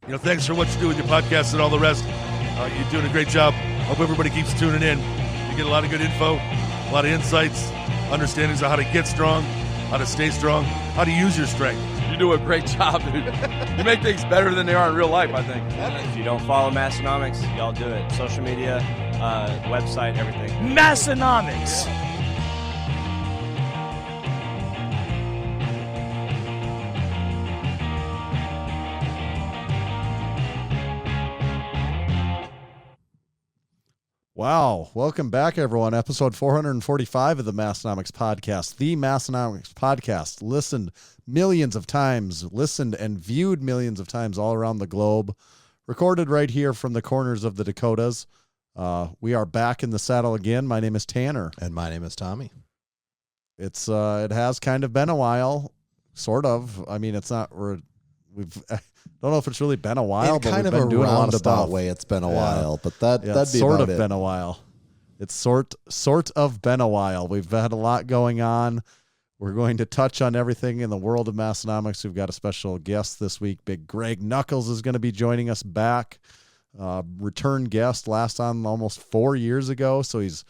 Thanks for what you do with your podcast and all the rest. You're doing a great job. Hope everybody keeps tuning in. You get a lot of good info, a lot of insights, understandings of how to get strong, how to stay strong, how to use your strength. You do a great job, dude. You make things better than they are in real life, I think. If you don't follow Massenomics, y'all do it. Social media, website, everything. Massenomics. Wow. Welcome back, everyone. Episode 445 of the Massenomics Podcast. The Massenomics Podcast. Listened millions of times. Listened and viewed millions of times all around the globe. Recorded right here from the corners of the Dakotas. We are back in the saddle again. My name is Tanner. And my name is Tommy. It has kind of been a while. Sort of. I mean, it's not... I don't know if it's really been a while, but we've been doing a lot of stuff. Way it's been a while, but that'd be sort about of it. Been a while. It's sort of been a while. We've had a lot going on. We're going to touch on everything in the world of Massenomics. We've got a special guest this week. Big Greg Nuckols is going to be joining us back. Return guest, last on almost 4 years ago, so he's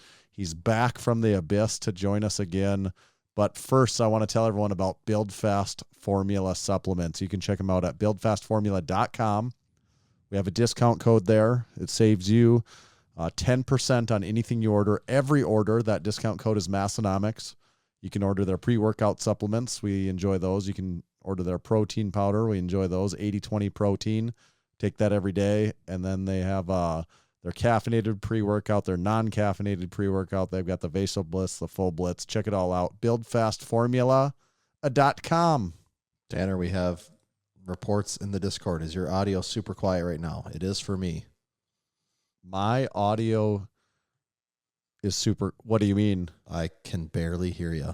back from the abyss to join us again. But first, I want to tell everyone about Build Fast Formula supplements. You can check them out at buildfastformula.com. We have a discount code there. It saves you 10% on anything you order. Every order, that discount code is Massenomics. You can order their pre-workout supplements. We enjoy those. You can order their protein powder. We enjoy those, 80-20 protein. Take that every day. And then they have their caffeinated pre-workout, their non-caffeinated pre-workout. They've got the Vaso Bliss, the Full Blitz. Check it all out. Buildfastformula.com. Tanner, we have reports in the Discord. Is your audio super quiet right now? It is for me. My audio is super... What do you mean? I can barely hear you.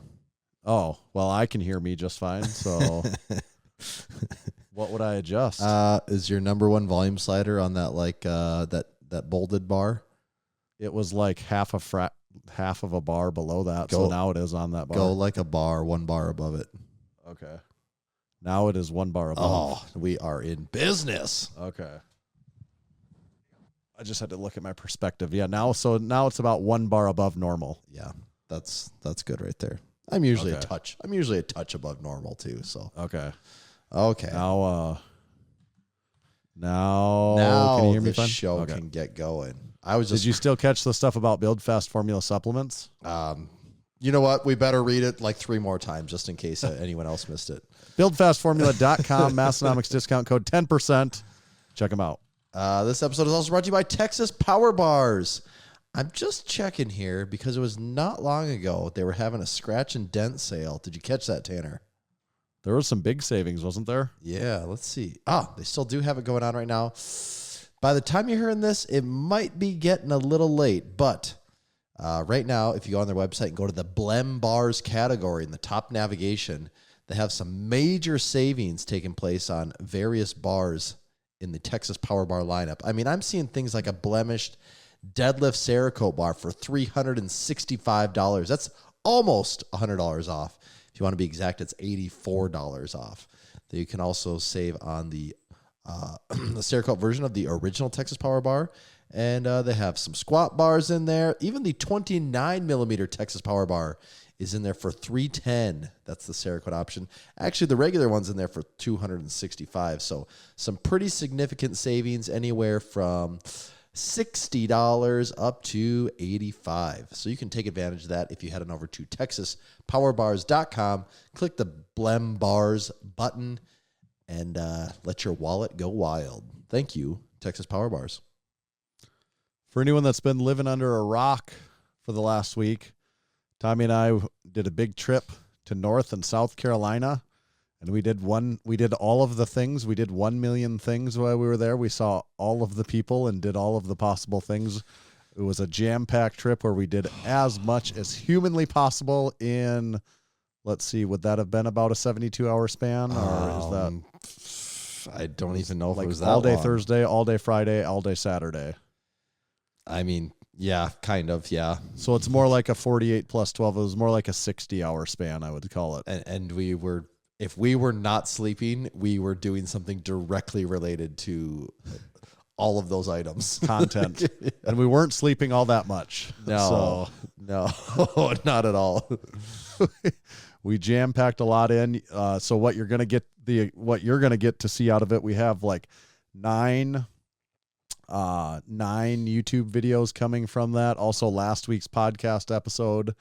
Oh, well, I can hear me just fine, so... What would I adjust? Is your number one volume slider on that that bolded bar? It was like half of a bar below that, so now it is on that bar. Go like a bar, 1 bar above it. Okay. Now it is 1 bar above. Oh, we are in business. Okay. I just had to look at my perspective. Yeah, now it's about 1 bar above normal. Yeah, that's good right there. I'm usually a touch above normal too. So okay. Now can you hear me the fine? show can get going. Did you still catch the stuff about Build Fast Formula supplements? You know what? We better read it like 3 more times just in case anyone else missed it. Buildfastformula.com, Massenomics discount code 10%. Check them out. This episode is also brought to you by Texas Power Bars. I'm just checking here because it was not long ago they were having a scratch and dent sale. Did you catch that, Tanner? There was some big savings, wasn't there? Yeah, let's see. They still do have it going on right now. By the time you're hearing this, it might be getting a little late, but right now, if you go on their website and go to the Blem Bars category in the top navigation, they have some major savings taking place on various bars in the Texas Power Bar lineup. I mean, I'm seeing things like a blemished deadlift Cerakote bar for $365. That's almost $100 off. If you want to be exact, it's $84 off. You can also save on the Cerakote version of the original Texas Power Bar. And they have some squat bars in there. Even the 29 millimeter Texas Power Bar is in there for $310. That's the Cerakote option. Actually, the regular one's in there for $265. So some pretty significant savings, anywhere from $60 up to $85. So you can take advantage of that if you head on over to TexasPowerBars.com, click the Blem Bars button, and let your wallet go wild. Thank you, Texas Power Bars. For anyone that's been living under a rock for the last week, Tommy and I did a big trip to North and South Carolina, and we did all of the things. We did 1 million things while we were there. We saw all of the people and did all of the possible things. It was a jam-packed trip where we did as much as humanly possible in, let's see, would that have been about a 72-hour span? Or is that... I don't even know if it was that all day long. Thursday, all day Friday, all day Saturday. I mean, yeah, kind of, yeah. So it's more like a 48 plus 12. It was more like a 60-hour span, I would call it. And we were if we were not sleeping, we were doing something directly related to all of those items. Content. And we weren't sleeping all that much. No, not at all. We jam-packed a lot in. So what you're going to get to see out of it, we have like 9 YouTube videos coming from that. Also last week's podcast episode,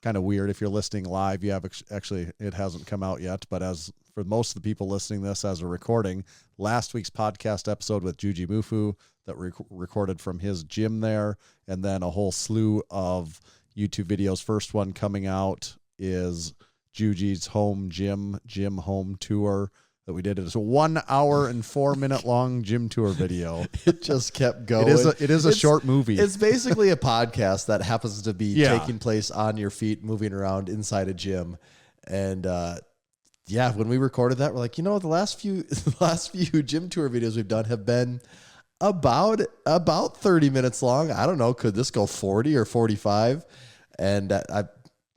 kind of weird if you're listening live. You have actually, it hasn't come out yet, but as for most of the people listening this as a recording, last week's podcast episode with Jujimufu that recorded from his gym there, and then a whole slew of YouTube videos. First one coming out is Juji's home gym home tour that we did. It's a 1 hour and 4 minute long gym tour video. It just kept going. It is a short movie. It's basically a podcast that happens to be Yeah. taking place on your feet, moving around inside a gym. And when we recorded that, we're like, the last few gym tour videos we've done have been about 30 minutes long. I don't know, could this go 40 or 45? And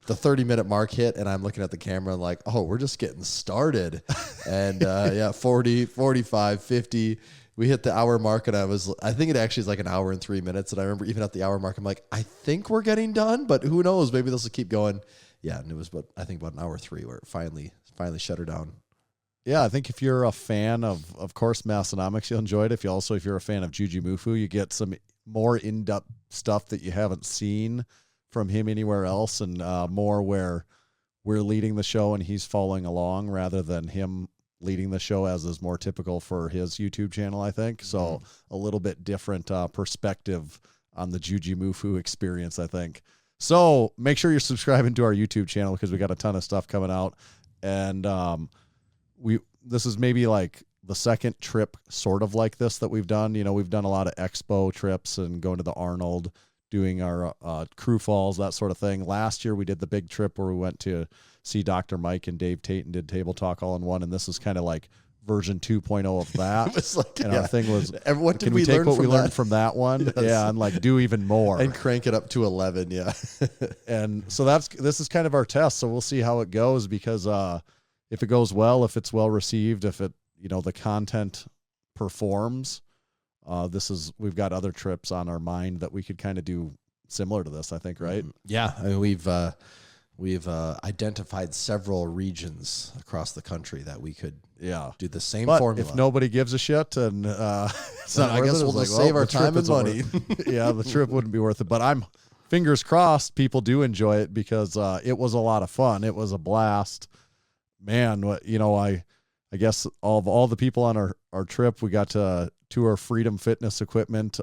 the 30-minute mark hit, and I'm looking at the camera and like, oh, we're just getting started. And 40, 45, 50. We hit the hour mark, and I think it actually is like an hour and 3 minutes. And I remember even at the hour mark, I'm like, I think we're getting done, but who knows? Maybe this will keep going. Yeah, and it was about an hour 3 where it finally shut her down. Yeah, I think if you're a fan of course, Massenomics, you'll enjoy it. If you're a fan of Jujimufu, you get some more in-depth stuff that you haven't seen from him anywhere else, and more where we're leading the show and he's following along rather than him leading the show, as is more typical for his YouTube channel, I think. So a little bit different perspective on the Jujimufu experience, I think. So make sure you're subscribing to our YouTube channel because we got a ton of stuff coming out. And this is maybe like the second trip sort of like this that we've done. We've done a lot of expo trips and going to the Arnold, doing our crew falls, that sort of thing. Last year we did the big trip where we went to see Dr. Mike and Dave Tate and did Table Talk all in one. And this is kind of like version 2.0 of that. It's like, and our thing was, what did can we take learn what from we learned that? from that one? Yes. Yeah. And like do even more. And crank it up to 11. Yeah. And so this is kind of our test. So we'll see how it goes, because if it goes well, if it's well received, if it, the content performs, we've got other trips on our mind that we could kind of do similar to this, I think, right? Yeah. I mean, we've identified several regions across the country that we could do the same formula. If nobody gives a shit, and it's not I worth guess it, we'll it's just like, save our the trip time and isn't money. Yeah, the trip wouldn't be worth it. But I'm fingers crossed people do enjoy it, because it was a lot of fun. It was a blast. Man, I guess all the people on our trip, we got to tour Freedom Fitness Equipment,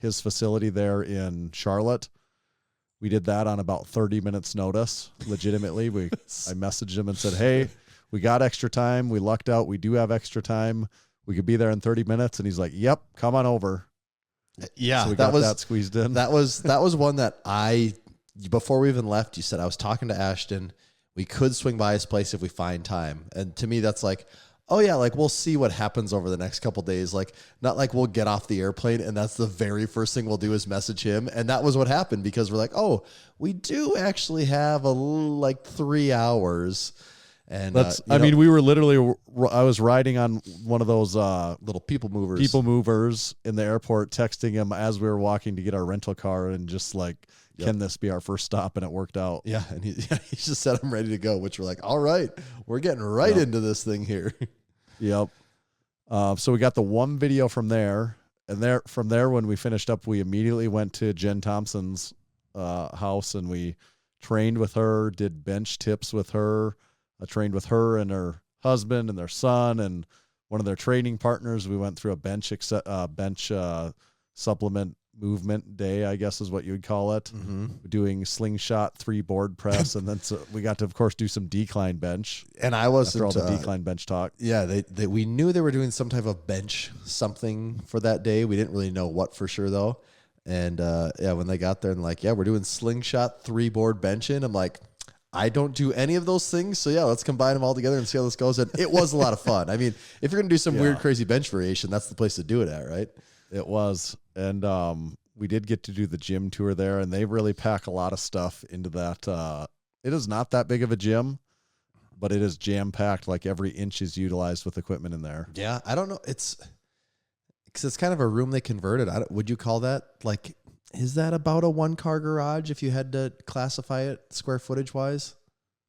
his facility there in Charlotte. We did that on about 30 minutes notice. Legitimately, I messaged him and said, "Hey, we got extra time. We lucked out. We do have extra time. We could be there in 30 minutes." And he's like, "Yep, come on over." Yeah, so we got that squeezed in. That was one that before we even left, you said, I was talking to Ashton. We could swing by his place if we find time. And to me, that's like, oh yeah, like we'll see what happens over the next couple days. Like, not like we'll get off the airplane and that's the very first thing we'll do is message him. And that was what happened, because we're like, oh, we do actually have like 3 hours. And I mean, we were literally, I was riding on one of those little people movers in the airport, texting him as we were walking to get our rental car, and just like, can this be our first stop? And it worked out. Yeah. And he just said, I'm ready to go, which we're like, all right, we're getting right into this thing here. Yep. So we got the one video from there, and from there, when we finished up, we immediately went to Jen Thompson's house, and we trained with her, did bench tips with her. I trained with her and her husband and their son and one of their training partners. We went through a bench supplement movement day, I guess is what you would call it. Mm-hmm. Doing slingshot 3 board press, and then we got to, of course, do some decline bench. And I wasn't after all the decline bench talk. Yeah, we knew they were doing some type of bench something for that day. We didn't really know what for sure though. And when they got there and like, yeah, we're doing slingshot 3 board benching. I'm like, I don't do any of those things. So yeah, let's combine them all together and see how this goes. And it was a lot of fun. I mean, if you're going to do some weird, crazy bench variation, that's the place to do it at, right? It was. And we did get to do the gym tour there, and they really pack a lot of stuff into that. It is not that big of a gym, but it is jam packed. Like every inch is utilized with equipment in there. Yeah, I don't know. Because it's kind of a room they converted. Would you call that like? Is that about a 1-car garage if you had to classify it square footage wise?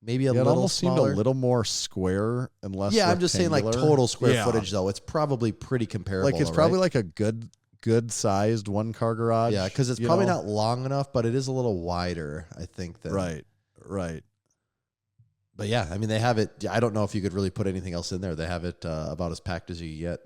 Maybe a It little almost smaller. seemed a little more square and less. Yeah, I'm just saying like rectangular. total square Yeah. footage though. It's probably pretty comparable. Like it's though, probably right? like a good sized 1-car garage. Yeah, because it's you probably know? not long enough, but it is a little wider, I think. Than, Right. But yeah, I mean, they have it. I don't know if you could really put anything else in there. They have it about as packed as you get.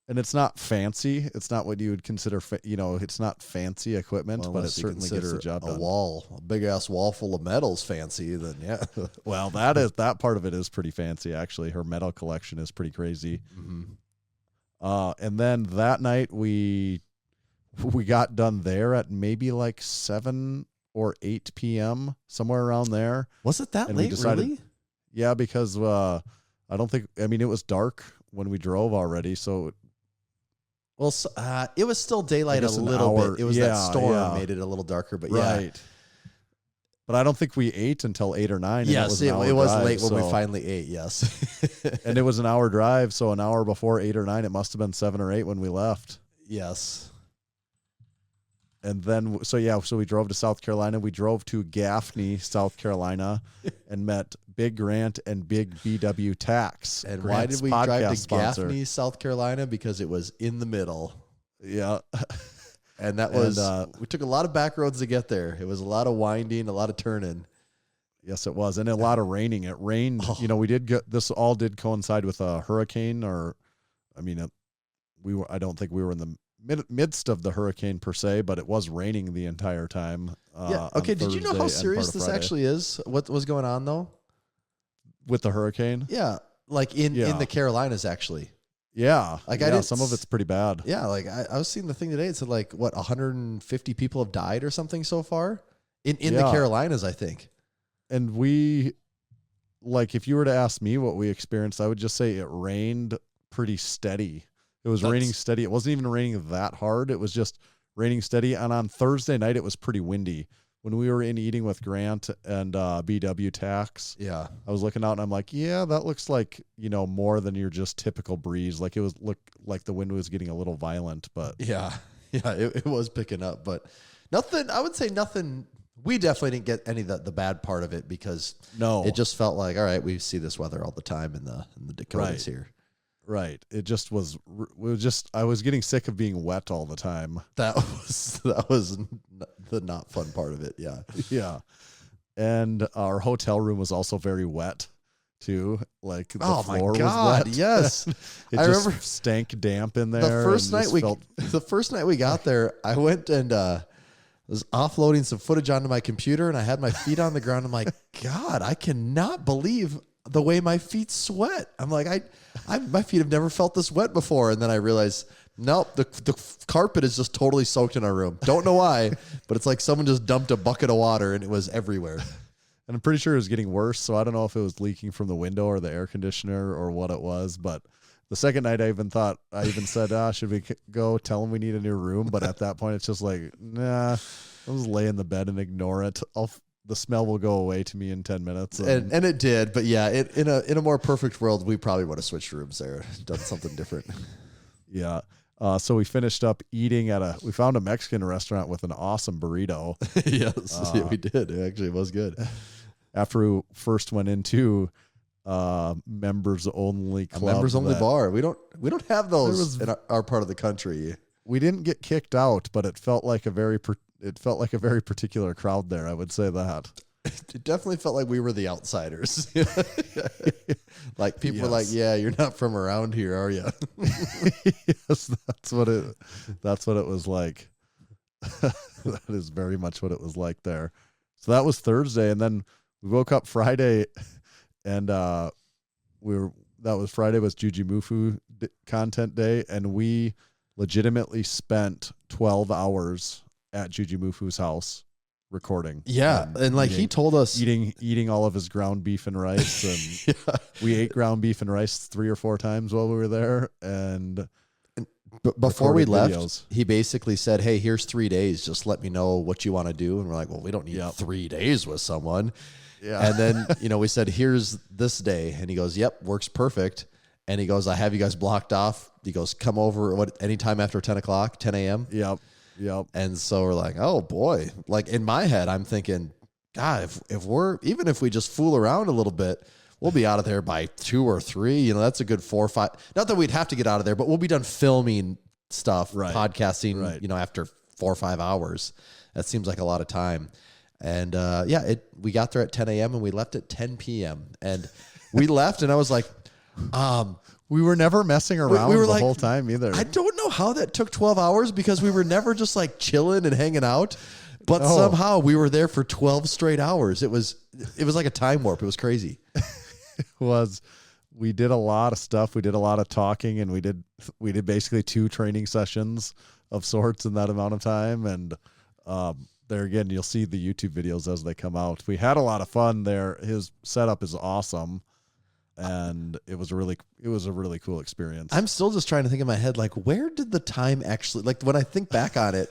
And it's not fancy. It's not what you would consider, it's not fancy equipment, Well, but it unless you certainly gets the consider job a done. wall, a big ass wall full of medals fancy, then yeah. Well, that part of it is pretty fancy, actually. Her medal collection is pretty crazy. And then that night we got done there at maybe like 7 or 8 p.m., somewhere around there. Was it that And we late, decided- really? Yeah, because it was dark when we drove already, so Well, it was still daylight a guess an little hour- bit. It was that yeah, storm yeah. made it a little darker, but yeah. right. But I don't think we ate until 8 or 9. And Yes, it it was drive, late when we so- finally ate, yes. And it was an hour drive, so an hour before 8 or 9, it must have been 7 or 8 when we left. Yes. And then, so we drove to South Carolina. We drove to Gaffney, South Carolina, and met Big Grant and Big BW Tax. And Grant's why did we drive podcast to sponsor. Gaffney, South Carolina? Because it was in the middle. Yeah. And that was, we took a lot of back roads to get there. It was a lot of winding, a lot of turning. Yes, it was. And a lot of raining. It rained, we did get, this all did coincide with a hurricane I don't think we were in the midst of the hurricane per se, but it was raining the entire time. Yeah. Okay. Did you know how serious this Friday. actually is? What was going on though? With the hurricane? Yeah. Like in the Carolinas, actually. Yeah. Like some of it's pretty bad. Yeah. Like I was seeing the thing today. It said like 150 people have died or something so far in the Carolinas, I think. And if you were to ask me what we experienced, I would just say it rained pretty steady. It was raining steady. It wasn't even raining that hard. It was just raining steady. And on Thursday night, it was pretty windy. When we were in eating with Grant and BW Tax, Yeah. I was looking out and I'm like, yeah, that looks like, more than your just typical breeze. Like looked like the wind was getting a little violent, but Yeah. Yeah. It was picking up, but nothing, I would say nothing. We definitely didn't get any of the bad part of it because no, it just felt like, all right, we see this weather all the time in the Dakotas here. Right. It just was, I was getting sick of being wet all the time. That was the not fun part of it. Yeah. Yeah. And our hotel room was also very wet too. Like the floor was wet. Yes. I remember remember stank damp in there. the first night we got there, I went and was offloading some footage onto my computer and I had my feet on the ground. I'm like, God, I cannot believe the way my feet sweat. I'm like, my feet have never felt this wet before. And then I realized, nope, the carpet is just totally soaked in our room. Don't know why, but it's like someone just dumped a bucket of water and it was everywhere. And I'm pretty sure it was getting worse. So I don't know if it was leaking from the window or the air conditioner or what it was. But the second night I even said, should we go tell them we need a new room? But at that point, it's just like, nah, I'll just lay in the bed and ignore it. The smell will go away to me in 10 minutes. And it did. But yeah, in a more perfect world, we probably would have switched rooms there, done something different. Yeah. So we finished up eating we found a Mexican restaurant with an awesome burrito. Yes, yeah, we did. It actually was good. After we first went into members only club. Members only bar. We don't have those There in our part of the country. We didn't get kicked out, but it felt like a very particular crowd there. I would say that. It definitely felt like we were the outsiders. Like people were like, Yes. "Yeah, you're not from around here, are you?" Yes, that's what it was like. That is very much what it was like there. So that was Thursday, and then we woke up Friday, and Friday was Jujimufu content day, and we legitimately spent 12 hours at Jujimufu's house recording. Yeah, and like he told us, eating all of his ground beef and rice, and we ate ground beef and rice 3 or 4 times while we were there. And before we recorded left, videos. he basically said, "Hey, here's 3 days. Just let me know what you want to do." And we're like, "Well, we don't need 3 days with someone." Yeah. And then, we said, here's this day. And he goes, yep, works perfect. And he goes, I have you guys blocked off. He goes, come over anytime after 10 o'clock, 10 a.m. Yep. And so we're like, oh boy. Like in my head, I'm thinking, God, even if we just fool around a little bit, we'll be out of there by 2 or 3. That's a good 4 or 5. Not that we'd have to get out of there, but we'll be done filming stuff, podcasting, after 4 or 5 hours. That seems like a lot of time. And we got there at 10 a.m. and we left at 10 p.m. And we left and I was like, we were never messing around the whole time either. I don't know how that took 12 hours because we were never just like chilling and hanging out. But somehow we were there for 12 straight hours. It was like a time warp. It was crazy. We did a lot of stuff. We did a lot of talking, and we did basically 2 training sessions of sorts in that amount of time. And there again, you'll see the YouTube videos as they come out. We had a lot of fun there. His setup is awesome, and it was a really cool experience. I'm still just trying to think in my head, like, where did the time actually, like when I think back on it,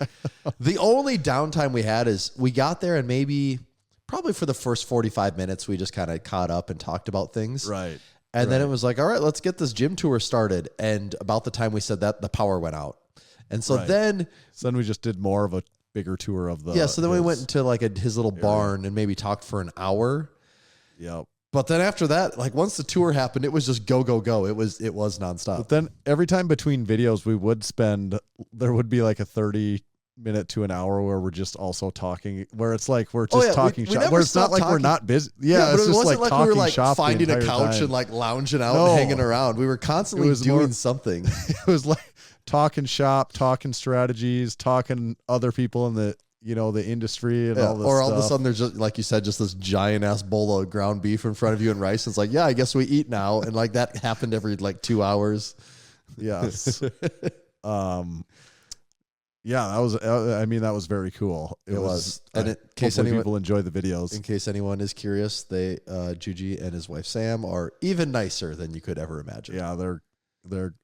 the only downtime we had is we got there and probably for the first 45 minutes, we just kind of caught up and talked about things. Right. And then it was like, all right, let's get this gym tour started. And about the time we said that, the power went out. And so then we just did more of a bigger tour of the. Yeah. So then we went into like his little barn and maybe talked for an hour. Yep. But then after that, like once the tour happened, it was just go, go, go. It was nonstop. But then every time between videos, there would be like a 30-minute to an hour where we're just also talking, where it's like we're just talking shop, where it's not like we're not busy. Yeah, but it's it just wasn't like we were like shop finding a couch time. and like lounging out and hanging around. We were constantly doing something. It was like talking shop, talking strategies, talking other people in the the industry and all this or all stuff. of a sudden there's just, like you said, just this giant ass bowl of ground beef in front of you and rice. It's like, yeah, I guess we eat now. And like that happened every like 2 hours. Yes. Yeah, that was very cool. It was. And in case people enjoy the videos. In case anyone is curious, Juji and his wife Sam are even nicer than you could ever imagine. Yeah,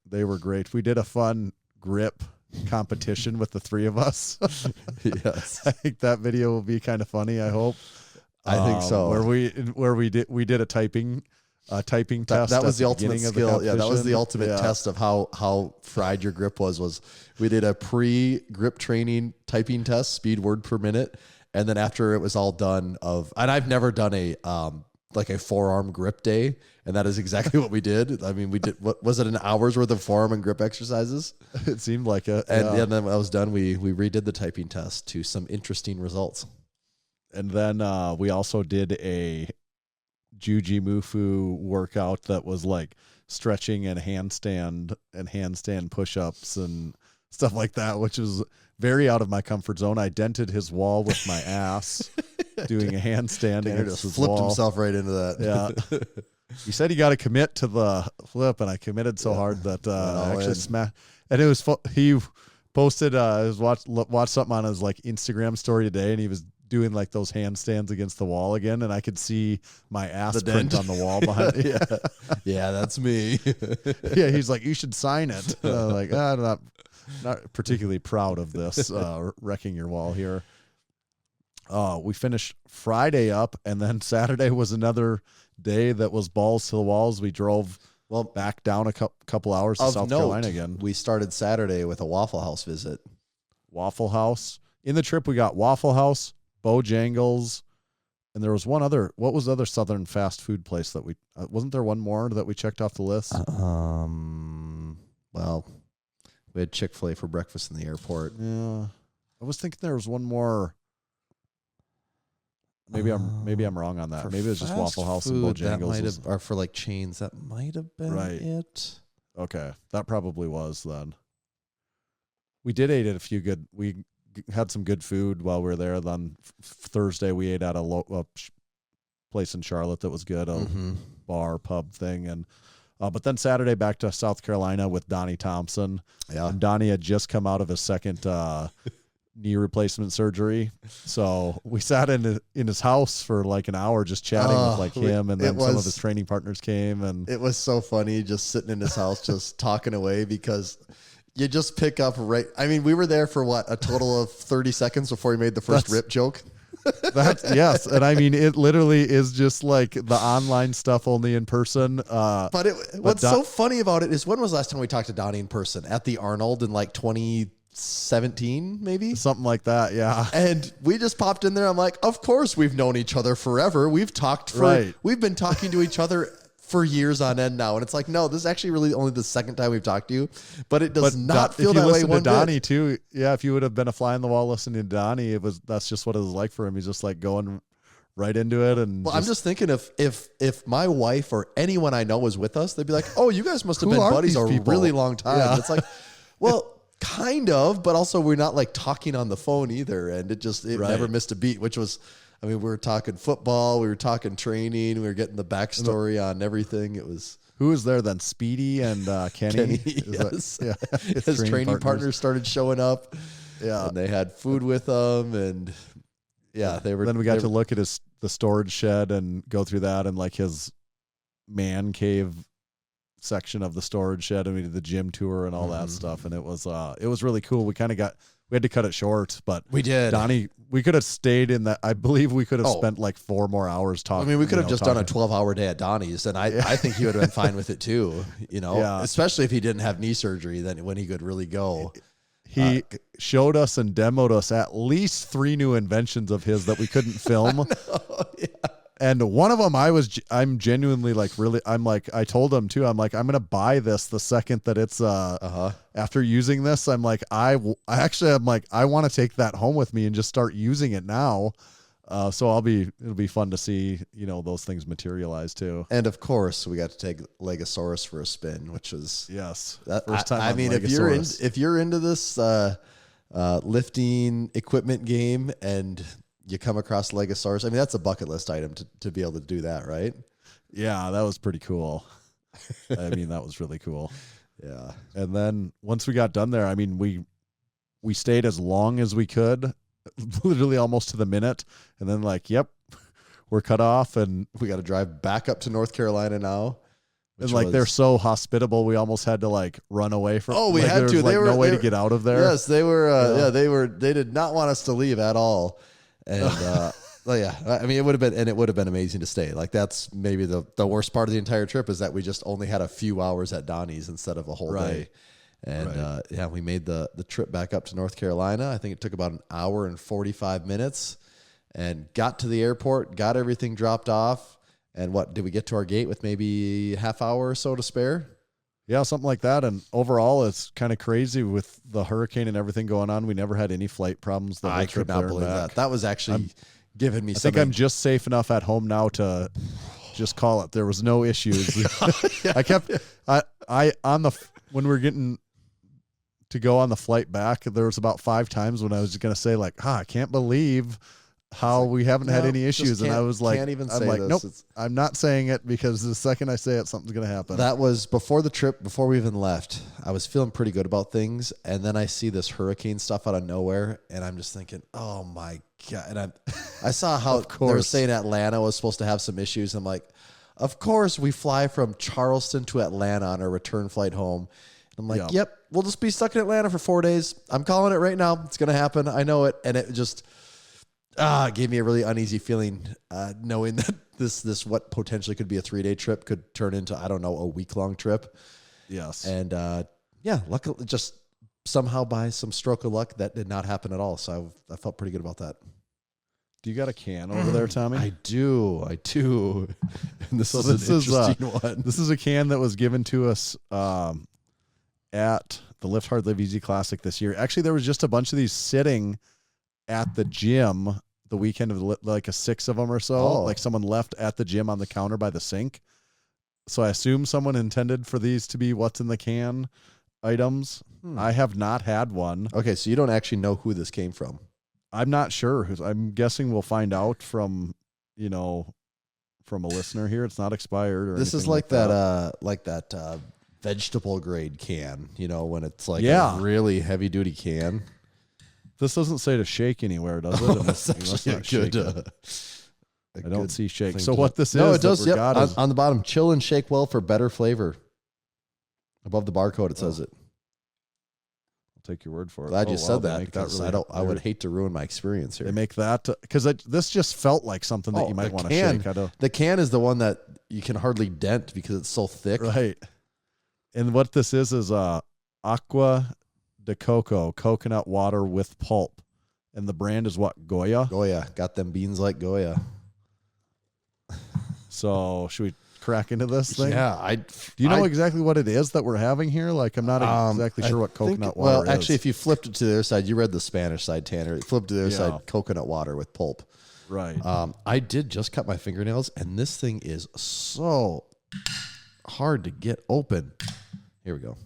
they were great. We did a fun grip competition with the 3 of us. Yes. I think that video will be kind of funny, I hope. I think so. Where we did a typing test. That was the ultimate skill. That was the ultimate test of how fried your grip was we did a pre-grip training typing test, speed word per minute, and then after it was all done and I've never done a forearm grip day, and that is exactly what we did. I mean, we did, what was it, an hour's worth of forearm and grip exercises? It seemed like it. And then when I was done, we redid the typing test to some interesting results. And then we also did a Jujimufu workout that was like stretching and handstand push-ups and stuff like that, which was very out of my comfort zone. I dented his wall with my ass doing a handstand against his flipped wall. Himself right into that. Yeah. He said he got to commit to the flip, and I committed so hard that I actually smashed. And it was he posted watched something on his like Instagram story today, and he was doing like those handstands against the wall again, and I could see my ass print on the wall behind. Yeah, that's me. Yeah, he's like, you should sign it. Like, I'm not particularly proud of this wrecking your wall here. We finished Friday up, and then Saturday was another day that was balls to the walls. We drove back down a couple hours to South Carolina again. We started Saturday with a Waffle House visit. Waffle House. In the trip, we got Waffle House, Bojangles, and there was one other. What was the other southern fast food place that we wasn't there one more that we checked off the list? Well, we had Chick-fil-A for breakfast in the airport. Yeah, I was thinking there was one more. Maybe I'm wrong on that. Maybe it was just Waffle House and Bojangles. Or for like chains, that might have been it. Okay, that probably was then. We did eat at we had some good food while we were there. Then Thursday we ate at a place in Charlotte that was good, a bar pub thing, and but then Saturday back to South Carolina with Donnie Thompson. Yeah, and Donnie had just come out of his second knee replacement surgery, so we sat in his house for like an hour just chatting with like him, and then some of his training partners came, and it was so funny just sitting in his house just talking away because you just pick up right. I mean, we were there for a total of 30 seconds before he made the first rip joke. Yes, and I mean it literally is just like the online stuff only in person. But what's so funny about it is when was the last time we talked to Donnie in person? At the Arnold in like 2017, maybe? Something like that, yeah. And we just popped in there. I'm like, of course we've known each other forever. We've been talking to each other for years on end now. And it's like, no, this is actually really only the second time we've talked to you, but it does not feel that way one bit. Donnie too. Yeah. If you would have been a fly on the wall listening to Donnie, that's just what it was like for him. He's just like going right into it. And I'm just thinking if my wife or anyone I know was with us, they'd be like, oh, you guys must have been buddies a really long time. Yeah. It's like, well, kind of, but also we're not like talking on the phone either. And it never missed a beat, which was, I mean, we were talking football, we were talking training, we were getting the backstory on everything. It was who was there then? Speedy and Kenny. Yes. His training partners started showing up. Yeah, and they had food with them, and they were. Then we got to look at the storage shed and go through that and like his man cave section of the storage shed, and we did the gym tour and all that stuff, and it was really cool. We had to cut it short, but we did. Donnie, we could have stayed in that. I believe we could have spent like 4 more hours talking. I mean, we could have just done a 12-hour day at Donnie's, and I think he would have been fine with it too. Especially if he didn't have knee surgery, then when he could really go. He showed us and demoed us at least 3 new inventions of his that we couldn't film. And one of them, I'm genuinely like, really, I'm like, I told him too, I'm like, I'm going to buy this the second that it's, after using this, I'm like, I'm like, I want to take that home with me and just start using it now. So it'll be fun to see, those things materialize too. And of course we got to take Legosaurus for a spin, which was, first time. I mean, if you're into this, lifting equipment game and you come across Legosaurus, I mean, that's a bucket list item to be able to do that, right? Yeah, that was pretty cool. I mean, that was really cool. Yeah. And then once we got done there, I mean, we stayed as long as we could, literally almost to the minute. And then like, yep, we're cut off and we got to drive back up to North Carolina now. And like, they're so hospitable. We almost had to like run away from. Oh, we had to. Like no way to get out of there. Yes, they were. They did not want us to leave at all. And I mean, it would have been amazing to stay. Like that's maybe the worst part of the entire trip is that we just only had a few hours at Donnie's instead of a whole day. And we made the trip back up to North Carolina. I think it took about an hour and 45 minutes, and got to the airport, got everything dropped off. And what did we get to our gate with maybe a half hour or so to spare? Yeah, something like that. And overall, it's kind of crazy with the hurricane and everything going on. We never had any flight problems. I could not believe that. That was actually giving me something. I think I'm just safe enough at home now to just call it. There was no issues. When we were getting to go on the flight back, there was about 5 times when I was going to say like, I can't believe how we haven't had any issues. And I was like, nope, I'm not saying it because the second I say it, something's going to happen. That was before the trip, before we even left. I was feeling pretty good about things. And then I see this hurricane stuff out of nowhere. And I'm just thinking, oh my God. And I saw how they were saying Atlanta was supposed to have some issues. I'm like, of course we fly from Charleston to Atlanta on our return flight home. I'm like, yep, we'll just be stuck in Atlanta for 4 days. I'm calling it right now. It's going to happen. I know it. And it just gave me a really uneasy feeling knowing that this what potentially could be a 3-day trip could turn into, I don't know, a week-long trip. Yes. And luckily, just somehow by some stroke of luck, that did not happen at all. So I felt pretty good about that. Do you got a can over there, Tommy? I do. And this is an interesting one. This is a can that was given to us at the Lift Hard, Live Easy Classic this year. Actually, there was just a bunch of these sitting at the gym the weekend of like 6 of them or so. Like someone left at the gym on the counter by the sink. So I assume someone intended for these to be what's in the can items. I have not had one. Okay, so you don't actually know who this came from. I'm not sure. I'm guessing we'll find out from a listener here. It's not expired or this is like that vegetable grade can, when it's like a really heavy duty can. This doesn't say to shake anywhere, does it? That's actually good. I don't see shake. So what this is? No, it does. Yep. On the bottom, chill and shake well for better flavor. Above the barcode, it says it. take your word for it. Glad you said they that make because really I would hate to ruin my experience here. They make that because this just felt like something that you might want to shake. The can is the one that you can hardly dent because it's so thick. Right. And what this is Aqua de Coco, coconut water with pulp. And the brand is what? Goya? Goya. Got them beans like Goya. So should we crack into this thing? Yeah. Do you know exactly what it is that we're having here? Like, I'm not exactly sure what coconut water is. Well, actually, if you flipped it to the other side, you read the Spanish side, Tanner. Flipped to the other side, coconut water with pulp. Right. I did just cut my fingernails, and this thing is so hard to get open. Here we go.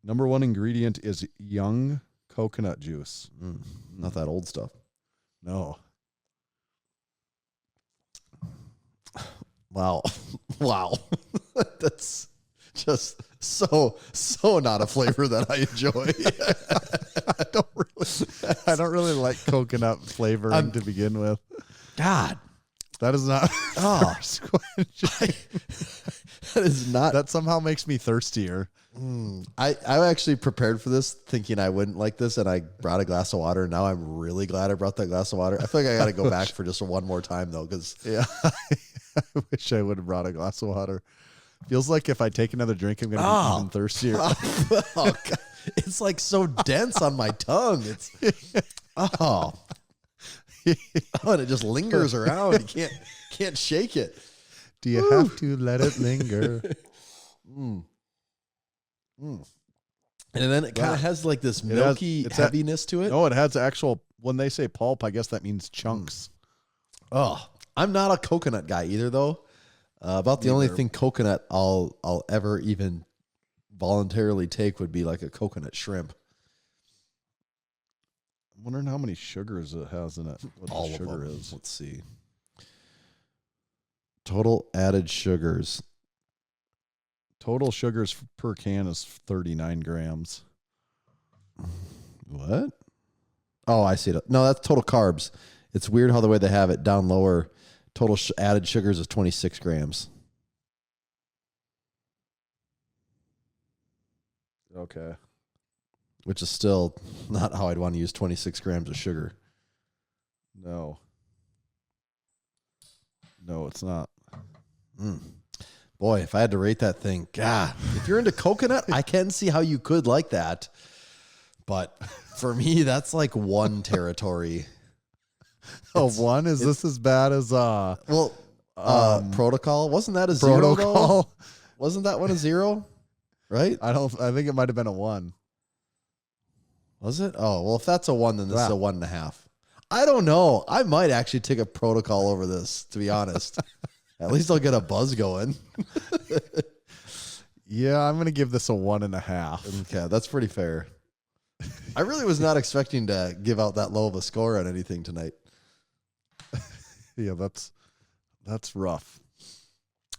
Number one ingredient is young coconut juice. Not that old stuff. No. Wow. Wow. That's just so not a flavor that I enjoy. I don't really like coconut flavoring to begin with. God. That is not That is not. That somehow makes me thirstier. I actually prepared for this thinking I wouldn't like this, and I brought a glass of water. Now I'm really glad I brought that glass of water. I feel like I got to go back for just one more time, though, because I wish I would have brought a glass of water. Feels like if I take another drink, I'm going to be even thirstier. Oh, God. It's like so dense on my tongue. It's and it just lingers around. You can't shake it. Do you have to let it linger? And then it kind of has like this milky heaviness to it. No, it has actual. When they say pulp, I guess that means chunks. I'm not a coconut guy either, though. About the only thing coconut I'll ever even voluntarily take would be like a coconut shrimp. I'm wondering how many sugars it has in it. What All the of sugar them. is. Let's see. Total added sugars. Total sugars per can is 39 grams. What? Oh, I see it. No, that's total carbs. It's weird how the way they have it down lower. Total added sugars is 26 grams. Okay. Which is still not how I'd want to use 26 grams of sugar. No. No, it's not. Boy, if I had to rate that thing, God, if you're into coconut, I can see how you could like that. But for me, that's like one territory. One? Is this as bad as Protocol? Wasn't that a Protocol? zero, though? Wasn't that one a zero? Right? I think it might have been a 1. Was it? Oh, well, if that's a 1, then this is a 1.5. I don't know. I might actually take a Protocol over this, to be honest. At least I'll get a buzz going. Yeah, I'm going to give this a 1.5. Okay, that's pretty fair. I really was not expecting to give out that low of a score on anything tonight. Yeah, that's rough.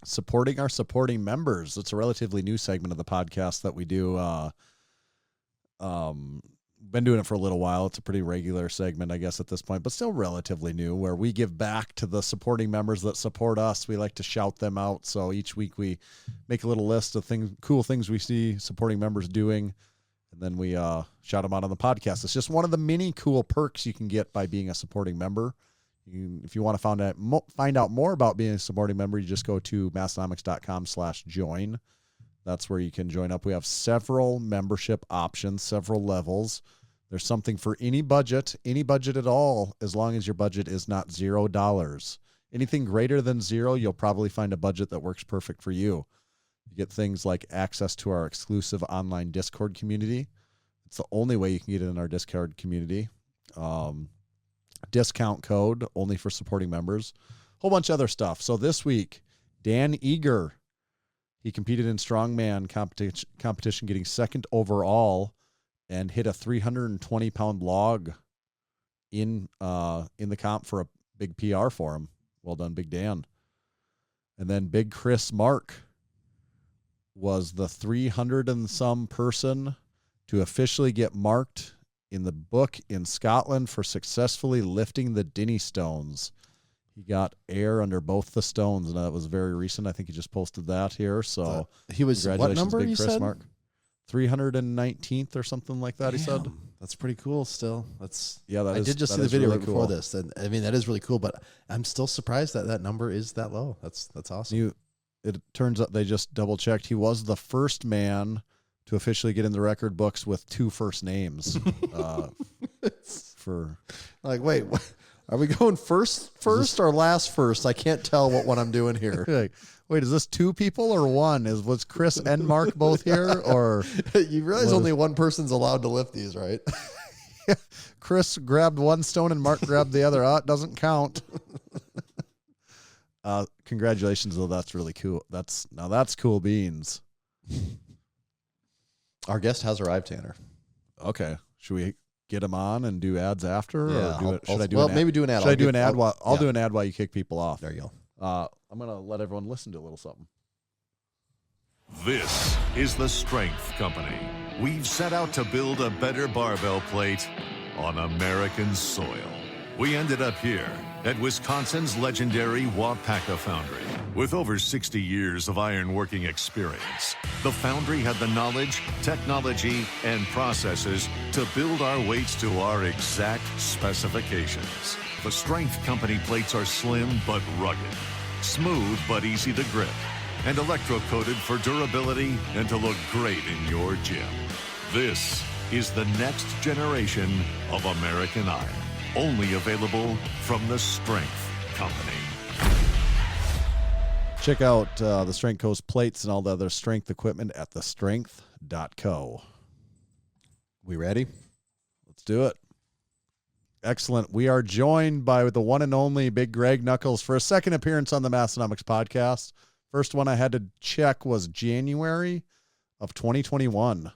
Supporting our supporting members. It's a relatively new segment of the podcast that we do. Been doing it for a little while. It's a pretty regular segment, I guess, at this point, but still relatively new, where we give back to the supporting members that support us. We like to shout them out. So each week we make a little list of cool things we see supporting members doing, and then we shout them out on the podcast. It's just one of the many cool perks you can get by being a supporting member. If you want to find out more about being a supporting member, you just go to Massenomics.com/join. That's where you can join up. We have several membership options, several levels. There's something for any budget at all, as long as your budget is not $0. Anything greater than 0, you'll probably find a budget that works perfect for you. You get things like access to our exclusive online Discord community. It's the only way you can get in our Discord community. Discount code only for supporting members. Whole bunch of other stuff. So this week, Dan Eager, he competed in strongman competition, getting second overall, and hit a 320-pound log in the comp for a big PR for him. Well done, Big Dan. And then Big Chris Mark was the 300 and some person to officially get marked in the book in Scotland for successfully lifting the Dinnie stones. He got air under both the stones, and that was very recent. I think he just posted that here. So he was what number Big you Chris said? Mark. 319th or something like that. He said. That's pretty cool. Still, I did just see that the is video really right before cool. this, and I mean that is really cool. But I'm still surprised that that number is that low. That's awesome. It turns out they just double checked. He was the first man to officially get in the record books with 2 first names. For Like, wait, are we going first or last first? I can't tell what one I'm doing here. like, wait, is this 2 people or 1? Was Chris and Mark both here, or You realize only one person's allowed to lift these, right? Chris grabbed one stone and Mark grabbed the other? It doesn't count. Congratulations, though. That's really cool. That's cool beans. Our guest has arrived, Tanner. Okay, should we get him on and do ads after? Yeah, or should I do well, an ad? maybe do an ad. Should I do an ad? I'll do an ad while you kick people off. There you go. I'm gonna let everyone listen to a little something. This is the Strength Company. We've set out to build a better barbell plate on American soil. We ended up here at Wisconsin's legendary Wapaka Foundry. With over 60 years of ironworking experience, the foundry had the knowledge, technology, and processes to build our weights to our exact specifications. The Strength Company plates are slim but rugged, smooth but easy to grip, and electro-coated for durability and to look great in your gym. This is the next generation of American iron. Only available from the Strength Company. Check out the Strength Co's plates and all the other strength equipment at thestrength.co. We ready? Let's do it. Excellent. We are joined by the one and only Big Greg Nuckols for a second appearance on the Massenomics podcast. First one I had to check was January of 2021.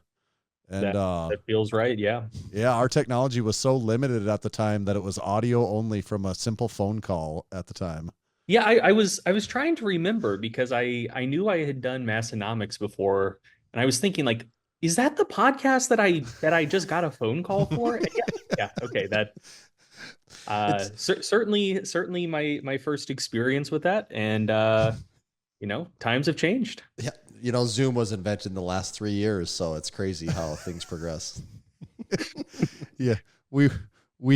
And that feels right. Yeah. Yeah. Our technology was so limited at the time that it was audio only from a simple phone call at the time. Yeah. I was trying to remember because I knew I had done Massenomics before, and I was thinking, like, is that the podcast that I just got a phone call for? Yeah. Okay. That certainly my first experience with that. And, times have changed. Yeah. Zoom was invented in the last 3 years, so it's crazy how things progress. Yeah, we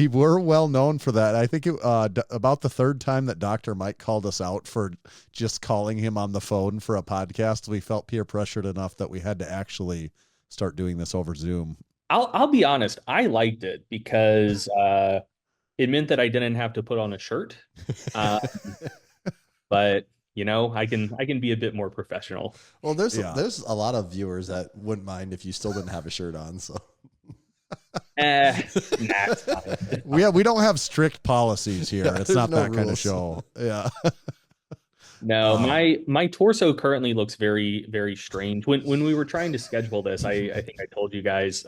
were well known for that. I think about the third time that Dr. Mike called us out for just calling him on the phone for a podcast, we felt peer pressured enough that we had to actually start doing this over Zoom. I'll be honest, I liked it because it meant that I didn't have to put on a shirt. But I can be a bit more professional. Well, there's a lot of viewers that wouldn't mind if you still didn't have a shirt on. So, it's fine. We don't have strict policies here. Yeah, it's not no that kind of rules. show. Yeah. No, my torso currently looks very, very strange. When we were trying to schedule this, I think I told you guys,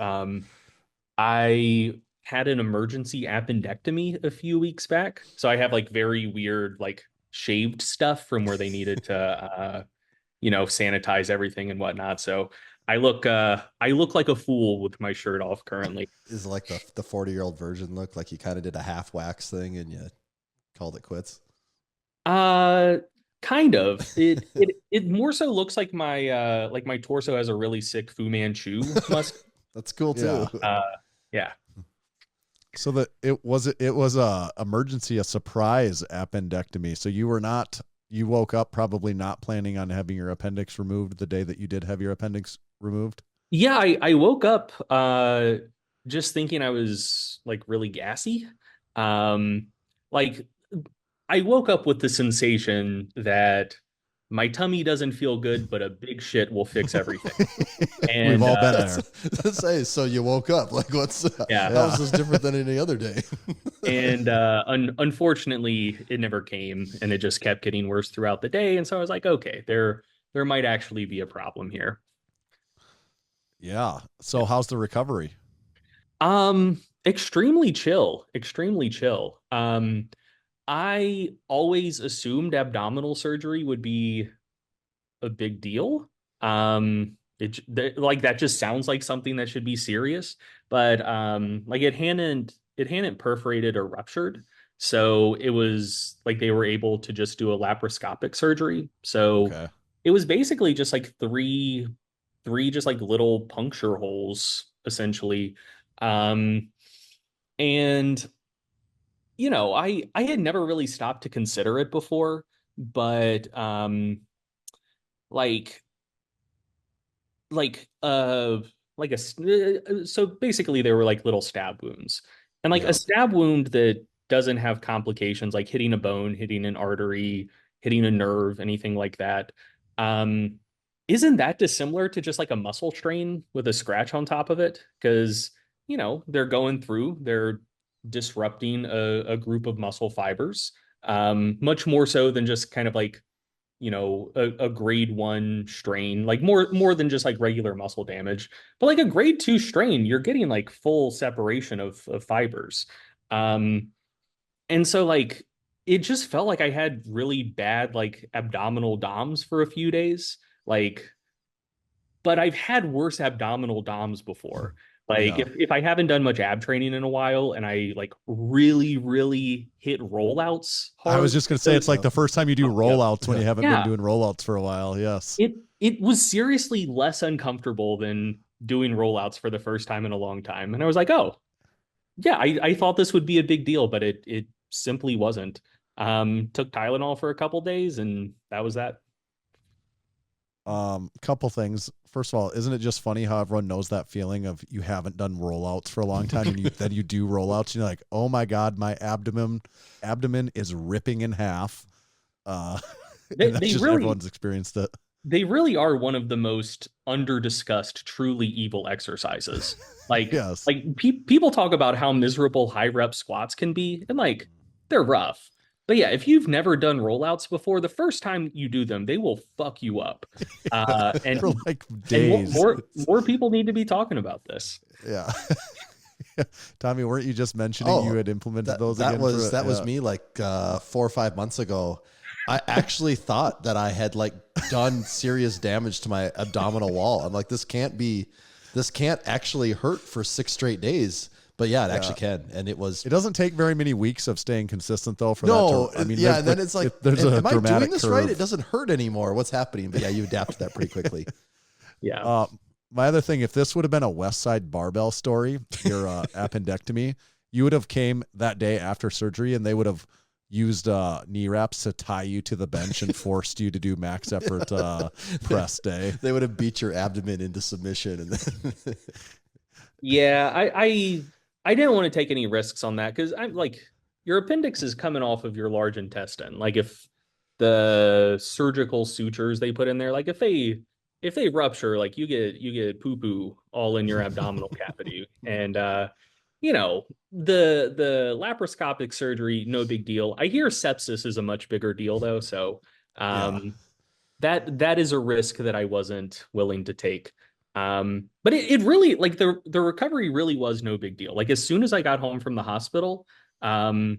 I had an emergency appendectomy a few weeks back, so I have like very weird like shaved stuff from where they needed to sanitize everything and whatnot. So I look like a fool with my shirt off currently. Is it like the 40-year-old version look like you kind of did a half wax thing and you called it quits? Kind of. It more so looks like my torso has a really sick Fu Manchu mustache. That's cool too. Yeah. So it was a surprise appendectomy. So you woke up probably not planning on having your appendix removed the day that you did have your appendix removed. Yeah, I woke up just thinking I was like really gassy. Like I woke up with the sensation that my tummy doesn't feel good, but a big shit will fix everything. And we've all been there. Say, so you woke up like how is this different than any other day? And unfortunately, it never came, and it just kept getting worse throughout the day. And so I was like, okay, there might actually be a problem here. Yeah. So how's the recovery? Extremely chill. I always assumed abdominal surgery would be a big deal. That just sounds like something that should be serious, but like it hadn't perforated or ruptured. So it was like they were able to just do a laparoscopic surgery. So Okay. it was basically just like three three just like little puncture holes essentially. And I had never really stopped to consider it before, but like like like so basically they were like little stab wounds, and like a stab wound that doesn't have complications like hitting a bone, hitting an artery, hitting a nerve, anything like that, um isn't that dissimilar to just like a muscle strain with a scratch on top of it? Because they're going through, they're disrupting a group of muscle fibers, much more so than just kind of like a grade 1 strain, like more than just like regular muscle damage. But like a grade 2 strain, you're getting like full separation of fibers. And so like it just felt like I had really bad like abdominal DOMs for a few days. Like, but I've had worse abdominal DOMs before. Like if I haven't done much ab training in a while and I like really, really hit rollouts hard. I was just going to say, it's like the first time you do rollouts when you haven't been doing rollouts for a while. Yes. It was seriously less uncomfortable than doing rollouts for the first time in a long time. And I was like, oh, yeah, I thought this would be a big deal, but it simply wasn't. Took Tylenol for a couple days and that was that. Couple things. First of all, isn't it just funny how everyone knows that feeling of you haven't done rollouts for a long time and then you do rollouts and you're like, oh my God, my abdomen is ripping in half. Everyone's experienced it. They really are one of the most under-discussed, truly evil exercises. Like, people talk about how miserable high rep squats can be, and like they're rough. But yeah, if you've never done rollouts before, the first time you do them, they will fuck you up. And for like days. And more people need to be talking about this. Yeah. Tommy, weren't you just mentioning you had implemented those again? That was me like 4 or 5 months ago. I actually thought that I had like done serious damage to my abdominal wall. I'm like, this can't actually hurt for 6 straight days. But yeah, it actually can. And it doesn't take very many weeks of staying consistent though for that to, I mean, and then it's like, am I doing this right? It doesn't hurt anymore. What's happening? But yeah, you adapt to that pretty quickly. Yeah. My other thing, if this would have been a West Side Barbell story, your appendectomy, you would have came that day after surgery and they would have used knee wraps to tie you to the bench and forced you to do max effort press day. They would have beat your abdomen into submission. And then yeah, I didn't want to take any risks on that because I'm like, your appendix is coming off of your large intestine. Like if the surgical sutures they put in there, like if they rupture, like you get poo poo all in your abdominal cavity. And the laparoscopic surgery, no big deal. I hear sepsis is a much bigger deal though. So that is a risk that I wasn't willing to take. But it really, like the recovery really was no big deal. Like as soon as I got home from the hospital, I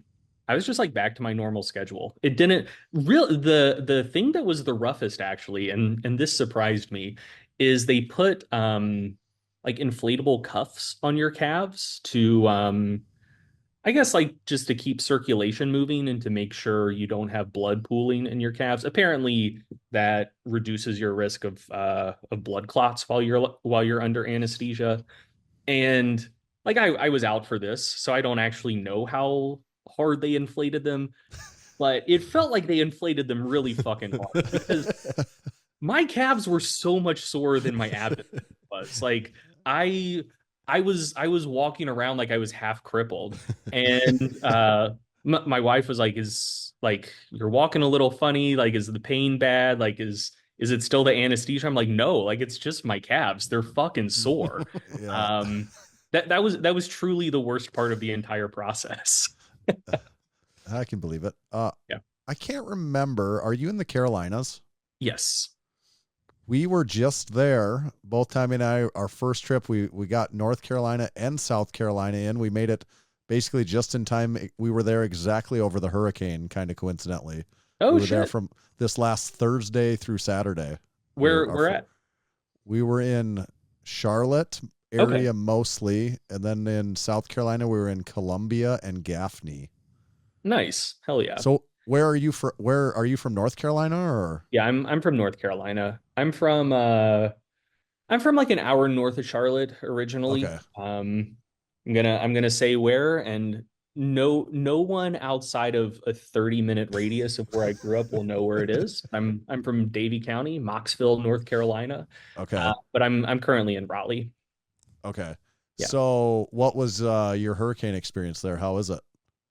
was just like back to my normal schedule. It didn't really, the thing that was the roughest actually, and this surprised me, is they put like inflatable cuffs on your calves to I guess like just to keep circulation moving and to make sure you don't have blood pooling in your calves. Apparently that reduces your risk of blood clots while you're under anesthesia. And like I was out for this, so I don't actually know how hard they inflated them, but it felt like they inflated them really fucking hard because my calves were so much sore than my abdomen was. Like I was walking around like I was half crippled, and my wife was like, "Is like you're walking a little funny? Like, is the pain bad? Like, is it still the anesthesia?" I'm like, "No, like it's just my calves. They're fucking sore." That was truly the worst part of the entire process. I can believe it. Yeah, I can't remember. Are you in the Carolinas? Yes. We were just there, both Tommy and I, our first trip, we got North Carolina and South Carolina in. We made it basically just in time. We were there exactly over the hurricane, kind of coincidentally. Oh, we were there from this last Thursday through Saturday. Where at? We were in Charlotte area mostly, and then in South Carolina, we were in Columbia and Gaffney. Nice. Hell yeah. So where are you from North Carolina or? Yeah, I'm from North Carolina. I'm from I'm from like an hour north of Charlotte originally. Okay. I'm gonna say where, and no one outside of a 30-minute radius of where I grew up will know where it is. I'm from Davie County, Moxville, North Carolina, Okay. but I'm currently in Raleigh. Okay. Yeah. So what was your hurricane experience there? How is it?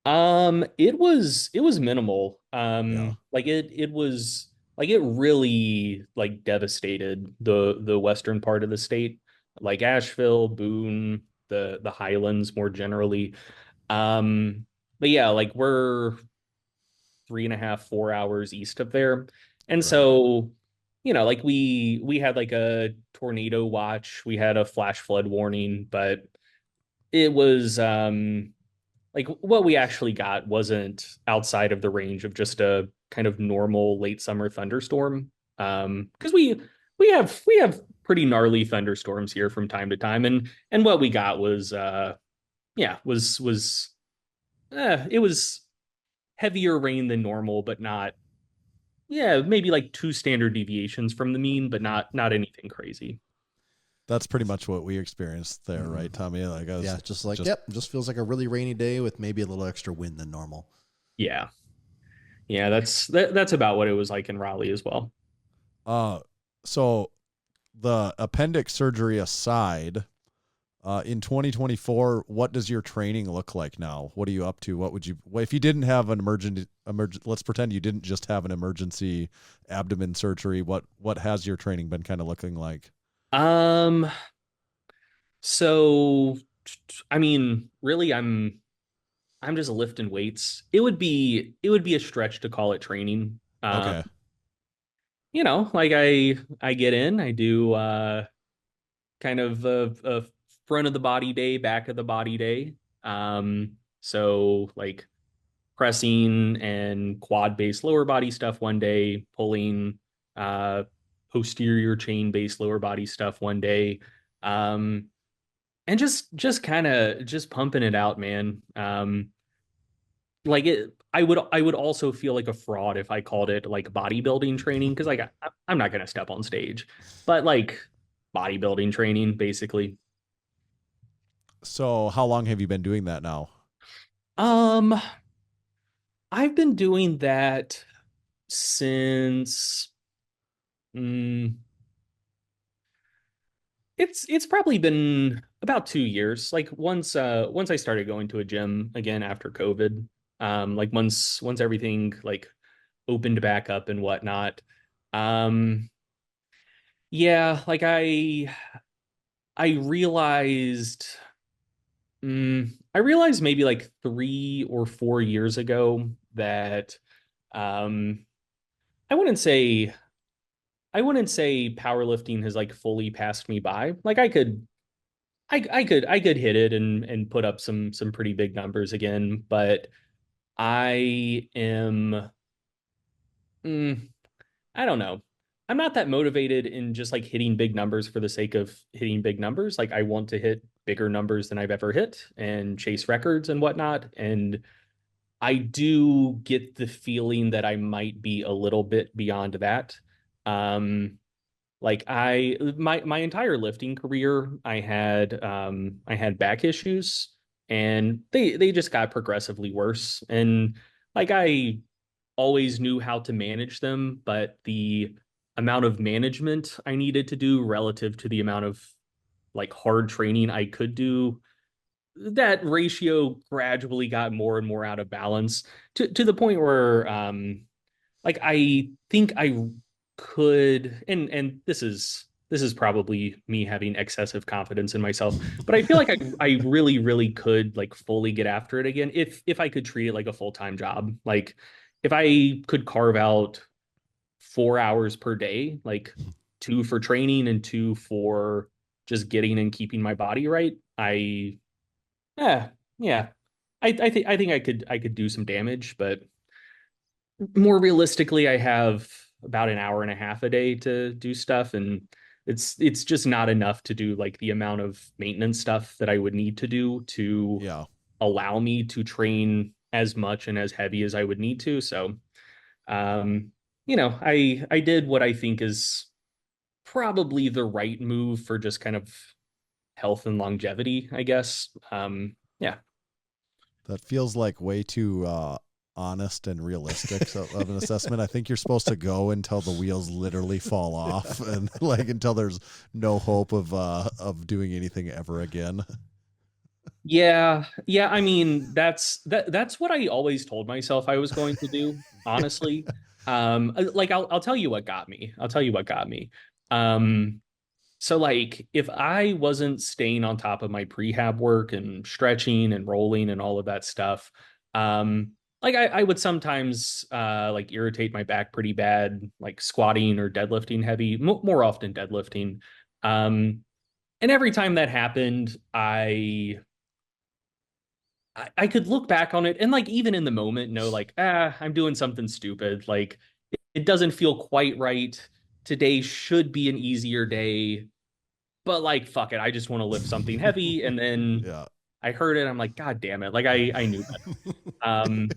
It was minimal. Yeah. Like it was like it really like devastated the western part of the state, like Asheville, Boone, the Highlands more generally. But yeah, like we're 3.5, 4 hours east of there. And Right. so, like we had like a tornado watch, we had a flash flood warning, but it was like what we actually got wasn't outside of the range of just a kind of normal late summer thunderstorm. Because we have pretty gnarly thunderstorms here from time to time, and what we got was yeah was it was heavier rain than normal, but not, yeah, maybe like 2 standard deviations from the mean, but not anything crazy. That's pretty much what we experienced there, right, Tommy? Like I was Yeah, just feels like a really rainy day with maybe a little extra wind than normal. Yeah, yeah, that's about what it was like in Raleigh as well. So the appendix surgery aside, in 2024, what does your training look like now? What are you up to? What would you, if you didn't have an let's pretend you didn't just have an emergency abdomen surgery. What has your training been kind of looking like? Um, so I mean, really, I'm just lifting weights. It would be a stretch to call it training. Okay. Like I get in, I do kind of a front of the body day, back of the body day. So like pressing and quad based lower body stuff one day, pulling uh posterior chain based lower body stuff one day. And just kind of just pumping it out, man. Like it I would also feel like a fraud if I called it like bodybuilding training, because like I'm not gonna step on stage, but like bodybuilding training basically. So how long have you been doing that now? um I've been doing that since mm, it's probably been about 2 years. Like once I started going to a gym again after COVID, like once everything like opened back up and whatnot. Um, yeah, like I realized I realized maybe like 3 or 4 years ago that um I wouldn't say I wouldn't say powerlifting has like fully passed me by. Like I could hit it and put up some pretty big numbers again, but I am mm, I don't know. I'm not that motivated in just like hitting big numbers for the sake of hitting big numbers. Like I want to hit bigger numbers than I've ever hit and chase records and whatnot. And I do get the feeling that I might be a little bit beyond that. Um, like my entire lifting career, I had back issues, and they just got progressively worse. And like I always knew how to manage them, but the amount of management I needed to do relative to the amount of like hard training I could do, that ratio gradually got more and more out of balance to the point where like I think I could, and this is probably me having excessive confidence in myself, but I feel like I really could like fully get after it again if I could treat it like a full-time job. Like if I could carve out 4 hours per day, like 2 for training and 2 for just getting and keeping my body right, yeah, yeah. I think I could do some damage, but more realistically, I have about an hour and a half a day to do stuff, and it's just not enough to do like the amount of maintenance stuff that I would need to do to Yeah. allow me to train as much and as heavy as I would need to. So, I did what I think is probably the right move for just kind of health and longevity, I guess. Yeah. That feels like way too honest and realistic of an assessment. I think you're supposed to go until the wheels literally fall off, and like until there's no hope of doing anything ever again. Yeah. I mean, that's what I always told myself I was going to do, honestly. Like I'll tell you what got me. So like if I wasn't staying on top of my prehab work and stretching and rolling and all of that stuff, like I would sometimes like irritate my back pretty bad, like squatting or deadlifting heavy, more often deadlifting. And every time that happened, I could look back on it and like even in the moment know like, I'm doing something stupid. Like it doesn't feel quite right. Today should be an easier day, but like, fuck it. I just want to lift something heavy. And then Yeah. I heard it. I'm like, God damn it. Like I knew that.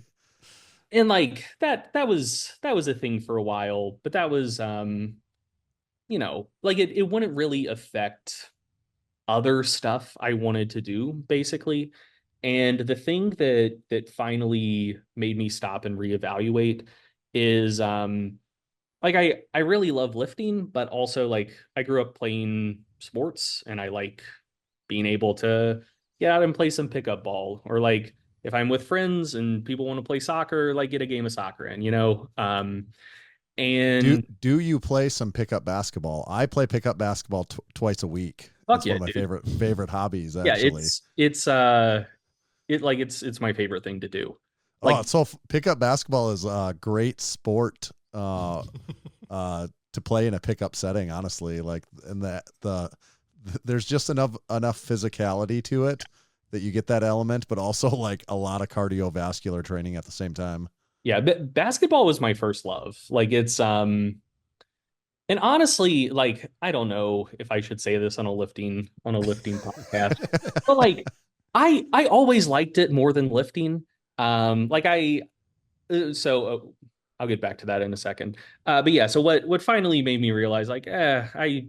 And like that was a thing for a while, but that was, you know, like it wouldn't really affect other stuff I wanted to do basically. And the thing that finally made me stop and reevaluate is like I really love lifting, but also like I grew up playing sports and I like being able to get out and play some pickup ball, or like if I'm with friends and people want to play soccer, like get a game of soccer in, you know? And do you play some pickup basketball? I play pickup basketball twice a week. Fuck It's yeah, one of my dude. favorite hobbies, Yeah, actually. it's my favorite thing to do. Like Pickup basketball is a great sport to play in a pickup setting, honestly. Like, and there's just enough physicality to it that you get that element, but also like a lot of cardiovascular training at the same time. yeah, basketball was my first love. Like it's and honestly, like I don't know if I should say this on a lifting podcast, but like I always liked it more than lifting. Like I'll get back to that in a second. But yeah, so what finally made me realize like I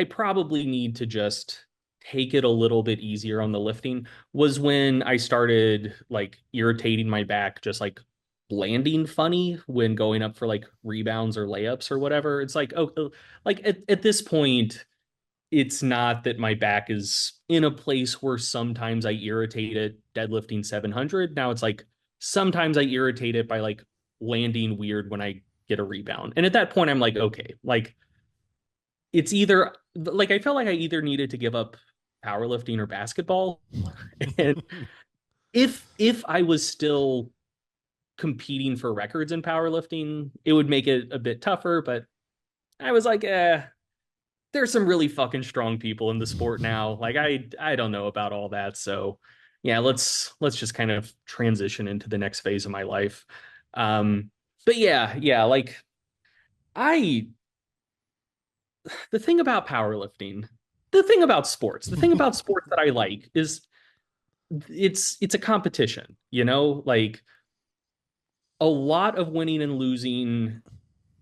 probably need to just take it a little bit easier on the lifting was when I started like irritating my back, just like landing funny when going up for like rebounds or layups or whatever. It's like, like at this point, it's not that my back is in a place where sometimes I irritate it deadlifting 700. Now it's like sometimes I irritate it by like landing weird when I get a rebound. And at that point, I'm like, okay, like it's either like I felt like I either needed to give up powerlifting or basketball. And if I was still competing for records in powerlifting, it would make it a bit tougher. But I was like, there's some really fucking strong people in the sport now. Like I don't know about all that. So yeah, let's just kind of transition into the next phase of my life. But yeah, like the thing about powerlifting, the thing about sports that I like is it's a competition, you know, like a lot of winning and losing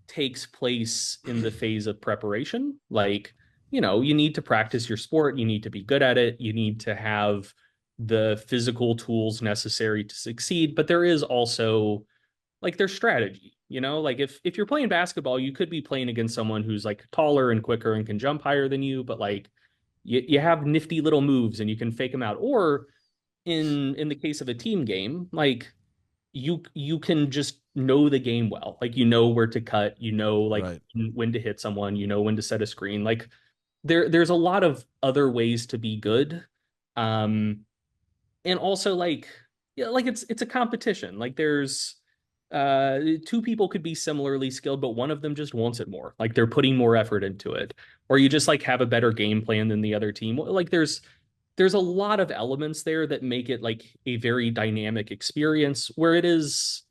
takes place in the phase of preparation. Like, you know, you need to practice your sport, you need to be good at it, you need to have the physical tools necessary to succeed, but there is also like their strategy, you know, like if you're playing basketball, you could be playing against someone who's like taller and quicker and can jump higher than you, but like you have nifty little moves and you can fake them out. Or in the case of a team game, like you can just know the game well. Like you know where to cut, you know like Right. when to hit someone, you know when to set a screen. Like there's a lot of other ways to be good. And also like yeah, like it's a competition. Like there's two people could be similarly skilled, but one of them just wants it more. Like they're putting more effort into it. Or you just like have a better game plan than the other team. Like there's a lot of elements there that make it like a very dynamic experience where it is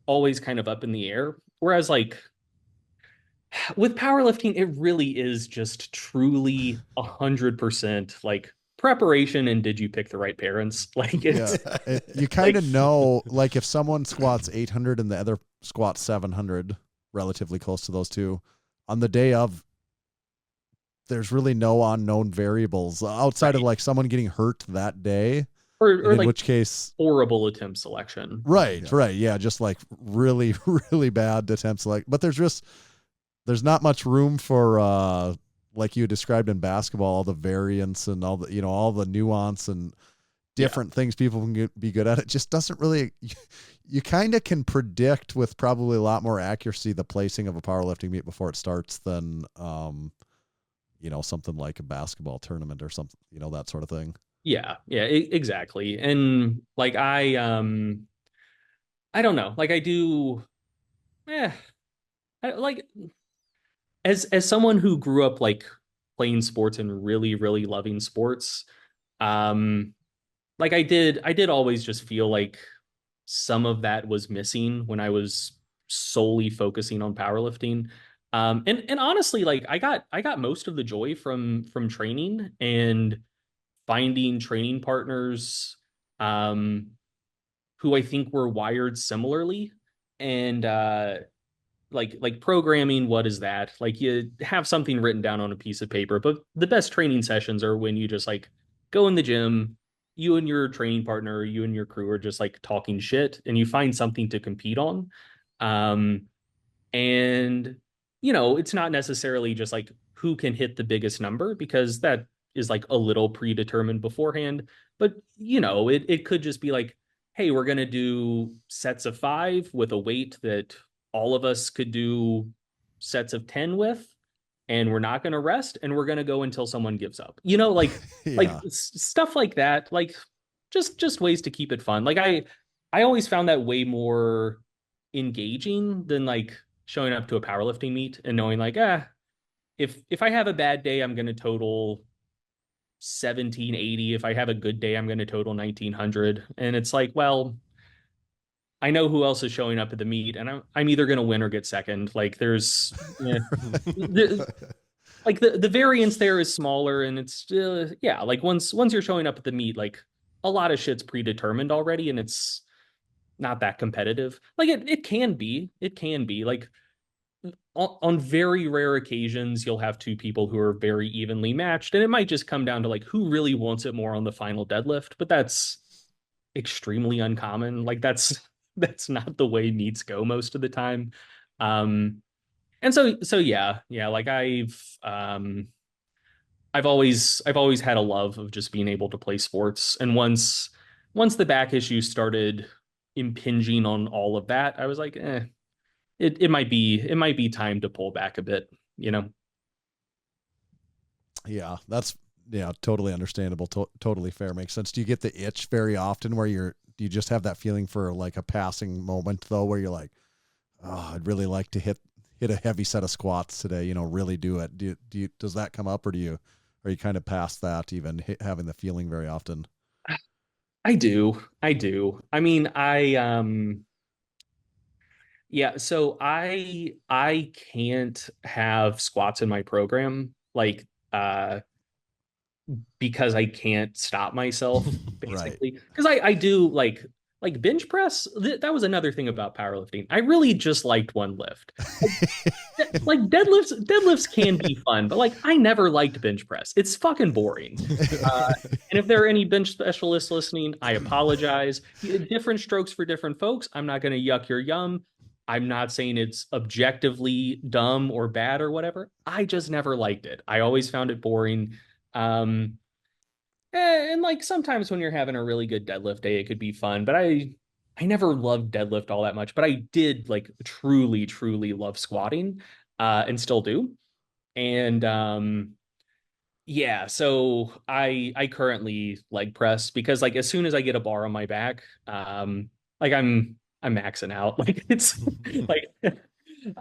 always kind of up in the air. Whereas like with powerlifting, it really is just truly 100% like preparation and did you pick the right parents? Like it's You kind of know, like if someone squats 800 and the other squats 700, relatively close to those two, on the day of, there's really no unknown variables outside of Right. like someone getting hurt that day, or in like which case, horrible attempt selection. right. Yeah. Just like really, really bad attempts. But there's not much room for, like you described in basketball, all the variance and all the, all the nuance and different things people can be good at. It just doesn't really, you kind of can predict with probably a lot more accuracy the placing of a powerlifting meet before it starts than, something like a basketball tournament or something, that sort of thing. Yeah, exactly. And like I don't know, like I do, like as someone who grew up like playing sports and really, really loving sports, like I did always just feel like some of that was missing when I was solely focusing on powerlifting. And honestly, like I got most of the joy from training and finding training partners who I think were wired similarly. And like programming, what is that? Like you have something written down on a piece of paper, but the best training sessions are when you just like go in the gym, you and your training partner, you and your crew are just like talking shit and you find something to compete on. Um, and it's not necessarily just like who can hit the biggest number because that is like a little predetermined beforehand. But it could just be like, hey, we're gonna do sets of 5 with a weight that all of us could do sets of 10 with, and we're not gonna rest, and we're gonna go until someone gives up. Like Yeah. stuff like that. Like just ways to keep it fun. Like I always found that way more engaging than like showing up to a powerlifting meet and knowing like, if I have a bad day, I'm going to total 1780. If I have a good day, I'm going to total 1900. And it's like, well, I know who else is showing up at the meet, and I'm either going to win or get second. Like there's, like the variance there is smaller, and it's like once you're showing up at the meet, like a lot of shit's predetermined already, and it's not that competitive. Like it can be. It can be like on very rare occasions you'll have two people who are very evenly matched, and it might just come down to like who really wants it more on the final deadlift, but that's extremely uncommon. Like that's not the way meets go most of the time. And so yeah, like I've always had a love of just being able to play sports, and once the back issues started impinging on all of that, I was like, it might be time to pull back a bit, Yeah, that's totally understandable. Totally fair. Makes sense. Do you get the itch very often where do you just have that feeling for like a passing moment though, where you're like, oh, I'd really like to hit a heavy set of squats today, really do it. Does that come up, or are you kind of past that, even having the feeling very often? I do. I mean, yeah, so I can't have squats in my program, like because I can't stop myself, Right. basically. Because I do like bench press. That was another thing about powerlifting. I really just liked one lift. Like deadlifts can be fun, but like I never liked bench press. It's fucking boring. And if there are any bench specialists listening, I apologize. Different strokes for different folks. I'm not going to yuck your yum. I'm not saying it's objectively dumb or bad or whatever. I just never liked it. I always found it boring. Um, and like sometimes when you're having a really good deadlift day, it could be fun, but I never loved deadlift all that much, but I did like truly, truly love squatting, and still do. And yeah, so I currently leg press because like as soon as I get a bar on my back, like I'm maxing out. Like it's like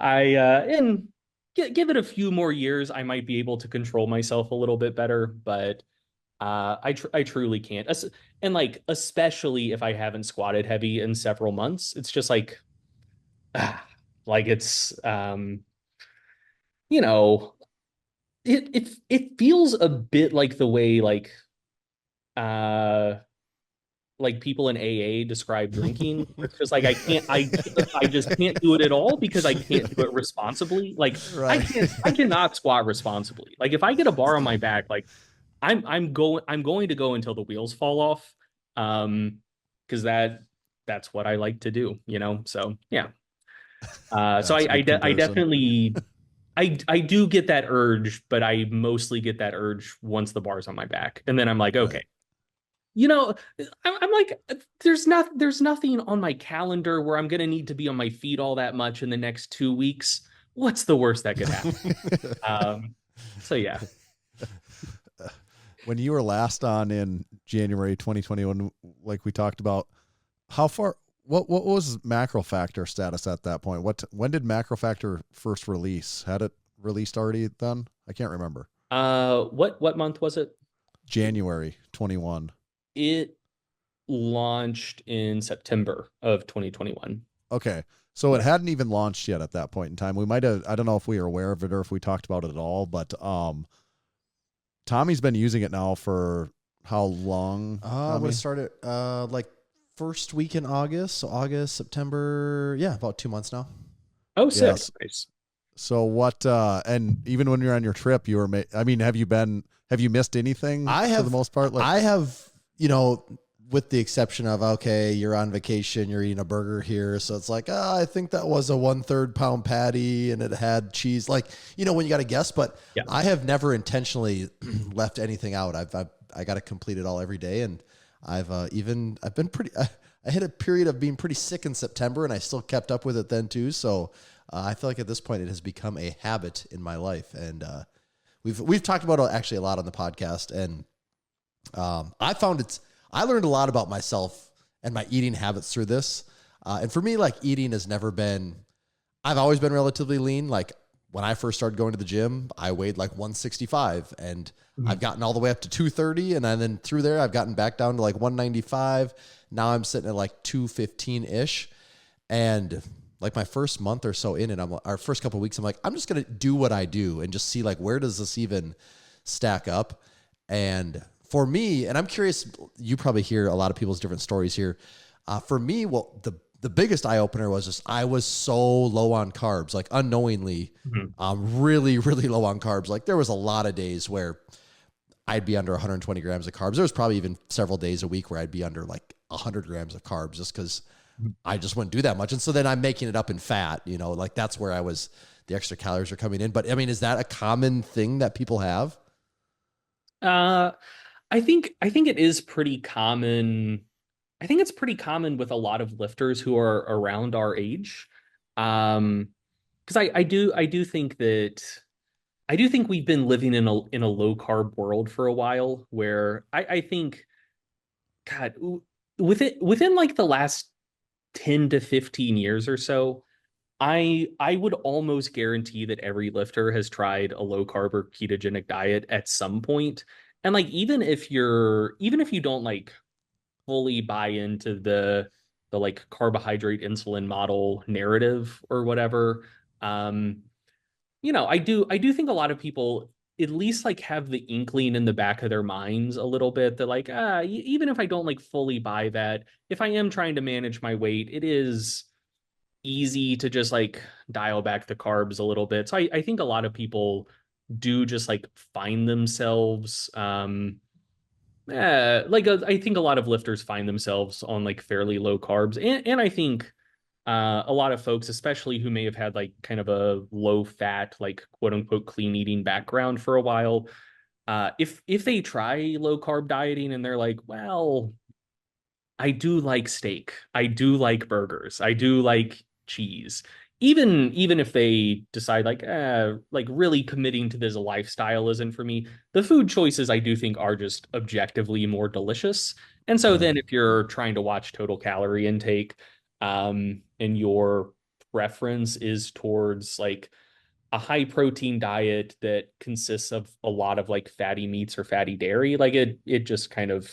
and give it a few more years, I might be able to control myself a little bit better, but I truly can't. And like especially if I haven't squatted heavy in several months, it's just like like it's you know, it feels a bit like the way like uh like people in AA describe drinking. It's just like I just can't do it at all because I can't do it responsibly. Like Right. I cannot squat responsibly. Like if I get a bar on my back, like I'm going to go until the wheels fall off. Because that's what I like to do, you know? So yeah. So That's a good I comparison. definitely I do get that urge, but I mostly get that urge once the bar's on my back. And then I'm like, okay, Right. you know, I'm like, there's nothing on my calendar where I'm gonna need to be on my feet all that much in the next 2 weeks. What's the worst that could happen? So yeah. When you were last on in January 2021, like we talked about, what was MacroFactor status at that point? When did MacroFactor first release? Had it released already then? I can't remember. What month was it? January 21. It launched in September of 2021. Okay. So it hadn't even launched yet at that point in time. We might have, I don't know if we were aware of it or if we talked about it at all, but Tommy's been using it now for how long? We started like first week in August. So August, September, yeah, about 2 months now. Oh, sick. Yes. Nice. So what, and even when you're on your trip, have you missed anything for the most part? Like, I have, you know, with the exception of, okay, you're on vacation, you're eating a burger here. So it's like, I think that was a 1/3 pound patty and it had cheese. Like, you know, when you got to guess, but Yeah. I have never intentionally left anything out. I got to complete it all every day. And I've been pretty, I hit a period of being pretty sick in September and I still kept up with it then too. So I feel like at this point it has become a habit in my life. And we've talked about it actually a lot on the podcast. And I learned a lot about myself and my eating habits through this. And for me, like eating has never been, I've always been relatively lean. Like when I first started going to the gym, I weighed like 165 and I've gotten all the way up to 230. And then through there, I've gotten back down to like 195. Now I'm sitting at like 215 ish. And like my first month or so in it, our first couple of weeks, I'm like, I'm just going to do what I do and just see like, where does this even stack up? And for me, and I'm curious, you probably hear a lot of people's different stories here. For me, well, the biggest eye opener was just I was so low on carbs, like unknowingly, really, really low on carbs. Like there was a lot of days where I'd be under 120 grams of carbs. There was probably even several days a week where I'd be under like 100 grams of carbs just because I just wouldn't do that much. And so then I'm making it up in fat, you know, like that's where the extra calories are coming in. But I mean, is that a common thing that people have? I think it is pretty common. I think it's pretty common with a lot of lifters who are around our age. Because I do think we've been living in a low carb world for a while where I think, God, within like the last 10 to 15 years or so, I would almost guarantee that every lifter has tried a low carb or ketogenic diet at some point. And like even if you don't like fully buy into the like carbohydrate insulin model narrative or whatever, you know, I do think a lot of people at least like have the inkling in the back of their minds a little bit that like, even if I don't like fully buy that, if I am trying to manage my weight, it is easy to just like dial back the carbs a little bit. So I think a lot of people do just like find themselves I think a lot of lifters find themselves on like fairly low carbs, and I think a lot of folks, especially who may have had like kind of a low fat, like quote unquote clean eating background for a while, if they try low carb dieting and they're like, well, I do like steak, I do like burgers, I do like cheese. Even if they decide like really committing to this lifestyle isn't for me, the food choices I do think are just objectively more delicious. And so then if you're trying to watch total calorie intake, and your preference is towards like a high protein diet that consists of a lot of like fatty meats or fatty dairy, like it just kind of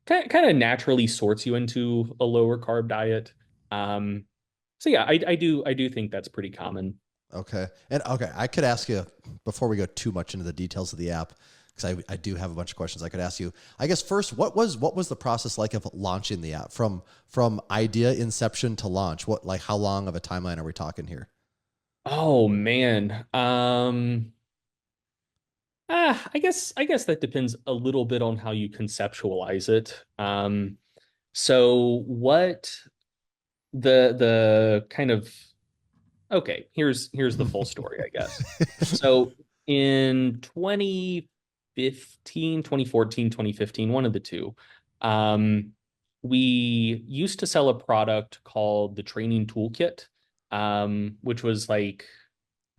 naturally sorts you into a lower carb diet. So yeah, I do think that's pretty common. Okay. And okay, I could ask you before we go too much into the details of the app, because I do have a bunch of questions I could ask you. I guess first, what was the process like of launching the app from idea inception to launch? How long of a timeline are we talking here? Oh man. I guess that depends a little bit on how you conceptualize it. So what the kind of okay, here's the full story, I guess. So in 2015, 2014, 2015, one of the two, um, we used to sell a product called the Training Toolkit, which was like,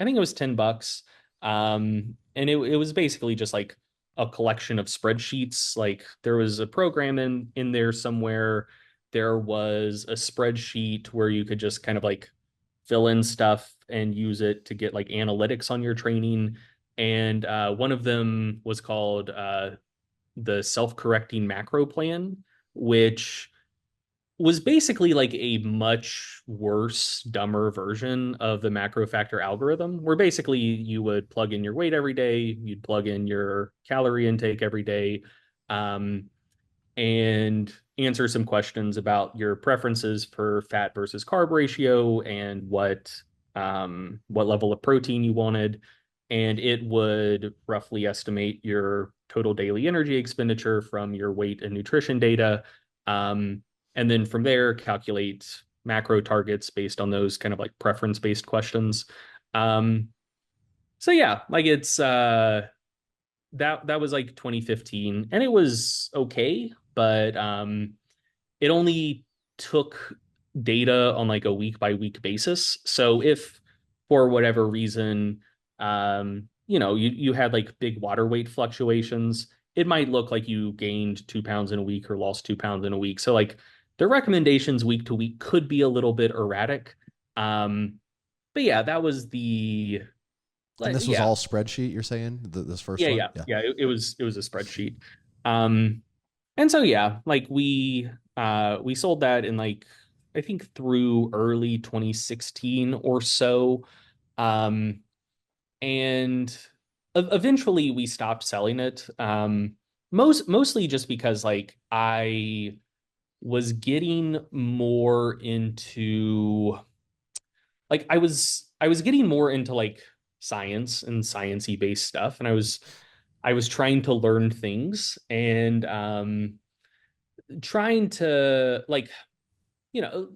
I think it was $10. And it was basically just like a collection of spreadsheets. Like there was a program in there somewhere. There was a spreadsheet where you could just kind of like fill in stuff and use it to get like analytics on your training. And one of them was called the self-correcting macro plan, which was basically like a much worse, dumber version of the MacroFactor algorithm, where basically you would plug in your weight every day, you'd plug in your calorie intake every day, and answer some questions about your preferences for fat versus carb ratio and what level of protein you wanted. And it would roughly estimate your total daily energy expenditure from your weight and nutrition data. And then from there, calculate macro targets based on those kind of like preference-based questions. So yeah, like it's that was like 2015, and it was okay, but it only took data on like a week by week basis. So if for whatever reason, you had like big water weight fluctuations, it might look like you gained 2 pounds in a week or lost 2 pounds in a week. So like the recommendations week to week could be a little bit erratic. But yeah, that was the And this was all spreadsheet, you're saying? This first one? Yeah. It was a spreadsheet. And so yeah, like we sold that in like I think through early 2016 or so. And eventually we stopped selling it. Mostly just because like I was getting more into like I was getting more into like science and sciencey based stuff, and I was trying to learn things and trying to like you know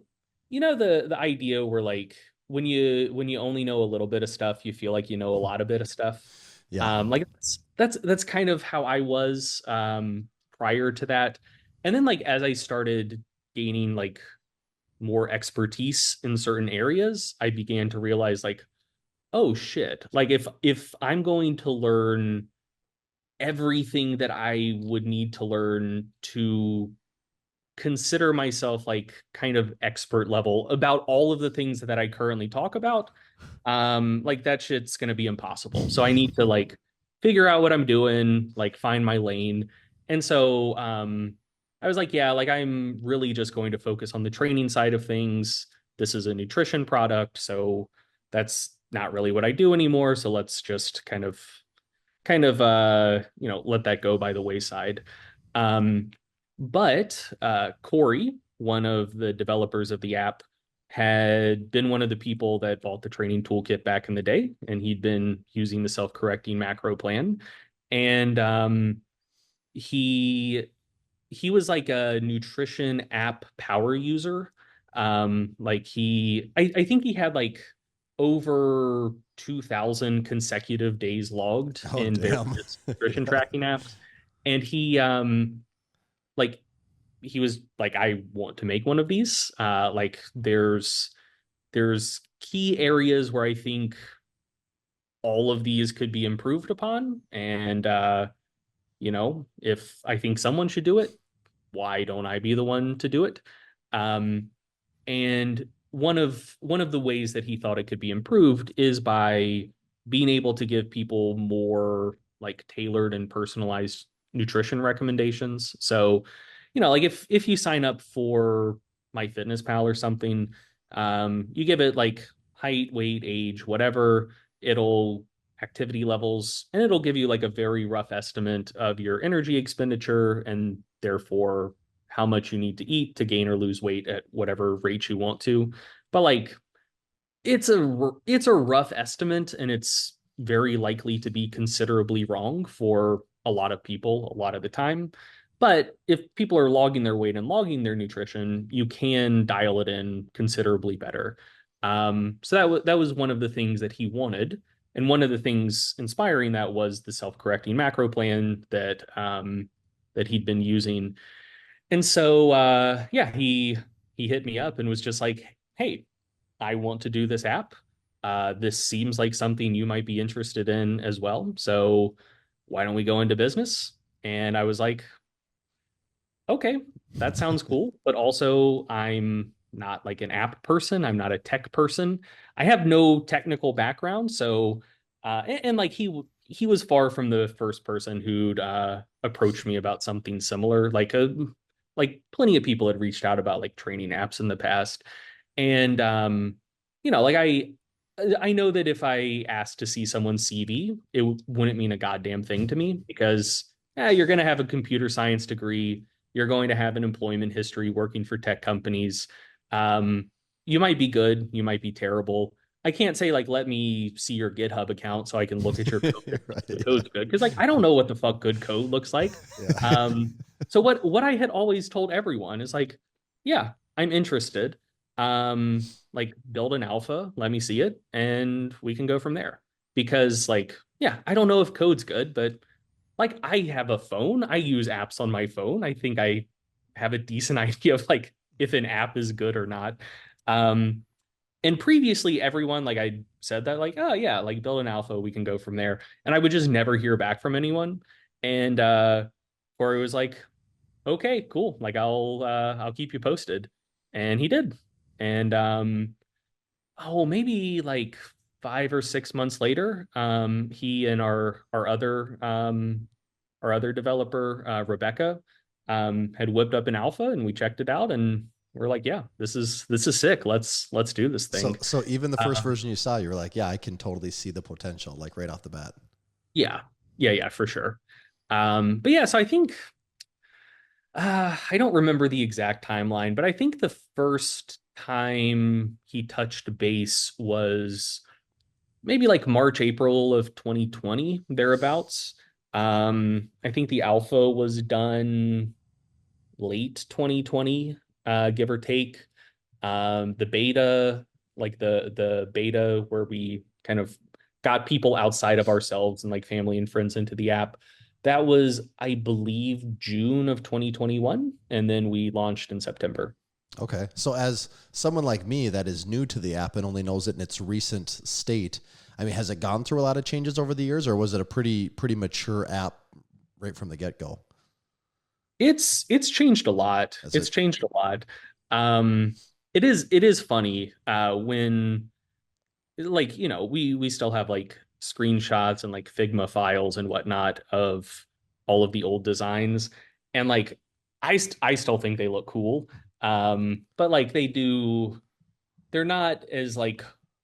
the idea where like when you only know a little bit of stuff, you feel like you know a lot of bit of stuff. Yeah. Like that's kind of how I was prior to that. And then like as I started gaining like more expertise in certain areas, I began to realize like, oh shit, like if I'm going to learn everything that I would need to learn to consider myself like kind of expert level about all of the things that I currently talk about, like that shit's going to be impossible. So I need to like figure out what I'm doing, like find my lane. And so I was like, yeah, like I'm really just going to focus on the training side of things. This is a nutrition product, so that's not really what I do anymore. So let's just kind of let that go by the wayside. But Corey, one of the developers of the app, had been one of the people that bought the training toolkit back in the day, and he'd been using the self-correcting macro plan. And he was like a nutrition app power user. Like I think he had like over 2,000 consecutive days logged in various nutrition tracking apps. And like he was like, I want to make one of these. Like there's key areas where I think all of these could be improved upon. And if I think someone should do it, why don't I be the one to do it? And one of the ways that he thought it could be improved is by being able to give people more like tailored and personalized nutrition recommendations. So, like if you sign up for MyFitnessPal or something, you give it like height, weight, age, whatever, it'll activity levels, and it'll give you like a very rough estimate of your energy expenditure and therefore how much you need to eat to gain or lose weight at whatever rate you want to. But like it's a rough estimate, and it's very likely to be considerably wrong for a lot of people a lot of the time. But if people are logging their weight and logging their nutrition, you can dial it in considerably better. So that was one of the things that he wanted, and one of the things inspiring that was the self-correcting macro plan that he'd been using. And so yeah, he hit me up and was just like, "Hey, I want to do this app. This seems like something you might be interested in as well. So why don't we go into business?" And I was like, okay, that sounds cool. But also, I'm not like an app person. I'm not a tech person. I have no technical background. So, and like he was far from the first person who'd approached me about something similar. Like plenty of people had reached out about like training apps in the past. And like I know that if I asked to see someone's CV, it wouldn't mean a goddamn thing to me, because you're going to have a computer science degree, you're going to have an employment history working for tech companies. You might be good, you might be terrible. I can't say like, let me see your GitHub account so I can look at your code. Right, The code's good, because like I don't know what the fuck good code looks like. Yeah. So what I had always told everyone is like, yeah, I'm interested. Like build an alpha, let me see it, and we can go from there. Because like, yeah, I don't know if code's good, but like I have a phone, I use apps on my phone. I think I have a decent idea of like if an app is good or not. And previously everyone, like I said that like, oh yeah, like build an alpha, we can go from there. And I would just never hear back from anyone. And Corey was like, okay, cool. Like I'll keep you posted. And he did. And maybe like 5 or 6 months later, he and our other developer, Rebecca, had whipped up an alpha, and we checked it out, and we're like, yeah, this is sick. Let's do this thing. So even the first version you saw, you were like, yeah, I can totally see the potential, like right off the bat. Yeah, for sure. But yeah, so I think I don't remember the exact timeline, but I think the first time he touched base was maybe like March, April of 2020, thereabouts. I think the alpha was done late 2020, give or take. The beta, like the beta where we kind of got people outside of ourselves and like family and friends into the app, that was, I believe, June of 2021. And then we launched in September. Okay. So as someone like me that is new to the app and only knows it in its recent state, I mean, has it gone through a lot of changes over the years, or was it a pretty mature app right from the get-go? It's changed a lot. It's changed a lot. It is funny when like, we still have like screenshots and like Figma files and whatnot of all of the old designs, and like I still think they look cool. But like they're not as like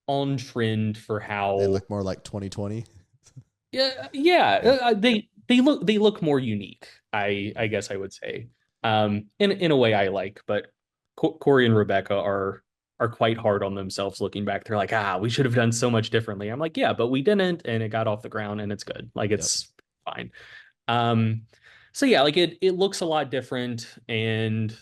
on trend for how they look more like 2020. Yeah. They look more unique, I guess I would say. In a way I like, but Corey and Rebecca are quite hard on themselves looking back. They're like, we should have done so much differently. I'm like, yeah, but we didn't, and it got off the ground, and it's good. Like it's fine. So yeah, like it looks a lot different, and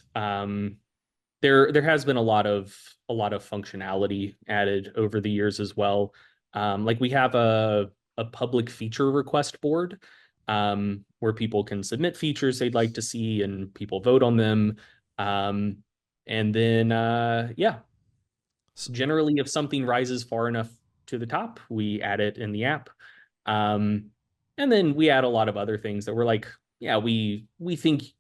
there has been a lot of functionality added over the years as well. Like we have a public feature request board where people can submit features they'd like to see, and people vote on them. And then generally if something rises far enough to the top, we add it in the app. And then we add a lot of other things that we're like, yeah, we think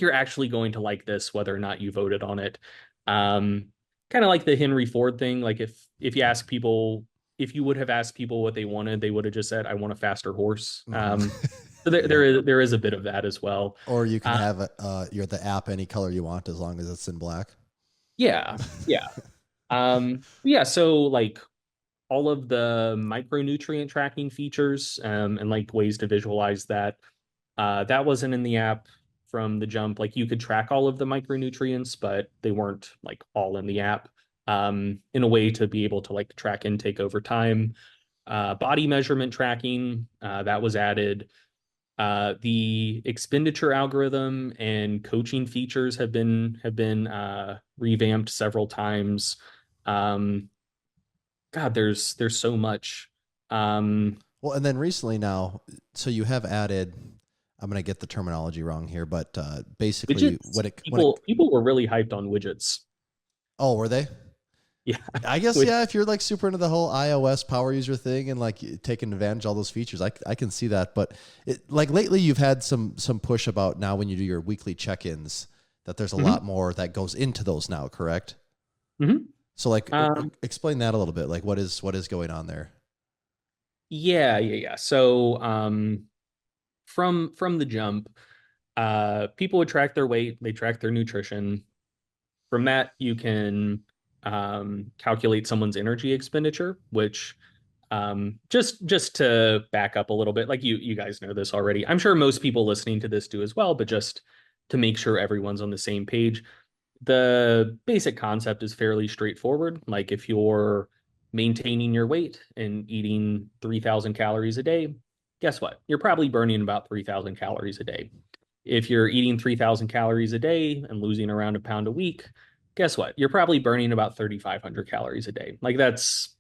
you're actually going to like this, whether or not you voted on it. Kind of like the Henry Ford thing. Like if you ask people, if you would have asked people what they wanted, they would have just said, I want a faster horse. So there is a bit of that as well. Or you can have the app any color you want, as long as it's in black. Yeah. So like all of the micronutrient tracking features, and like ways to visualize that. That wasn't in the app from the jump. Like you could track all of the micronutrients, but they weren't like all in the app, in a way to be able to like track intake over time. Body measurement tracking, that was added. The expenditure algorithm and coaching features have been revamped several times. Um, God, there's so much. Well, and then recently now, so you have added. I'm going to get the terminology wrong here, but basically, Widgets. what it People were really hyped on widgets. oh, were they? Yeah. I guess Which- yeah. If you're like super into the whole iOS power user thing and like taking advantage of all those features, I can see that. But like lately, you've had some push about now when you do your weekly check-ins that there's a lot more that goes into those now. Correct? Mhm. So like, explain that a little bit. Like, what is going on there? Yeah. So, from the jump, people would track their weight, they track their nutrition. From that, you can calculate someone's energy expenditure, which, just to back up a little bit, like you guys know this already. I'm sure most people listening to this do as well, but just to make sure everyone's on the same page, the basic concept is fairly straightforward. Like if you're maintaining your weight and eating 3,000 calories a day, guess what? You're probably burning about 3,000 calories a day. If you're eating 3,000 calories a day and losing around a pound a week, guess what? You're probably burning about 3,500 calories a day. Like that's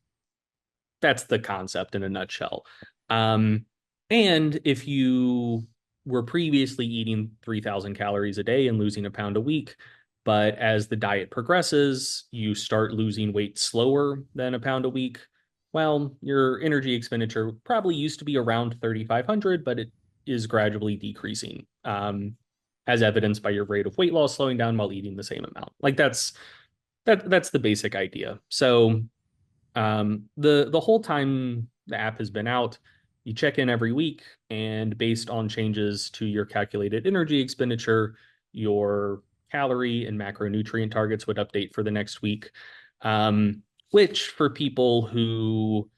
the concept in a nutshell. And if you were previously eating 3,000 calories a day and losing a pound a week, but as the diet progresses, you start losing weight slower than a pound a week, well, your energy expenditure probably used to be around 3,500, but it is gradually decreasing, as evidenced by your rate of weight loss slowing down while eating the same amount. Like that's the basic idea. So, the whole time the app has been out, you check in every week, and based on changes to your calculated energy expenditure, your calorie and macronutrient targets would update for the next week. Which for people who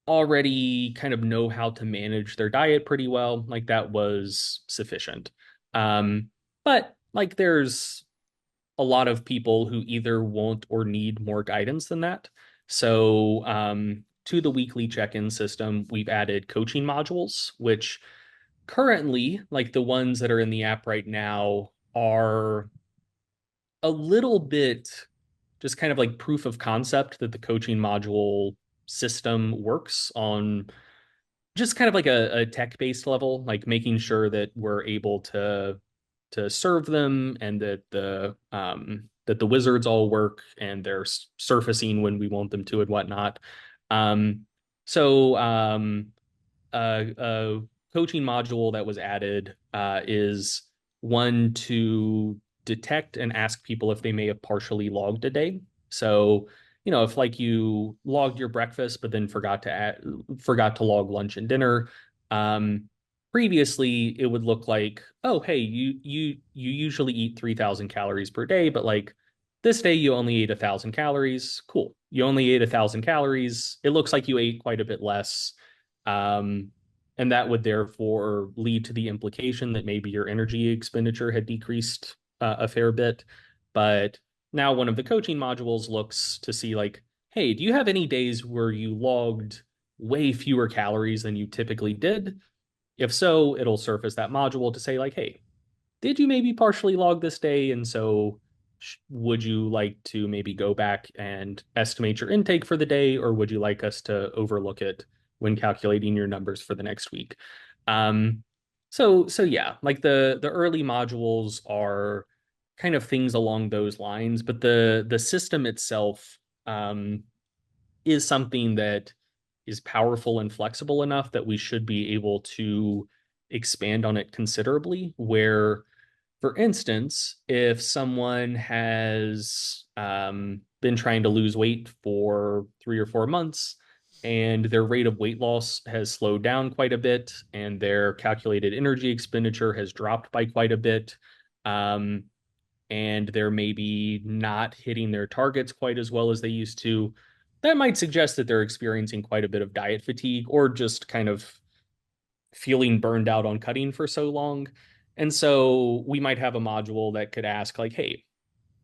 already kind of know how to manage their diet pretty well, like that was sufficient. But like there's a lot of people who either won't or need more guidance than that. So, to the weekly check-in system, we've added coaching modules, which currently, like the ones that are in the app right now, are a little bit just kind of like proof of concept that the coaching module system works on just kind of like a tech-based level, like making sure that we're able to serve them, and that the wizards all work and they're surfacing when we want them to and whatnot. So, a coaching module that was added is one to detect and ask people if they may have partially logged a day. So, if like you logged your breakfast but then forgot to log lunch and dinner, previously it would look like, oh, hey, you usually eat 3,000 calories per day, but like this day you only ate 1,000 calories. Cool. You only ate 1,000 calories. It looks like you ate quite a bit less. And that would therefore lead to the implication that maybe your energy expenditure had decreased a fair bit. But now one of the coaching modules looks to see like, hey, do you have any days where you logged way fewer calories than you typically did? If so, it'll surface that module to say like, hey, did you maybe partially log this day? And so would you like to maybe go back and estimate your intake for the day, or would you like us to overlook it when calculating your numbers for the next week? So yeah, like the early modules are kind of things along those lines, but the system itself is something that is powerful and flexible enough that we should be able to expand on it considerably. Where, for instance, if someone has been trying to lose weight for 3 or 4 months and their rate of weight loss has slowed down quite a bit and their calculated energy expenditure has dropped by quite a bit, and they're maybe not hitting their targets quite as well as they used to, that might suggest that they're experiencing quite a bit of diet fatigue or just kind of feeling burned out on cutting for so long. And so we might have a module that could ask like, hey,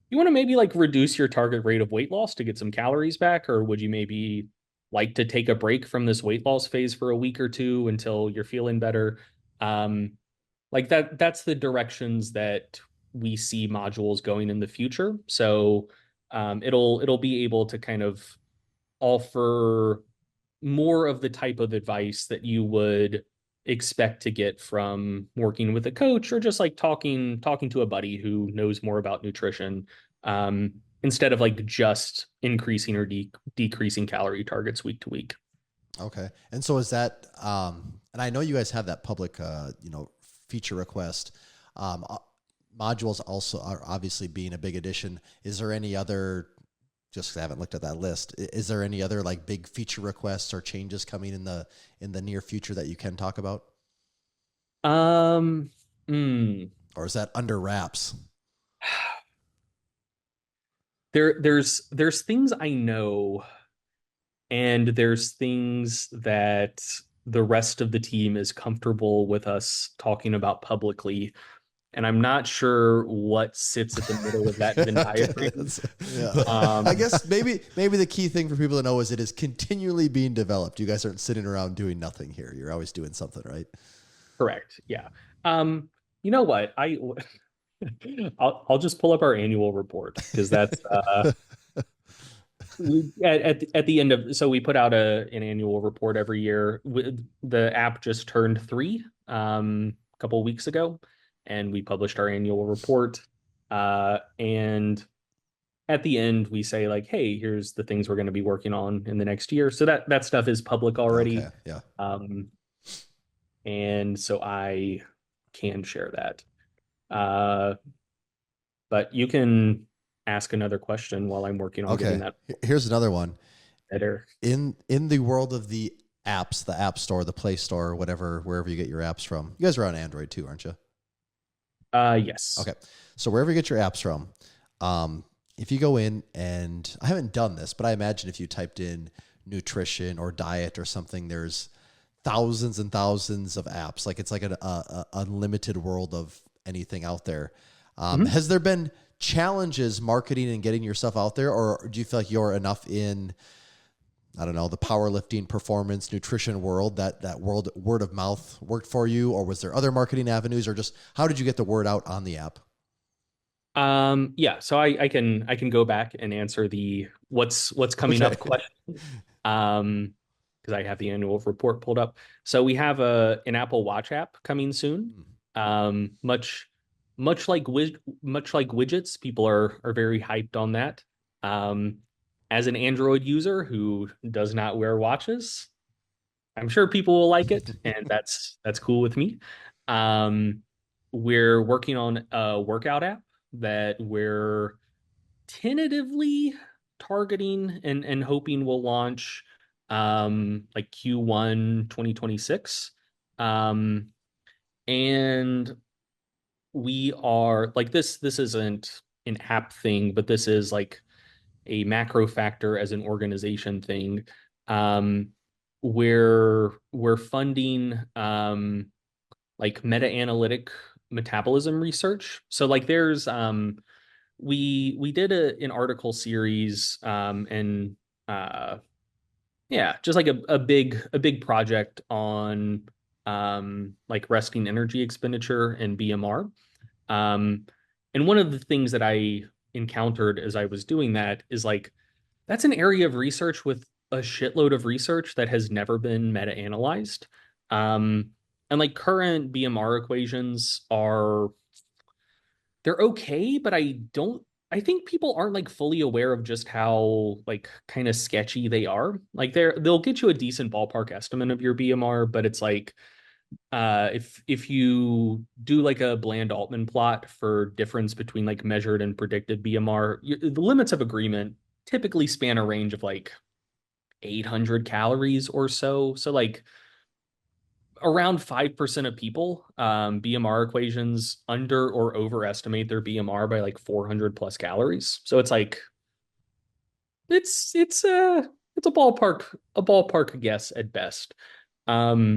you want to maybe like reduce your target rate of weight loss to get some calories back, or would you maybe like to take a break from this weight loss phase for a week or two until you're feeling better? Like that's the directions that we see modules going in the future. So it'll be able to kind of offer more of the type of advice that you would expect to get from working with a coach or just like talking to a buddy who knows more about nutrition, instead of like just increasing or decreasing calorie targets week to week. Okay. And so is that, and I know you guys have that public, feature request. Modules also are obviously being a big addition. Is there any other, just 'cause I haven't looked at that list, is there any other like big feature requests or changes coming in the near future that you can talk about? Or Or is that under wraps? there's things I know, and there's things that the rest of the team is comfortable with us talking about publicly. And I'm not sure what sits at the middle of that Venn diagram. Yeah. I guess maybe the key thing for people to know is it is continually being developed. You guys aren't sitting around doing nothing here. You're always doing something, right? Correct. Yeah. You know what? I'll just pull up our annual report because that's at the end of, so we put out an annual report every year. The app just turned 3 a couple of weeks ago, and we published our annual report. And at the end, we say like, hey, here's the things we're going to be working on in the next year. So that stuff is public already. Okay, yeah. And so I can share that. But you can ask another question while I'm working on getting that. Here's another one. Better. In the world of the apps, the App Store, the Play Store, whatever, wherever you get your apps from. You guys are on Android too, aren't you? Yes. Okay. So wherever you get your apps from, if you go in, and I haven't done this, but I imagine if you typed in nutrition or diet or something, there's thousands and thousands of apps. Like it's like an unlimited world of anything out there. Has there been challenges marketing and getting yourself out there, or do you feel like you're enough in, I don't know, the powerlifting, performance, nutrition world that word of mouth worked for you, or was there other marketing avenues, or just how did you get the word out on the app? Yeah, so I can go back and answer the what's coming up question. Because I have the annual report pulled up. So we have an Apple Watch app coming soon. Much like widgets, people are very hyped on that. As an Android user who does not wear watches, I'm sure people will like it, and that's cool with me. We're working on a workout app that we're tentatively targeting and hoping will launch like Q1 2026. And we are like this isn't an app thing, but this is like a MacroFactor as an organization thing. We're funding like meta-analytic metabolism research. So like there's we did an article series, and just like a big project on like resting energy expenditure and BMR. And one of the things that I encountered as I was doing that is like, that's an area of research with a shitload of research that has never been meta-analyzed. And like current BMR equations they're okay, but I think people aren't like fully aware of just how like kind of sketchy they are. Like they'll get you a decent ballpark estimate of your BMR, but it's like, if you do like a Bland Altman plot for difference between like measured and predicted BMR, the limits of agreement typically span a range of like 800 calories or so. So like around 5% of people, BMR equations under or overestimate their BMR by like 400 plus calories. So it's like, it's it's a ballpark guess at best. But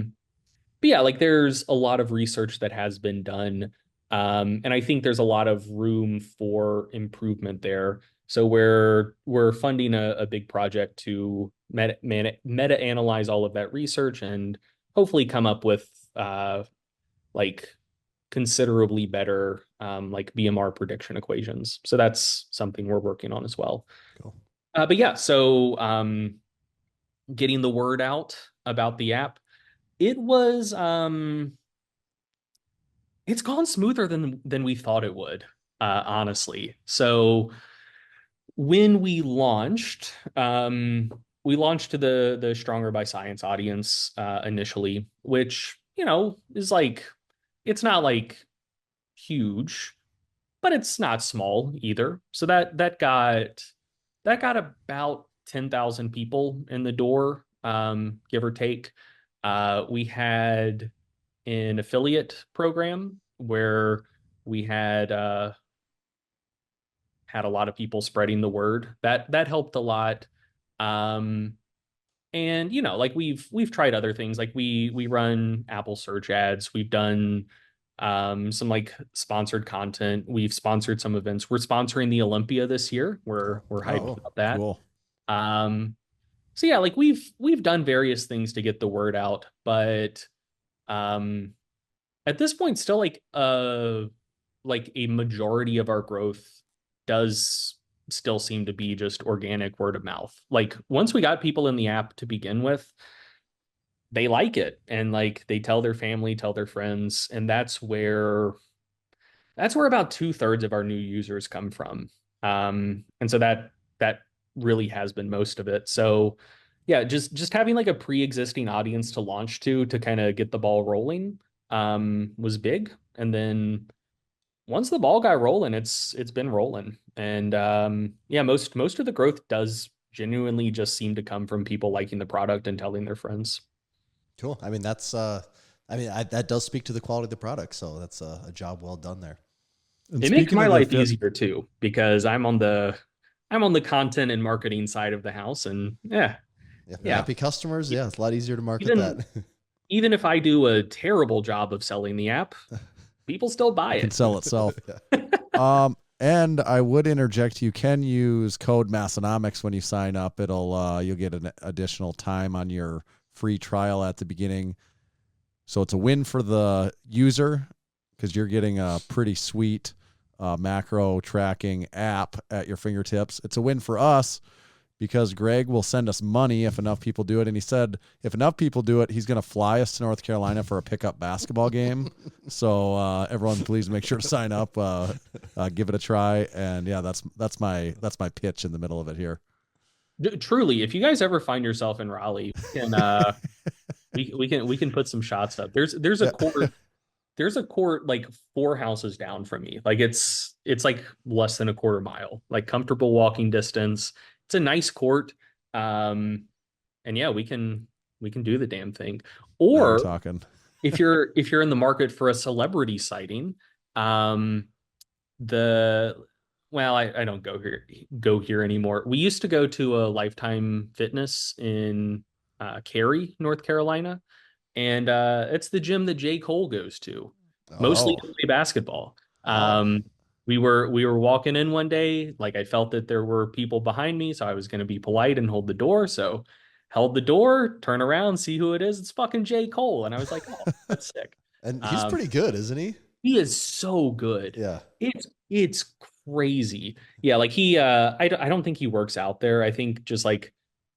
yeah, like there's a lot of research that has been done. And I think there's a lot of room for improvement there. So we're funding a big project to meta analyze all of that research and hopefully come up with like considerably better like BMR prediction equations. So that's something we're working on as well. Cool. But yeah, so getting the word out about the app, it was it's gone smoother than we thought it would, honestly. So when we launched to the Stronger by Science audience initially, which, you know, is like, it's not like huge, but it's not small either. So that got about 10,000 people in the door, give or take. We had an affiliate program where we had a lot of people spreading the word. That helped a lot. And you know, like we've tried other things. Like we run Apple search ads. We've done some like sponsored content. We've sponsored some events. We're sponsoring the Olympia this year. We're hyped about that. Cool. So yeah, like we've done various things to get the word out, but at this point still like a majority of our growth does still seem to be just organic word of mouth. Like once we got people in the app to begin with, they like it and like they tell their family, tell their friends, and that's where about 2/3 of our new users come from. And so that really has been most of it. So yeah, just having like a pre-existing audience to launch to kind of get the ball rolling was big. And then once the ball got rolling, it's been rolling. And yeah, most of the growth does genuinely just seem to come from people liking the product and telling their friends. Cool. I mean, that's that does speak to the quality of the product. So that's a job well done there. And it makes my life the easier too, because I'm on the content and marketing side of the house, and yeah. Happy customers. Yeah, it's a lot easier to market that. Even if I do a terrible job of selling the app, people still buy it. It can sell itself. And I would interject, you can use code Massenomics when you sign up. You'll get an additional time on your free trial at the beginning. So it's a win for the user because you're getting a pretty sweet macro tracking app at your fingertips. It's a win for us because Greg will send us money if enough people do it. And he said, if enough people do it, he's going to fly us to North Carolina for a pickup basketball game. So everyone, please make sure to sign up, give it a try. And yeah, that's my pitch in the middle of it here. Truly, if you guys ever find yourself in Raleigh, we can put some shots up. There's a court like 4 houses down from me. Like it's like less than a quarter mile, like comfortable walking distance. It's a nice court. And yeah, we can do the damn thing. Or if you're in the market for a celebrity sighting, I don't go here anymore. We used to go to a Lifetime Fitness in Cary, North Carolina. And it's the gym that J. Cole goes to, mostly to play basketball. We were walking in one day, like I felt that there were people behind me, so I was going to be polite and hold the door. So held the door, turn around, see who it is. It's fucking J. Cole. And I was like, oh, that's sick. And he's pretty good, isn't he? He is so good. Yeah. It's crazy. Yeah, like he I don't think he works out there. I think just like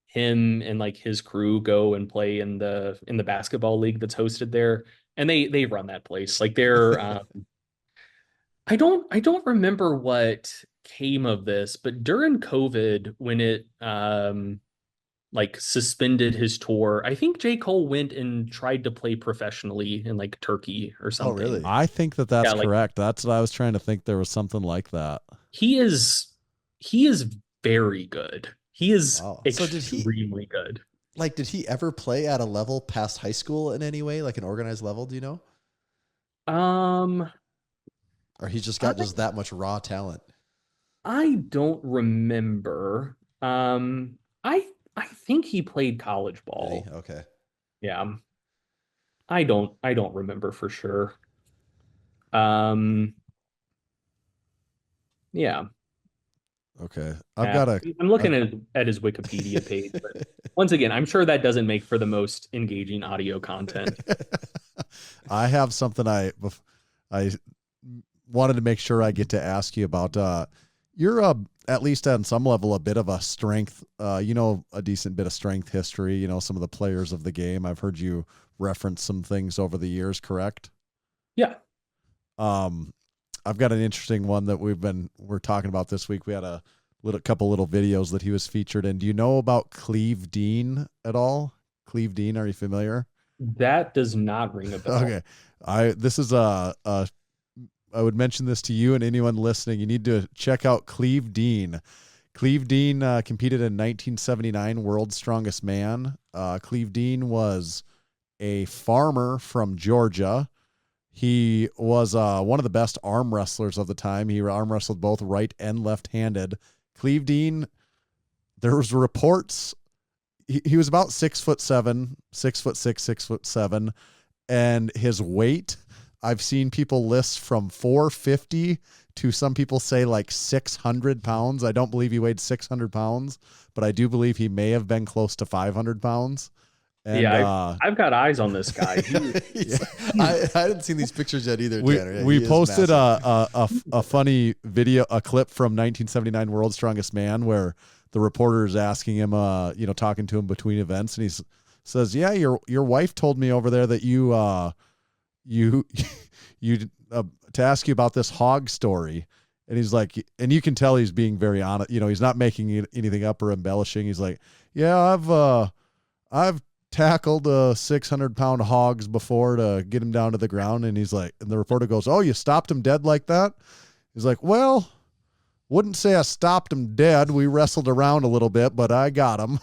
him and like his crew go and play in the basketball league that's hosted there, and they run that place. Like they're I don't remember what came of this, but during COVID when it like suspended his tour, I think J. Cole went and tried to play professionally in like Turkey or something. Oh, really? I think that's correct. That's what I was trying to think. There was something like that. He is very good. He is extremely good. Like, did he ever play at a level past high school in any way, like an organized level? Do you know? Or he's just got just that much raw talent? I don't remember. I think he played college Did ball. he? Okay. Yeah. I don't remember for sure. Um, yeah. Okay. I've got a I'm looking at his Wikipedia page, but once again, I'm sure that doesn't make for the most engaging audio content. I have something I wanted to make sure I get to ask you about. You're at least on some level a bit of a strength, a decent bit of strength history, some of the players of the game. I've heard you reference some things over the years, correct? Yeah. I've got an interesting one that we're talking about this week. We had a couple little videos that he was featured in. Do you know about Cleve Dean at all? Cleve Dean, are you familiar? That does not ring a bell. Okay. I would mention this to you and anyone listening. You need to check out Cleve Dean. Cleve Dean competed in 1979 World's Strongest Man. Cleve Dean was a farmer from Georgia. He was one of the best arm wrestlers of the time. He arm wrestled both right and left-handed. Cleve Dean, there was reports he was about 6'7", 6'6", 6'7", and his weight, I've seen people list from 450 to some people say like 600 pounds. I don't believe he weighed 600 pounds, but I do believe he may have been close to 500 pounds. And, I've got eyes on this guy. I hadn't seen these pictures yet either, Tanner. Yeah, we posted a funny video, a clip from 1979 World's Strongest Man where the reporter is asking him, talking to him between events, and he says, "Yeah, your wife told me over there that you to ask you about this hog story." And he's like, and you can tell he's being very honest. He's not making anything up or embellishing. He's like, "Yeah, I've tackled 600-pound hogs before to get him down to the ground." And he's like, and the reporter goes, "Oh, you stopped him dead like that?" He's like, "Well, wouldn't say I stopped him dead. We wrestled around a little bit, but I got him."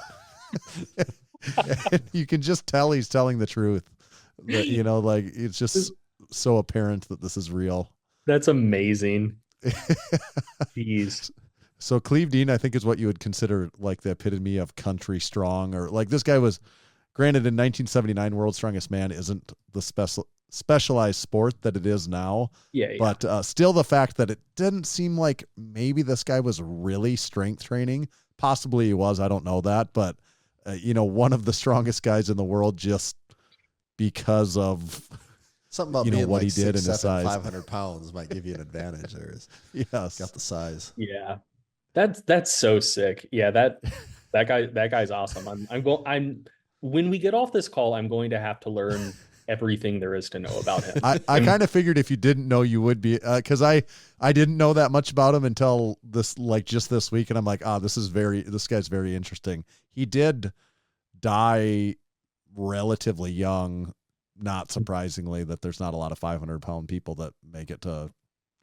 You can just tell he's telling the truth. That, it's just so apparent that this is real. That's amazing. Jeez. So Cleve Dean, I think, is what you would consider like the epitome of country strong, or like this guy was, granted, in 1979 World's Strongest Man isn't the specialized sport that it is now. Yeah. But still the fact that it didn't seem like maybe this guy was really strength training. Possibly he was. I don't know that. But, one of the strongest guys in the world just because of something about being what like he did 6'7", in his size. 500 pounds might give you an advantage there. Yes. Got the size. Yeah. That's so sick. Yeah, that guy's awesome. When we get off this call, I'm going to have to learn everything there is to know about him. I kind of figured if you didn't know, you would be, because I didn't know that much about him until just this week, and I'm like, this guy's very interesting. He did die relatively young, not surprisingly, that there's not a lot of 500-pound people that make it to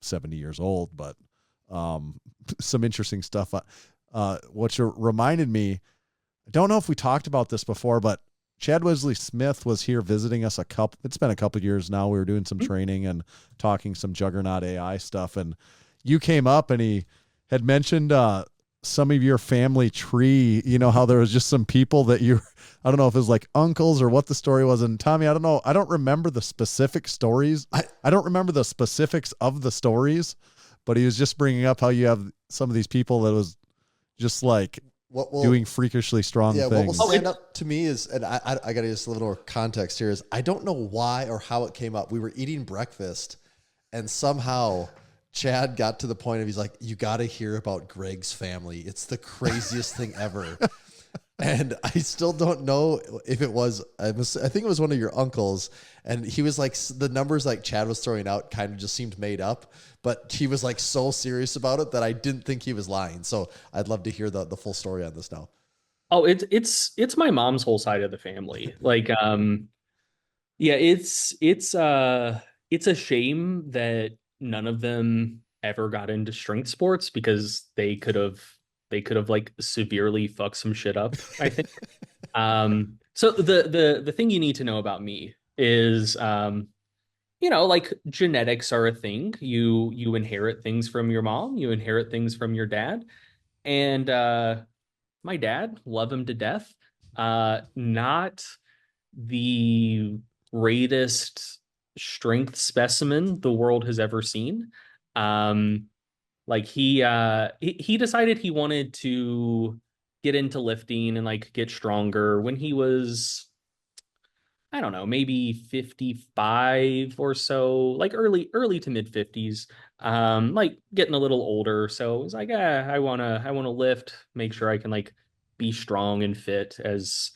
70 years old, but some interesting stuff. What reminded me, I don't know if we talked about this before, but Chad Wesley Smith was here visiting us it's been a couple years now. We were doing some training and talking some Juggernaut AI stuff. And you came up and he had mentioned some of your family tree, how there was just some people that I don't know if it was like uncles or what the story was. And Tommy, I don't know. I don't remember the specific stories. I don't remember the specifics of the stories, but he was just bringing up how you have some of these people that was just like, doing freakishly strong things. What will stand up to me is, and I got to just a little more context here, is I don't know why or how it came up. We were eating breakfast, and somehow Chad got to the point of, he's like, "You got to hear about Greg's family. It's the craziest thing ever." And I still don't know if it was, I think it was one of your uncles. And he was like, the numbers like Chad was throwing out kind of just seemed made up, but he was like so serious about it that I didn't think he was lying. So I'd love to hear the full story on this now. Oh, it's my mom's whole side of the family. Like, yeah, it's a shame that none of them ever got into strength sports, because they could have like severely fucked some shit up, I think. So the thing you need to know about me is, like genetics are a thing. You inherit things from your mom, you inherit things from your dad. And my dad, love him to death. Not the greatest strength specimen the world has ever seen. Like he decided he wanted to get into lifting and like get stronger when he was, I don't know, maybe 55 or so, like early to mid 50s. Like getting a little older. So it was like, I wanna lift, make sure I can like be strong and fit as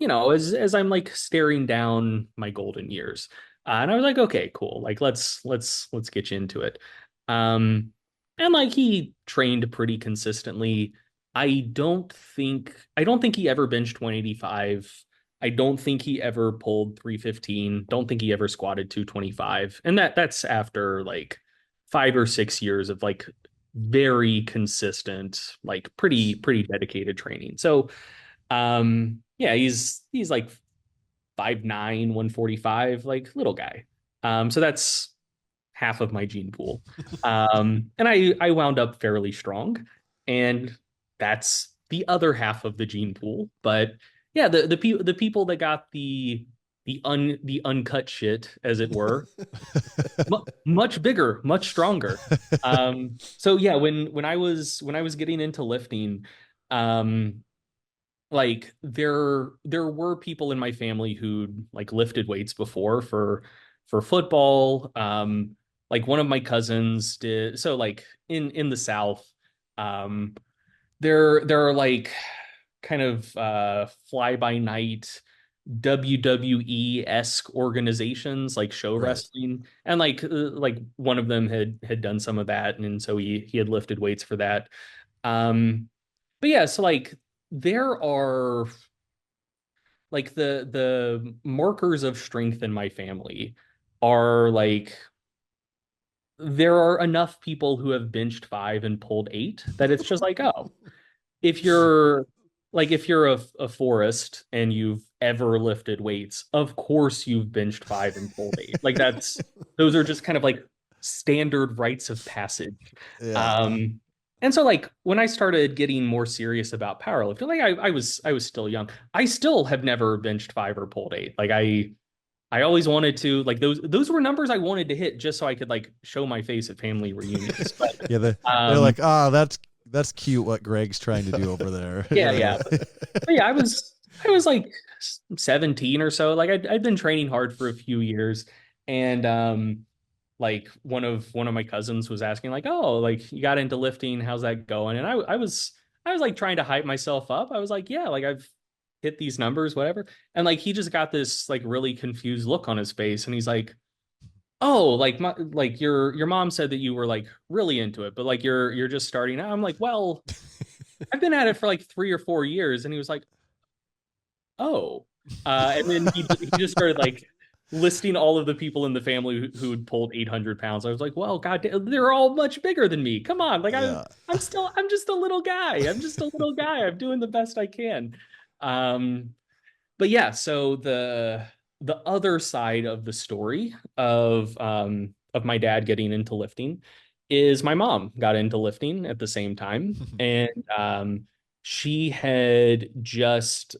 as I'm like staring down my golden years. And I was like, okay, cool. Like let's get you into it. Um, and like he trained pretty consistently. I don't think he ever benched 185. I don't think he ever pulled 315. Don't think he ever squatted 225. And that's after like 5 or 6 years of like very consistent, like pretty dedicated training. So yeah, he's like 5'9", 145, like little guy. So that's half of my gene pool. And I wound up fairly strong, and that's the other half of the gene pool. But yeah, the people that got the uncut shit, as it were, much bigger, much stronger. So yeah, when I was getting into lifting, um, like there were people in my family who'd like lifted weights before for football. Like one of my cousins did. So like in the South, um, there are like kind of fly by night WWE-esque organizations like show Right. wrestling, and like one of them had done some of that, and so he had lifted weights for that. But yeah, so like there are like the markers of strength in my family are like there are enough people who have benched 5 and pulled 8 that it's just like, oh, if you're a Forrest and you've ever lifted weights, of course you've benched 5 and pulled 8. Like those are just kind of like standard rites of passage. Yeah. And so like when I started getting more serious about powerlifting, like I was still young. I still have never benched 5 or pulled 8. Like I always wanted to, like those were numbers I wanted to hit just so I could like show my face at family reunions. But Yeah, they're like, that's cute what Greg's trying to do over there. yeah. But yeah, I was like 17 or so. Like I'd been training hard for a few years, and like one of my cousins was asking like, oh, like you got into lifting, how's that going? And I was like trying to hype myself up. I was like, yeah, like I've hit these numbers, whatever. And like he just got this like really confused look on his face, and he's like, oh, like your mom said that you were like really into it, but like you're just starting out. I'm like, well, I've been at it for like 3 or 4 years. And he was like, oh. And then he just started like listing all of the people in the family who'd pulled 800 pounds. I was like, well, God, they're all much bigger than me. Come on. Like Yeah. I'm just a little guy. I'm just a little guy. I'm doing the best I can. Um, but yeah, so the other side of the story of my dad getting into lifting is my mom got into lifting at the same time. And she had just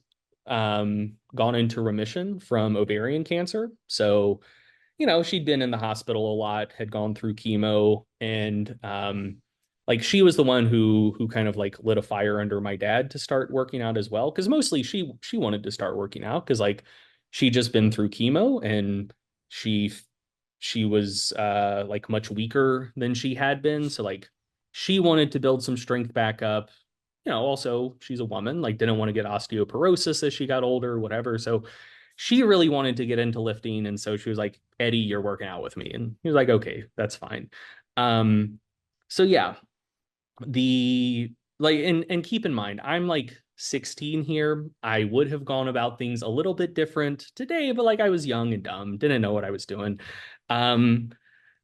gone into remission from ovarian cancer. So, she'd been in the hospital a lot, had gone through chemo, and like she was the one who kind of like lit a fire under my dad to start working out as well. Because mostly she wanted to start working out because like she'd just been through chemo, and she was like much weaker than she had been. So like she wanted to build some strength back up. Also she's a woman, like didn't want to get osteoporosis as she got older, whatever. So she really wanted to get into lifting. And so she was like, Eddie, you're working out with me. And he was like, okay, that's fine. So yeah, the like and keep in mind, I'm like 16 here. I would have gone about things a little bit different today, but like I was young and dumb, didn't know what I was doing. Um,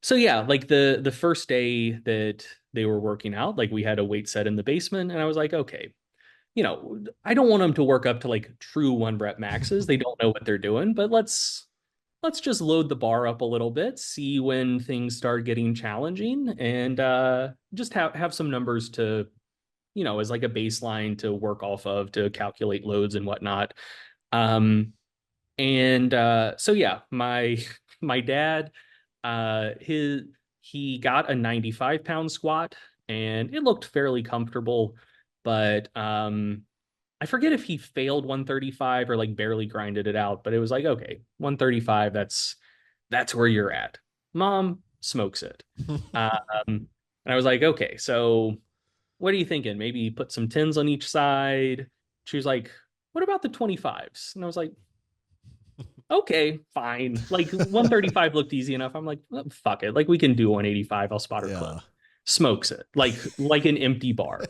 so yeah, like the first day that they were working out, like we had a weight set in the basement, and I was like, okay, I don't want them to work up to like true 1 rep maxes. They don't know what they're doing, but let's just load the bar up a little bit, see when things start getting challenging, and just have some numbers to as like a baseline to work off of to calculate loads and whatnot. And so yeah, my dad, he got a 95-pound squat and it looked fairly comfortable, but I forget if he failed 135 or like barely grinded it out, but it was like, okay, 135, that's where you're at. Mom smokes it. And I was like, okay, so what are you thinking? Maybe put some 10s on each side. She was like, what about the 25s? And I was like, okay, fine. Like 135 looked easy enough. I'm like, oh, fuck it. Like we can do 185. I'll spot her clip. Smokes it like an empty bar.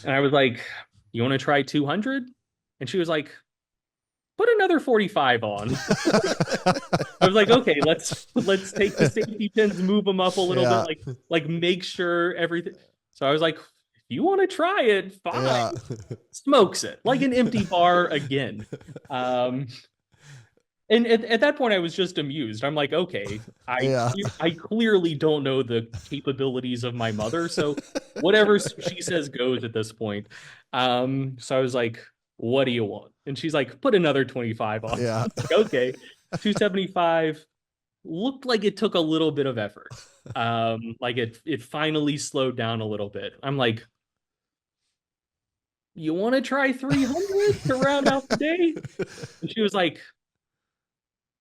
And I was like, you want to try 200? And she was like, put another 45 on. I was like, okay, let's take the safety pins, move them up a little bit, like make sure everything. So I was like, if you want to try it, fine. Yeah. Smokes it like an empty bar again. And at that point, I was just amused. I'm like, okay, I clearly don't know the capabilities of my mother, so whatever she says goes at this point. So I was like, what do you want? And she's like, put another 25 on. Yeah. Like, okay, 275 looked like it took a little bit of effort. Like it finally slowed down a little bit. I'm like, you want to try 300 to round out the day? And she was like,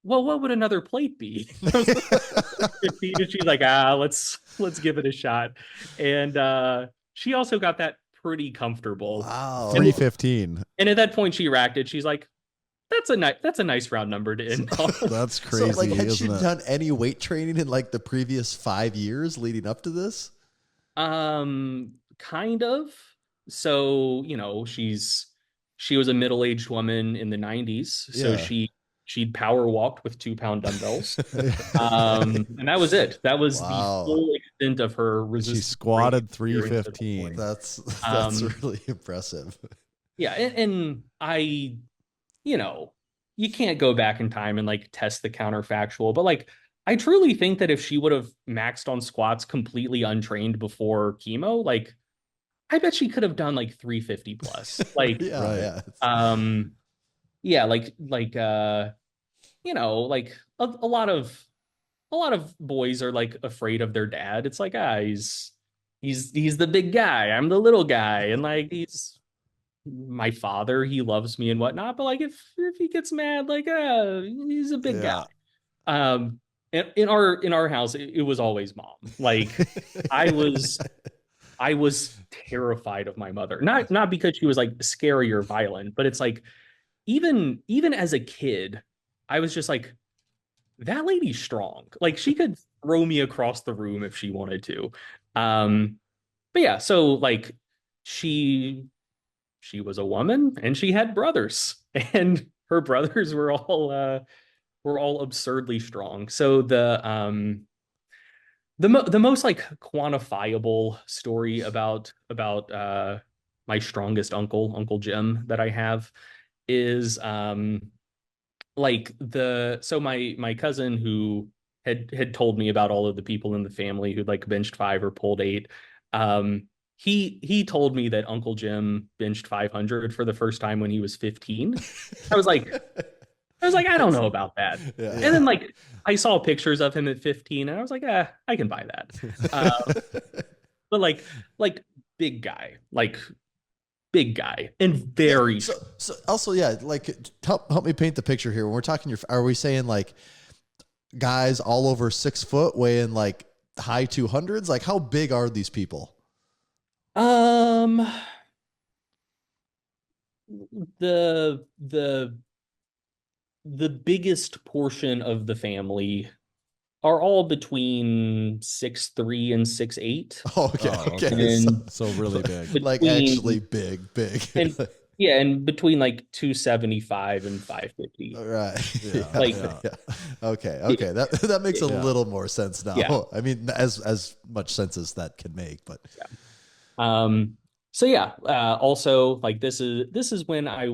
well, what would another plate be? 15, and she's like, let's give it a shot. And she also got that pretty comfortable. Wow, 315. And at that point, she racked it. She's like, that's a nice round number to end on. That's crazy. So, like, had she done any weight training in like the previous 5 years leading up to this? Kind of. So, she was a middle-aged woman in the 90s. So she'd power walked with 2-pound dumbbells. And that was it. That was the full extent of her resistance. She squatted 315. That's really impressive. Yeah. And I, you can't go back in time and like test the counterfactual, but like, I truly think that if she would have maxed on squats completely untrained before chemo, like, I bet she could have done like 350 plus. Like, like a lot of boys are like afraid of their dad. It's like, he's the big guy. I'm the little guy. And like, he's my father. He loves me and whatnot. But like, if he gets mad, like, he's a big guy. In our house, it was always mom. Like I was terrified of my mother, not because she was like scary or violent, but it's like, even as a kid, I was just like, that lady's strong. Like she could throw me across the room if she wanted to. But yeah, so like she was a woman and she had brothers, and her brothers were all absurdly strong. So the most like quantifiable story about my strongest Uncle Jim that I have is like so my cousin who had told me about all of the people in the family who'd like benched 5 or pulled 8. He told me that Uncle Jim benched 500 for the first time when he was 15. I was like, I don't know about that. Yeah. And then like I saw pictures of him at 15 and I was like, I can buy that. But like big guy, and very. So also, like help me paint the picture here. When we're talking, are we saying like guys all over 6 foot weighing like high 200s? Like how big are these people? The biggest portion of the family are all between 6'3" and 6'8". Oh, okay. And so really big. Like actually big. And, yeah, and between like 275 and 550. Right. Yeah. Okay. That makes a little more sense now. Yeah. I mean, as much sense as that can make, but so yeah. Also, like this is when I'd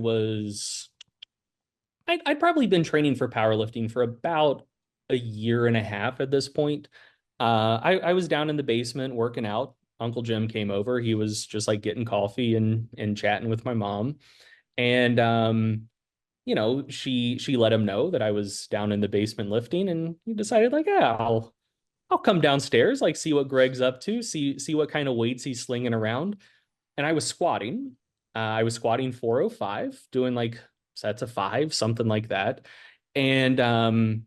probably been training for powerlifting for about a year and a half at this point. I was down in the basement working out Uncle Jim came over. He was just like getting coffee and chatting with my mom. And you know, she let him know that I was down in the basement lifting, and he decided like, yeah, I'll come downstairs, like see what Greg's up to, see what kind of weights he's slinging around. And I was squatting. I was squatting 405, doing like sets of 5, something like that. And I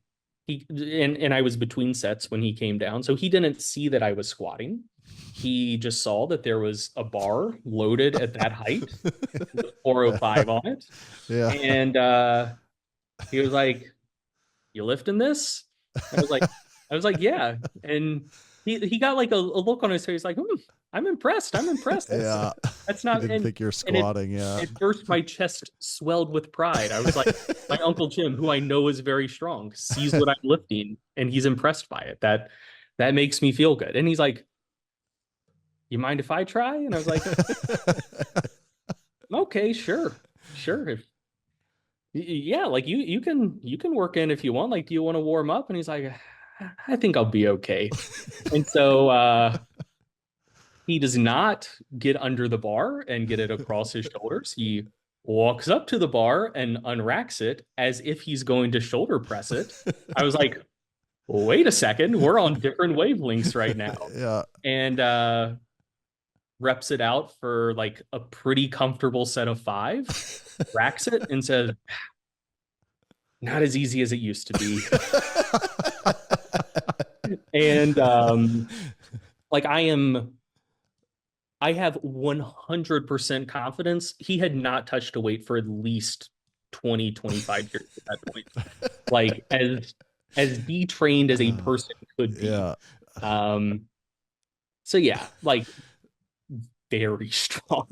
was between sets when he came down. So he didn't see that I was squatting. He just saw that there was a bar loaded at that height with 405 on it. Yeah. And he was like, "You lifting this?" I was like, "Yeah." And he got like a look on his face like, I'm impressed. Yeah. That's not, I didn't think you're squatting. Yeah. At first, my chest swelled with pride. I was like, my Uncle Jim, who I know is very strong, sees what I'm lifting, and he's impressed by it. That makes me feel good. And he's like, "You mind if I try?" And I was like, "Okay, sure. Yeah, like you can work in if you want. Like, do you want to warm up?" And he's like, "I think I'll be okay." And so he does not get under the bar and get it across his shoulders. He walks up to the bar and unracks it as if he's going to shoulder press it. I was like, wait a second, we're on different wavelengths right now. Yeah. And reps it out for like a pretty comfortable set of 5, racks it and says, "Not as easy as it used to be." And like I have 100% confidence he had not touched a weight for at least 20, 25 years at that point. Like as detrained as a person could be. Yeah. So yeah, like very strong.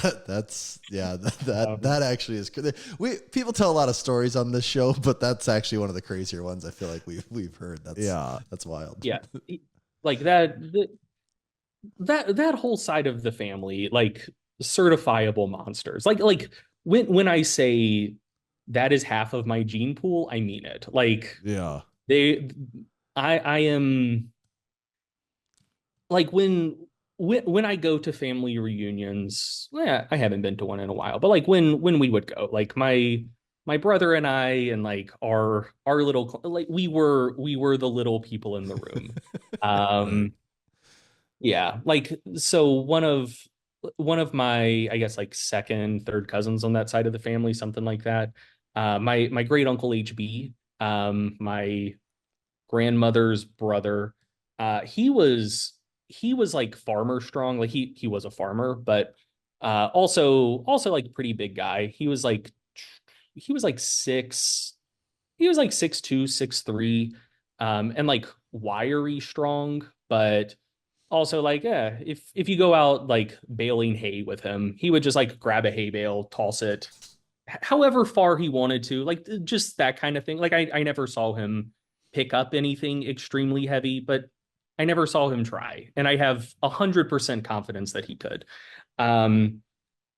That actually is good. People tell a lot of stories on this show, but that's actually one of the crazier ones I feel like we've heard. That's wild. Yeah. Like that whole side of the family, like certifiable monsters. Like when I say that is half of my gene pool, I mean it. Like, yeah, I am like when I go to family reunions, I haven't been to one in a while, but like when we would go, like my brother and I, and like our little, like we were the little people in the room. Yeah, like so one of my, I guess, like second, third cousins on that side of the family, something like that. My great uncle HB, my grandmother's brother, he was like farmer strong. Like he was a farmer, but also like pretty big guy. He was like 6'2", 6'3", and like wiry strong, but also like, yeah, if you go out like baling hay with him, he would just like grab a hay bale, toss it however far he wanted to, like just that kind of thing. Like I never saw him pick up anything extremely heavy, but I never saw him try. And I have 100% confidence that he could.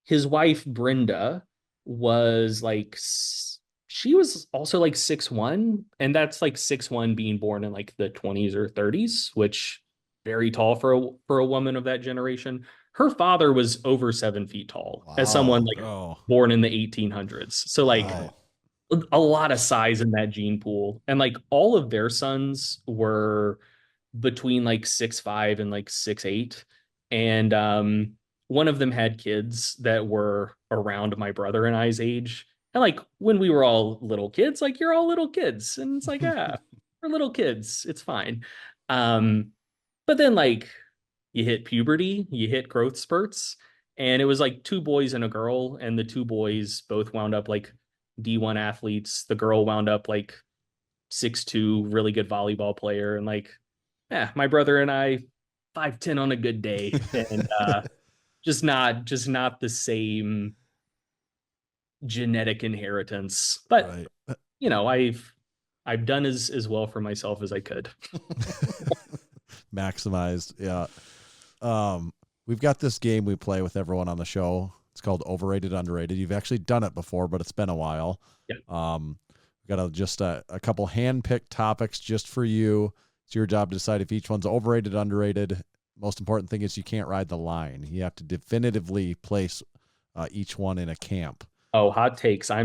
His wife, Brenda, was like, she was also like 6'1", and that's like 6'1" being born in like the 20s or 30s, which very tall for a woman of that generation. Her father was over 7 feet tall. Wow. As someone like born in the 1800s. So like a lot of size in that gene pool. And like all of their sons were between like 6'5" and like 6'8". And one of them had kids that were around my brother and I's age. And like when we were all little kids, like you're all little kids. And it's like, we're little kids. It's fine. But then like you hit puberty, you hit growth spurts, and it was like 2 boys and a girl, and the 2 boys both wound up like D1 athletes. The girl wound up like 6'2", really good volleyball player, and like, my brother and I 5'10" on a good day, and just not the same genetic inheritance. But you know, I've done as well for myself as I could. Maximized. Yeah. We've got this game we play with everyone on the show. It's called Overrated, Underrated. You've actually done it before, but it's been a while. Yeah. We've got just a couple hand-picked topics just for you. It's your job to decide if each one's overrated, underrated. most important thing is you can't ride the line. You have to definitively place each one in a camp. Oh, hot takes. Hot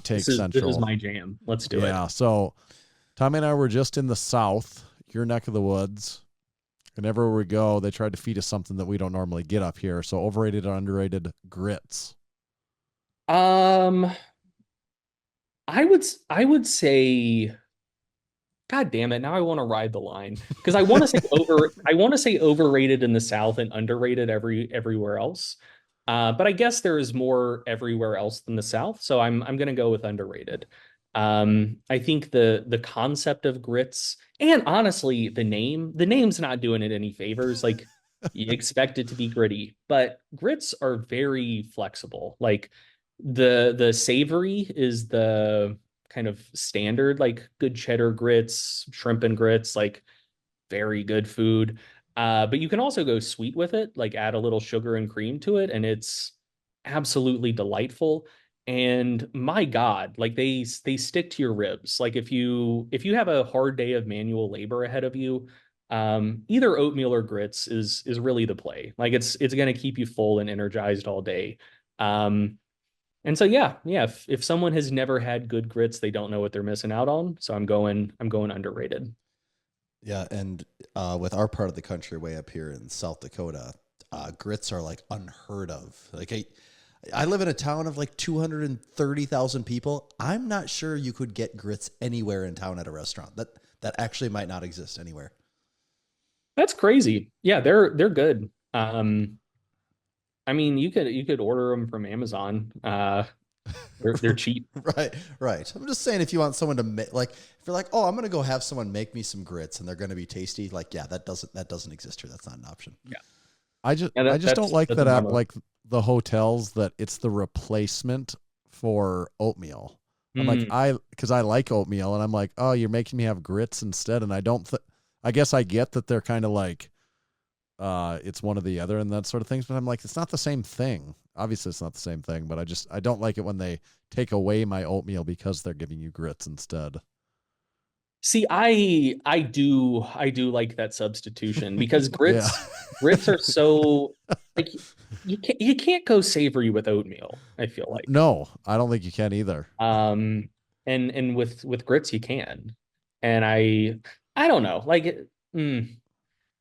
take This central. is my jam. Let's do it. Yeah, so Tommy and I were just in the South, your neck of the woods. And everywhere we go, they tried to feed us something that we don't normally get up here. So overrated or underrated grits? I would say, God damn it, now I want to ride the line. Because I want to say overrated in the South and underrated everywhere else. But I guess there is more everywhere else than the South, so I'm gonna go with underrated. I think the concept of grits, and honestly, the name's not doing it any favors. Like, you expect it to be gritty, but grits are very flexible. Like, the savory is the kind of standard, like good cheddar grits, shrimp and grits, like very good food. But you can also go sweet with it, like add a little sugar and cream to it, and it's absolutely delightful. And my God, like they stick to your ribs. Like if you have a hard day of manual labor ahead of you, either oatmeal or grits is really the play. Like it's going to keep you full and energized all day. And so yeah. If someone has never had good grits, they don't know what they're missing out on. So I'm going underrated. Yeah, and with our part of the country way up here in South Dakota, grits are like unheard of. Like I live in a town of like 230,000 people. I'm not sure you could get grits anywhere in town at a restaurant. That actually might not exist anywhere. That's crazy. Yeah, they're good. I mean, you could order them from Amazon. They're cheap. Right. I'm just saying, if you want someone to make, like, if you're like, oh, I'm gonna go have someone make me some grits and they're gonna be tasty, like, yeah, that doesn't exist here. That's not an option. Yeah. I just don't like that at like the hotels that it's the replacement for oatmeal. I'm like, because I like oatmeal, and I'm like, oh, you're making me have grits instead, and I don't. I guess I get that they're kind of like, it's one or the other and that sort of things, but I'm like, it's not the same thing. Obviously, it's not the same thing, but I don't like it when they take away my oatmeal because they're giving you grits instead. See, I do like that substitution, because grits are so, like, you can't go savory with oatmeal, I feel like. No, I don't think you can either. And with grits you can. And I don't know, like,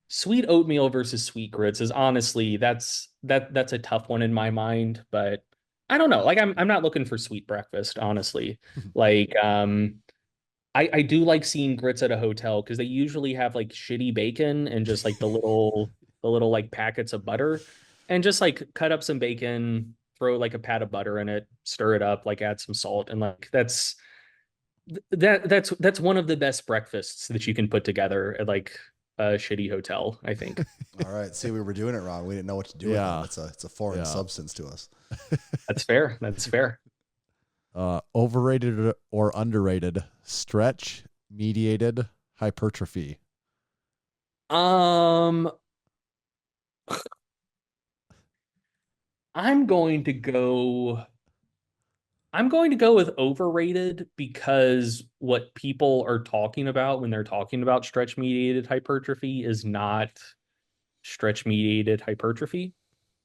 sweet oatmeal versus sweet grits is honestly, that's a tough one in my mind, but I don't know. Like, I'm not looking for sweet breakfast, honestly. Like, I do like seeing grits at a hotel, because they usually have like shitty bacon and just like the little like packets of butter, and just like cut up some bacon, throw like a pat of butter in it, stir it up, like add some salt, and like that's one of the best breakfasts that you can put together at like a shitty hotel, I think. All right. See, we were doing it wrong. We didn't know what to do with it. It's a foreign substance to us. That's fair. That's fair. Overrated or underrated stretch mediated hypertrophy? I'm going to go with overrated, because what people are talking about when they're talking about stretch mediated hypertrophy is not stretch mediated hypertrophy.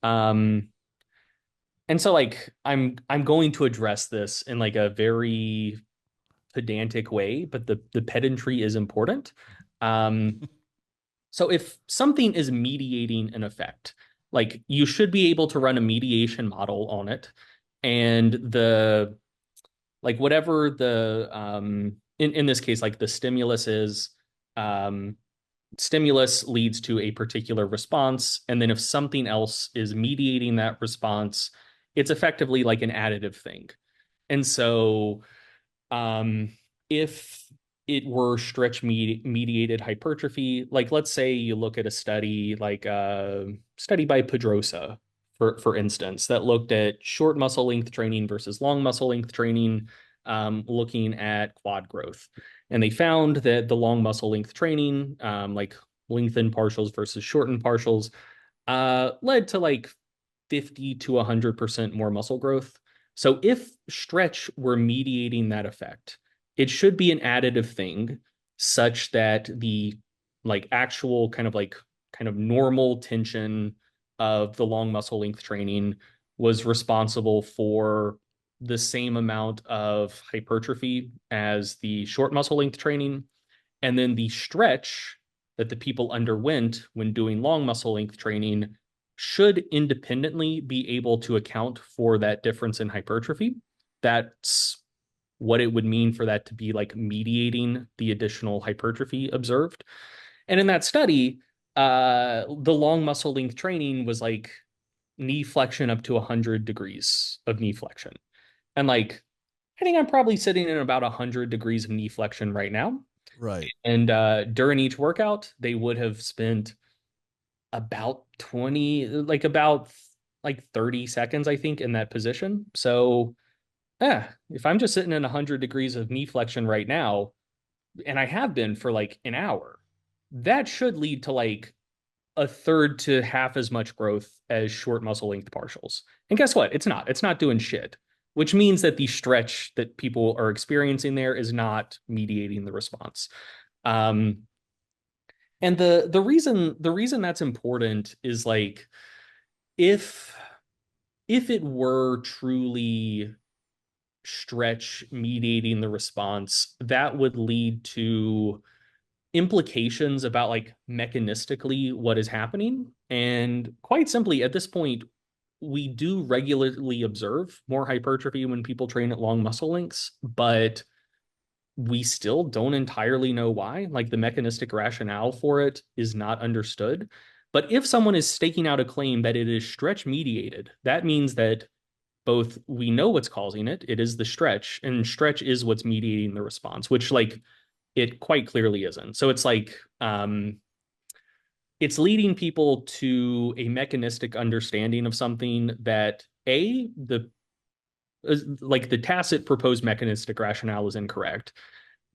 And so, like, I'm going to address this in like a very pedantic way, but the pedantry is important. So if something is mediating an effect, like, you should be able to run a mediation model on it, and the, like, whatever the in this case, like, the stimulus is, stimulus leads to a particular response, and then if something else is mediating that response, it's effectively like an additive thing. And so if it were stretch mediated hypertrophy, like, let's say you look at a study, like a study by Pedrosa, for instance, that looked at short muscle length training versus long muscle length training, looking at quad growth. And they found that the long muscle length training, like lengthened partials versus shortened partials, led to like 50 to 100% more muscle growth. So if stretch were mediating that effect, it should be an additive thing, such that the, like, actual kind of kind of normal tension of the long muscle length training was responsible for the same amount of hypertrophy as the short muscle length training. And then the stretch that the people underwent when doing long muscle length training should independently be able to account for that difference in hypertrophy. That's what it would mean for that to be like mediating the additional hypertrophy observed. And in that study, the long muscle length training was like knee flexion up to 100 degrees of knee flexion. And like, I think I'm probably sitting in about 100 degrees of knee flexion right now. Right. And during each workout, they would have spent about 30 seconds, I think, in that position. So if I'm just sitting in 100 degrees of knee flexion right now, and I have been for like an hour, that should lead to like a third to half as much growth as short muscle length partials. And guess what? It's not doing shit, which means that the stretch that people are experiencing there is not mediating the response. And the reason that's important is like, if it were truly stretch mediating the response, that would lead to implications about like mechanistically what is happening. And quite simply, at this point, we do regularly observe more hypertrophy when people train at long muscle lengths, but we still don't entirely know why. Like the mechanistic rationale for it is not understood. But if someone is staking out a claim that it is stretch mediated, that means that both we know what's causing it, it is the stretch, and stretch is what's mediating the response, which like it quite clearly isn't. So it's like it's leading people to a mechanistic understanding of something that the tacit proposed mechanistic rationale is incorrect.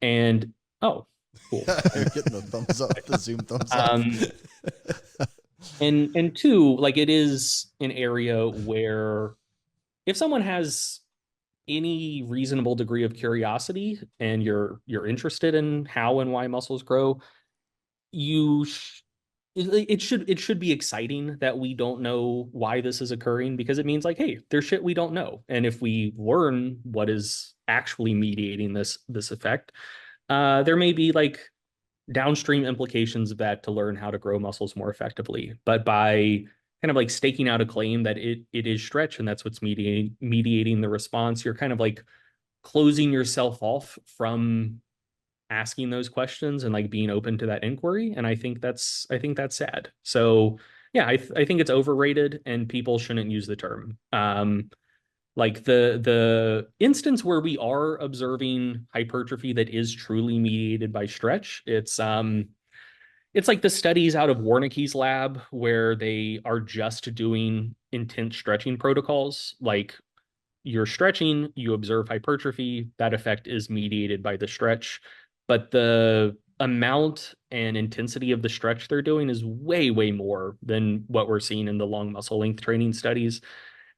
And cool. You're getting the thumbs up, the Zoom thumbs up. And two, like it is an area where if someone has any reasonable degree of curiosity and you're interested in how and why muscles grow, it should be exciting that we don't know why this is occurring, because it means like, hey, there's shit we don't know. And if we learn what is actually mediating this effect, there may be like downstream implications of that to learn how to grow muscles more effectively. But by kind of like staking out a claim that it is stretch and that's what's mediating the response, you're kind of like closing yourself off from asking those questions and like being open to that inquiry. And I think that's sad. So yeah, I think it's overrated and people shouldn't use the term. Like the instance where we are observing hypertrophy that is truly mediated by stretch, it's like the studies out of Warnicki's lab where they are just doing intense stretching protocols. Like you're stretching, you observe hypertrophy, that effect is mediated by the stretch. But the amount and intensity of the stretch they're doing is way, way more than what we're seeing in the long muscle length training studies.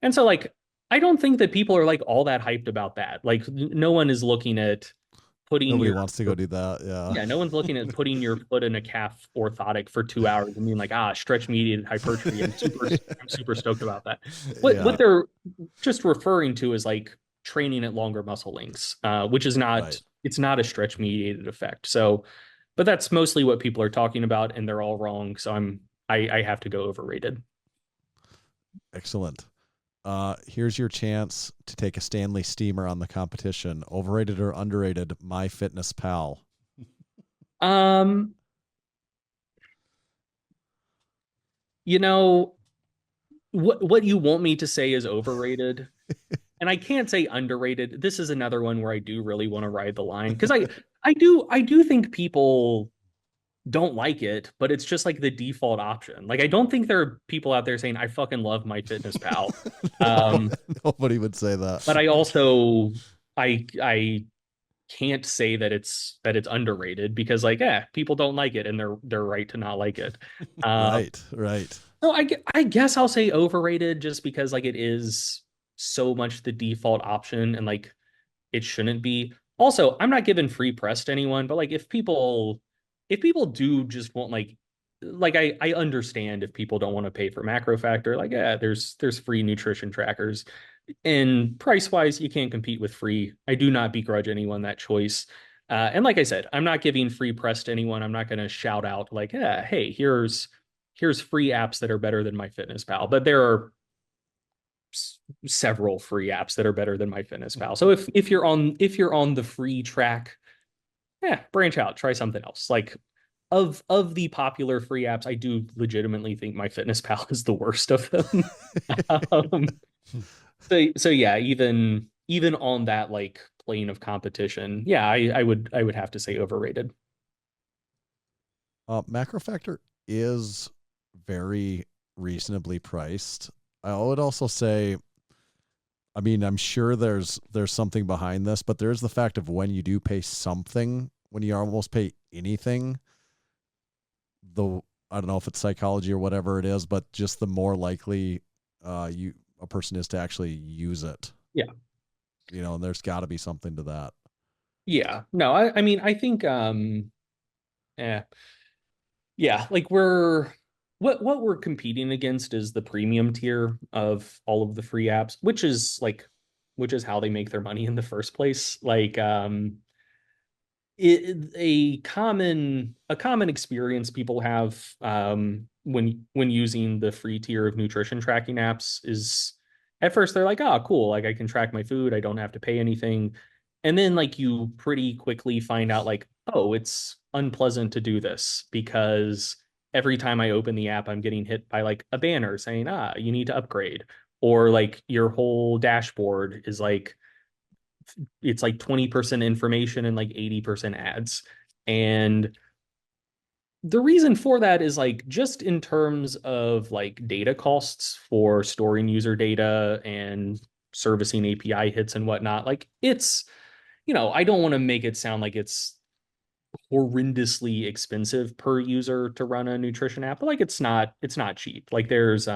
And so like, I don't think that people are like all that hyped about that. Like no one is looking at putting Nobody wants to go do that. Yeah. No one's looking at putting your foot in a calf orthotic for 2 hours and being like, stretch mediated hypertrophy. I'm super stoked about that. What they're just referring to is like training at longer muscle lengths, which is not, Right. It's not a stretch mediated effect. So, but that's mostly what people are talking about, and they're all wrong. So I have to go overrated. Excellent. Here's your chance to take a Stanley Steamer on the competition. Overrated or underrated? MyFitnessPal. You know, what you want me to say is overrated. And I can't say underrated. This is another one where I do really want to ride the line, because I do think people don't like it, but it's just like the default option. Like I don't think there are people out there saying I fucking love MyFitnessPal. Nobody would say that. But I also I can't say that it's underrated, because like people don't like it and they're right to not like it. Right. So I guess I'll say overrated, just because like it is so much the default option and like it shouldn't be. Also, I'm not giving free press to anyone, but like if people do just want like like I understand if people don't want to pay for MacroFactor. Like, yeah, there's free nutrition trackers, and price wise, you can't compete with free. I do not begrudge anyone that choice. And like I said, I'm not giving free press to anyone. I'm not going to shout out like, yeah, hey, here's free apps that are better than MyFitnessPal. But there are several free apps that are better than MyFitnessPal. So if you're on the free track, yeah, branch out, try something else. Like of the popular free apps, I do legitimately think MyFitnessPal is the worst of them. um, so yeah, even on that like plane of competition, yeah, I would have to say overrated. MacroFactor is very reasonably priced. I would also say, I mean, I'm sure there's something behind this, but there's the fact of when you do pay something, when you almost pay anything, I don't know if it's psychology or whatever it is, but just the more likely a person is to actually use it. Yeah. You know, and there's got to be something to that. Yeah. No, I mean, I think yeah. Yeah, like what we're competing against is the premium tier of all of the free apps, which is how they make their money in the first place. Like a common experience people have when using the free tier of nutrition tracking apps is at first they're like, oh, cool, like I can track my food, I don't have to pay anything. And then like you pretty quickly find out like, oh, it's unpleasant to do this because every time I open the app, I'm getting hit by like a banner saying, you need to upgrade. Or like your whole dashboard is like it's like 20% information and like 80% ads. And the reason for that is like just in terms of like data costs for storing user data and servicing API hits and whatnot. Like it's, I don't want to make it sound like it's horrendously expensive per user to run a nutrition app, but like it's not cheap. Like there's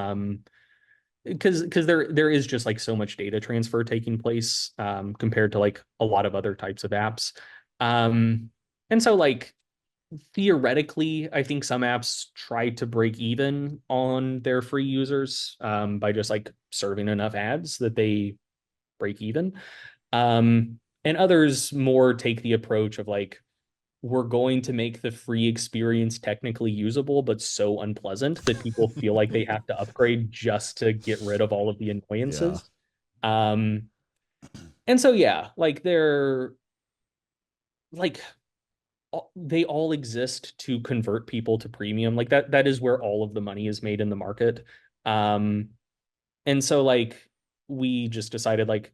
because there is just like so much data transfer taking place compared to like a lot of other types of apps. And so like theoretically, I think some apps try to break even on their free users by just like serving enough ads that they break even. And others more take the approach of like, we're going to make the free experience technically usable, but so unpleasant that people feel like they have to upgrade just to get rid of all of the annoyances. Yeah. And so, yeah, like they're like, they all exist to convert people to premium. Like that is where all of the money is made in the market. And so like, we just decided like,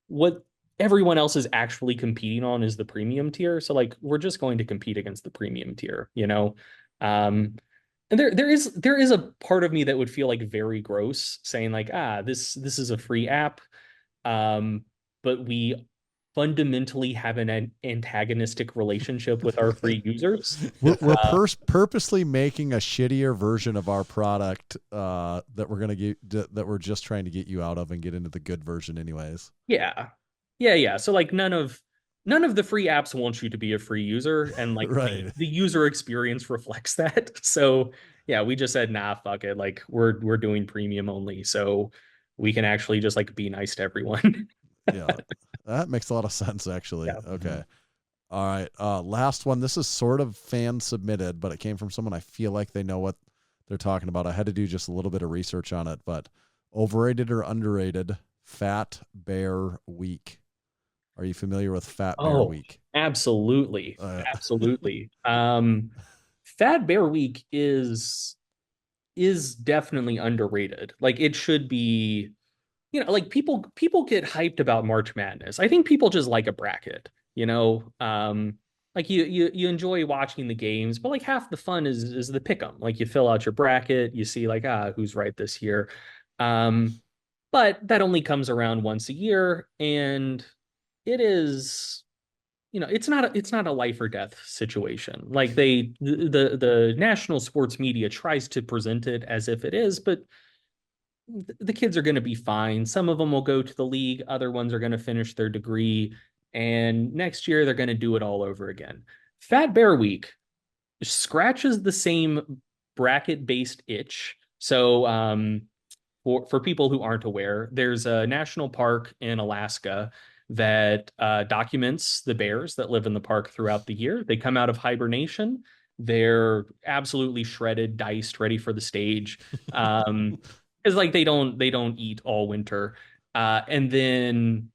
what everyone else is actually competing on is the premium tier. So like we're just going to compete against the premium tier, And there is a part of me that would feel like very gross saying like, this is a free app. But we fundamentally have an antagonistic relationship with our free users. We're purposely making a shittier version of our product that we're gonna get that we're just trying to get you out of and get into the good version anyways. Yeah. So like none of the free apps want you to be a free user, and like right. the user experience reflects that. So yeah, we just said, nah, fuck it. Like we're doing premium only, so we can actually just like be nice to everyone. Yeah, that makes a lot of sense actually. Yeah. Okay. All right. Last one. This is sort of fan submitted, but it came from someone I feel like they know what they're talking about. I had to do just a little bit of research on it, but overrated or underrated Fat Bear Week. Are you familiar with Fat Bear Week? Absolutely. Absolutely. Fat Bear Week is definitely underrated. Like it should be, like people get hyped about March Madness. I think people just like a bracket, like you enjoy watching the games, but like half the fun is the pick 'em. Like you fill out your bracket, you see like, who's right this year. But that only comes around once a year, and it is, it's not a life or death situation. Like the national sports media tries to present it as if it is, but the kids are going to be fine. Some of them will go to the league, other ones are going to finish their degree, and next year they're going to do it all over again. Fat Bear Week scratches the same bracket-based itch. So for people who aren't aware, there's a national park in Alaska that documents the bears that live in the park throughout the year. They come out of hibernation. They're absolutely shredded, diced, ready for the stage. Because like they don't eat all winter. And then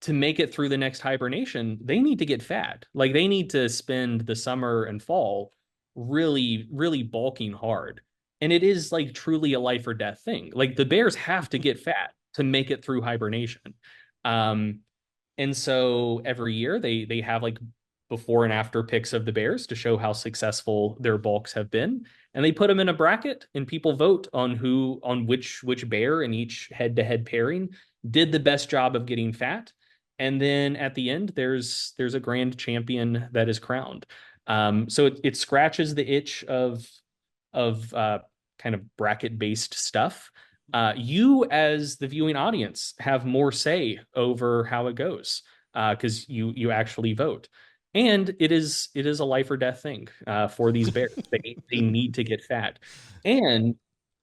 to make it through the next hibernation, they need to get fat. Like they need to spend the summer and fall really, really bulking hard. And it is like truly a life or death thing. Like the bears have to get fat to make it through hibernation. Um, and so every year they have like before and after pics of the bears to show how successful their bulks have been. And they put them in a bracket and people vote on which bear in each head-to-head pairing did the best job of getting fat. And then at the end, there's a grand champion that is crowned. So it scratches the itch of kind of bracket based stuff. You as the viewing audience have more say over how it goes because you actually vote. And it is a life or death thing for these bears. They need to get fat. And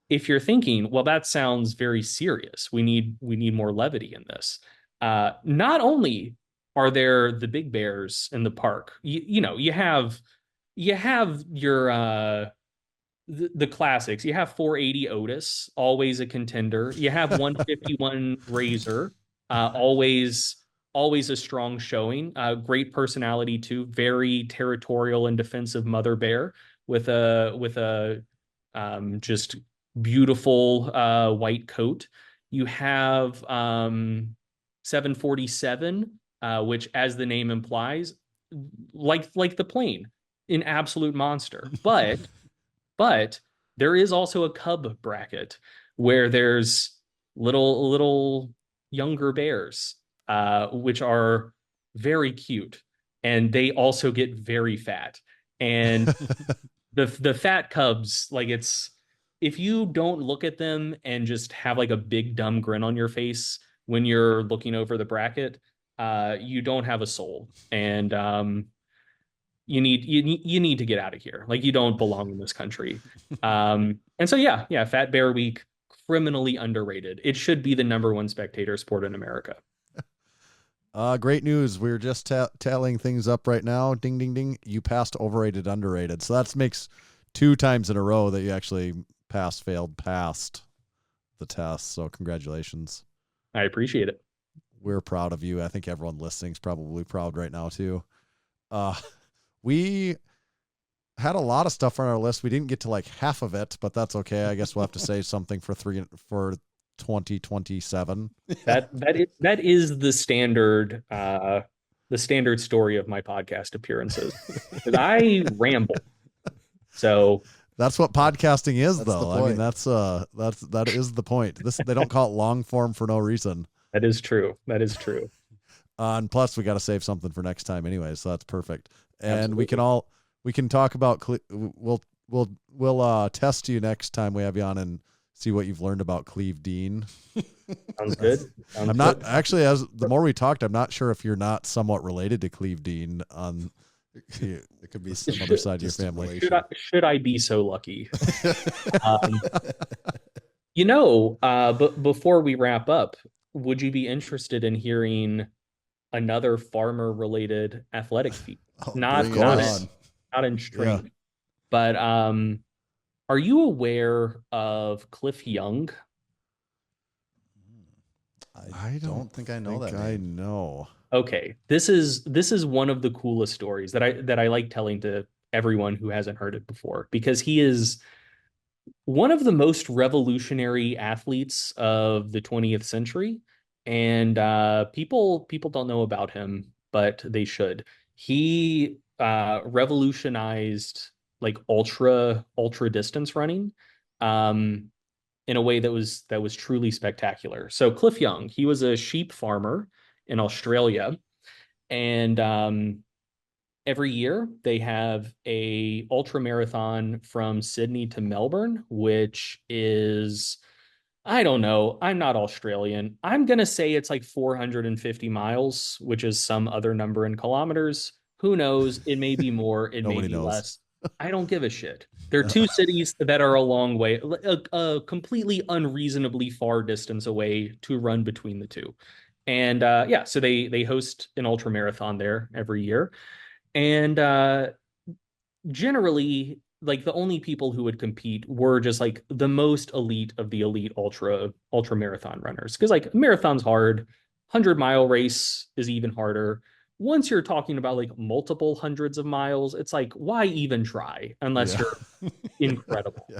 if you're thinking, well, that sounds very serious. We need more levity in this. Not only are there the big bears in the park, you have your the classics. You have 480 Otis, always a contender. You have 151 Razor, always a strong showing. Great personality too. Very territorial and defensive mother bear with a just beautiful white coat. You have 747, which, as the name implies, like the plane, an absolute monster. But there is also a cub bracket where there's little younger bears, which are very cute, and they also get very fat. And the fat cubs, like if you don't look at them and just have like a big dumb grin on your face when you're looking over the bracket, you don't have a soul. And you need to get out of here. Like you don't belong in this country. And so yeah, Fat Bear Week, criminally underrated. It should be the number one spectator sport in America. Great news. We're just tallying things up right now. Ding, ding, ding. You passed overrated, underrated. So that makes 2 times in a row that you actually passed the test. So congratulations. I appreciate it. We're proud of you. I think everyone listening is probably proud right now too. We had a lot of stuff on our list. We didn't get to like half of it, but that's okay. I guess we'll have to save something for 2027. That is the standard story of my podcast appearances. Because I ramble. So that's what podcasting is, though. I mean, that is the point. They don't call it long form for no reason. That is true. And plus, we got to save something for next time, anyway. So that's perfect. And Absolutely. we can talk about. We'll test you next time we have you on and see what you've learned about Cleve Dean. Sounds good. I'm not actually. As the more we talked, I'm not sure if you're not somewhat related to Cleve Dean on. It could be some other side of your family. Should I be so lucky? But before we wrap up, would you be interested in hearing another farmer-related athletic feat? Not in strength, but are you aware of Cliff Young? I don't think I know that name. I know. Okay, this is one of the coolest stories that I like telling to everyone who hasn't heard it before, because he is one of the most revolutionary athletes of the 20th century, and people don't know about him, but they should. He revolutionized like ultra distance running in a way that was truly spectacular. So Cliff Young, he was a sheep farmer in Australia, and every year they have a ultra marathon from Sydney to Melbourne, which is, I don't know, I'm not Australian. I'm going to say it's like 450 miles, which is some other number in kilometers. Who knows? It may be more, it may be less. I don't give a shit. They're two cities that are a long way, a completely unreasonably far distance away to run between the two. And yeah, so they host an ultra marathon there every year. And generally, like the only people who would compete were just like the most elite of the elite ultra marathon runners. Because like marathon's hard, 100-mile race is even harder. Once you're talking about like multiple hundreds of miles, it's like, why even try unless Yeah. you're incredible? Yeah.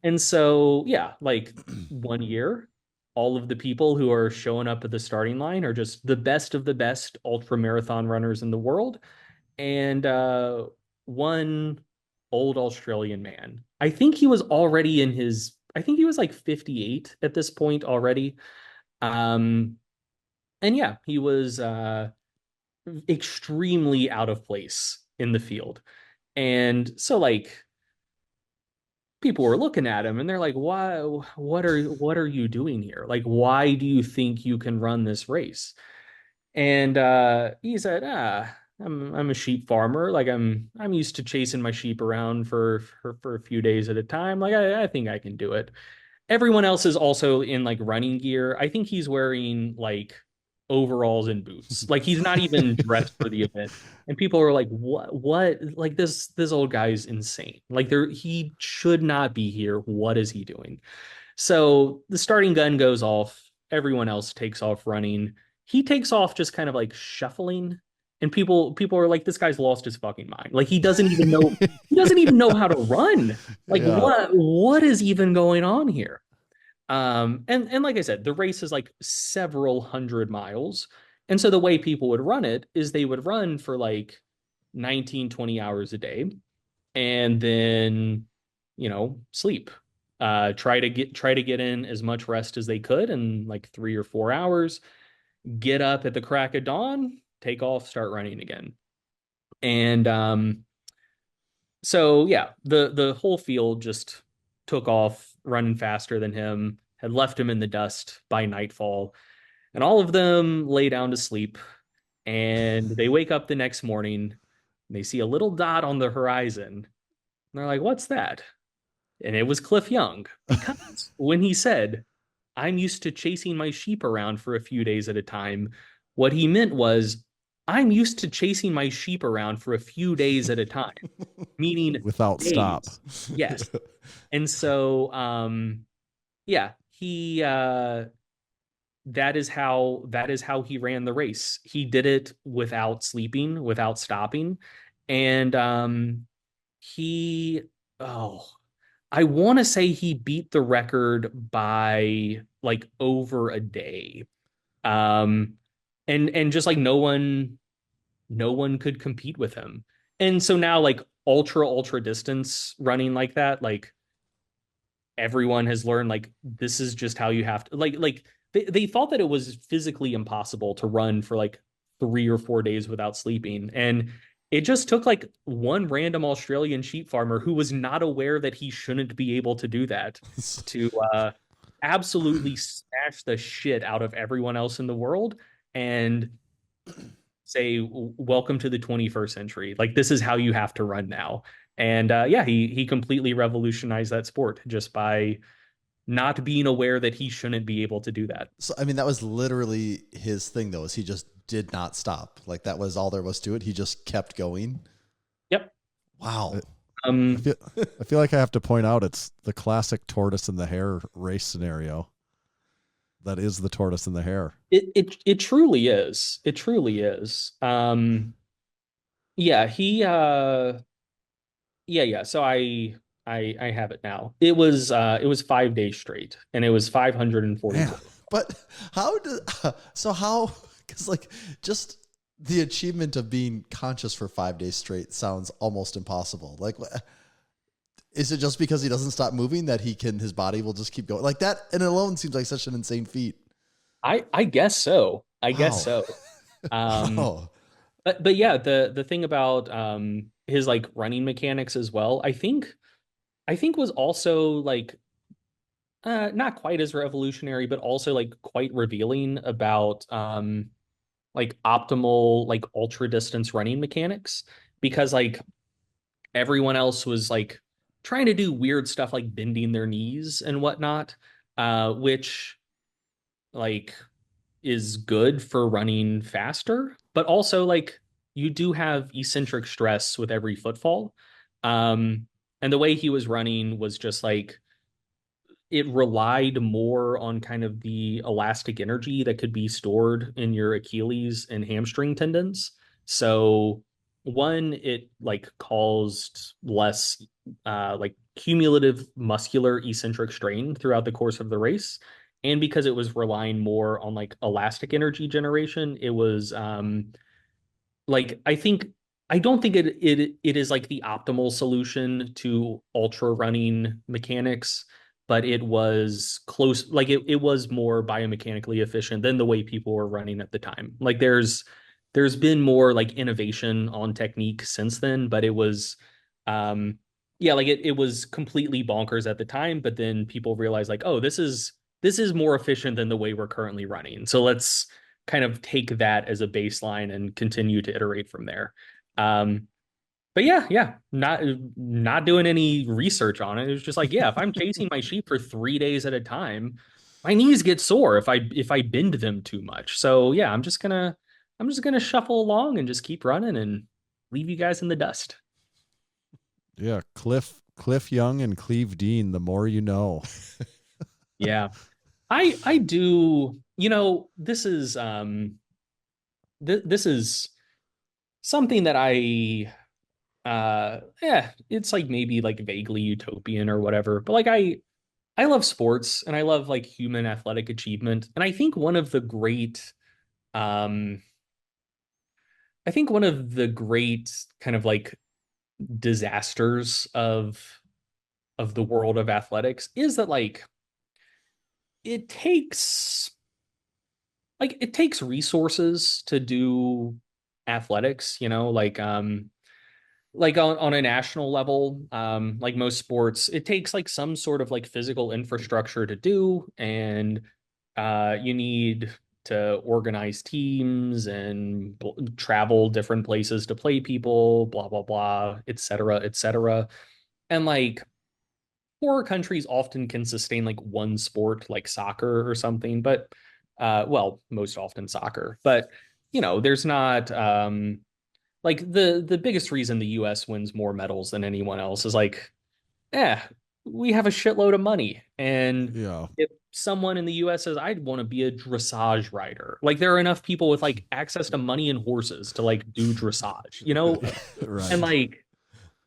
And so, yeah, like one year, all of the people who are showing up at the starting line are just the best of the best ultra marathon runners in the world. And one old Australian man, I think he was already in his, I think he was like 58 at this point already. Um, and yeah, he was extremely out of place in the field. And so like people were looking at him and they're like, why, what are you doing here? Like, why do you think you can run this race? And he said, I'm a sheep farmer. Like I'm used to chasing my sheep around for a few days at a time. Like I think I can do it. Everyone else is also in like running gear. I think he's wearing like overalls and boots. Like he's not even dressed for the event. And people are like, what? Like this old guy's insane. Like he should not be here. What is he doing? So the starting gun goes off. Everyone else takes off running. He takes off just kind of like shuffling. And people are like, this guy's lost his fucking mind. Like he doesn't even know how to run. Like Yeah. what is even going on here? And like I said, the race is like several hundred miles. And so the way people would run it is they would run for like 19, 20 hours a day and then, sleep. Try to get in as much rest as they could in like 3 or 4 hours, get up at the crack of dawn, take off, start running again. And so yeah, the whole field just took off running faster than him, had left him in the dust by nightfall, and all of them lay down to sleep. And they wake up the next morning, and they see a little dot on the horizon. And they're like, "What's that?" And it was Cliff Young, because when he said, "I'm used to chasing my sheep around for a few days at a time," what he meant was, I'm used to chasing my sheep around for a few days at a time, meaning Without days. stop. Yes. And so, yeah, he, that is how he ran the race. He did it without sleeping, without stopping. And, oh, I want to say he beat the record by like over a day. And just like no one could compete with him. And so now like ultra distance running like that, like everyone has learned like this is just how you have to like they thought that it was physically impossible to run for like 3 or 4 days without sleeping. And it just took like one random Australian sheep farmer who was not aware that he shouldn't be able to do that to absolutely smash the shit out of everyone else in the world and say, welcome to the 21st century. Like this is how you have to run now. And yeah, he completely revolutionized that sport just by not being aware that he shouldn't be able to do that. So, I mean, that was literally his thing, though, is he just did not stop. Like that was all there was to it. He just kept going. Yep. Wow. I feel like I have to point out it's the classic tortoise and the hare race scenario. That is the tortoise and the hare. It truly is. It truly is. Yeah, he yeah. So I have it now. It was 5 days straight, and it was 540. Man. But because like just the achievement of being conscious for 5 days straight sounds almost impossible. Like, is it just because he doesn't stop moving that his body will just keep going like that? And alone seems like such an insane feat. I guess so. I Wow. guess so. Wow. But yeah, the thing about his like running mechanics as well, I think was also like not quite as revolutionary, but also like quite revealing about like optimal like ultra distance running mechanics. Because like Everyone else was like trying to do weird stuff like bending their knees and whatnot, which like is good for running faster, but also like you do have eccentric stress with every footfall. And the way he was running was just like it relied more on kind of the elastic energy that could be stored in your Achilles and hamstring tendons. So one, it like caused less like cumulative muscular eccentric strain throughout the course of the race. And because it was relying more on like elastic energy generation, it was like I don't think it is like the optimal solution to ultra running mechanics, but it was close. Like it was more biomechanically efficient than the way people were running at the time. Like there's been more like innovation on technique since then, but it was yeah, like it was completely bonkers at the time, but then people realized like, oh, this is more efficient than the way we're currently running. So let's kind of take that as a baseline and continue to iterate from there. Um, but yeah, not doing any research on it. It was just like, yeah, if I'm chasing my sheep for 3 days at a time, my knees get sore if I bend them too much. So yeah, I'm just gonna shuffle along and just keep running and leave you guys in the dust. Yeah, Cliff Young and Cleve Dean. The more you know. Yeah. I do, this is something that yeah, it's like maybe like vaguely utopian or whatever, but like I love sports and I love like human athletic achievement. And um I think one of the great kind of like disasters of the world of athletics is that like it takes it takes resources to do athletics, like on a national level, like most sports, it takes like some sort of like physical infrastructure to do, and you need to organize teams and travel different places to play people, blah blah blah, et cetera, et cetera. And like poorer countries often can sustain like one sport, like soccer or something, but well, most often soccer, but there's not like the biggest reason the US wins more medals than anyone else is like, eh, we have a shitload of money. And Yeah. if someone in the US says, I'd want to be a dressage rider, like there are enough people with like access to money and horses to like do dressage, Right. and like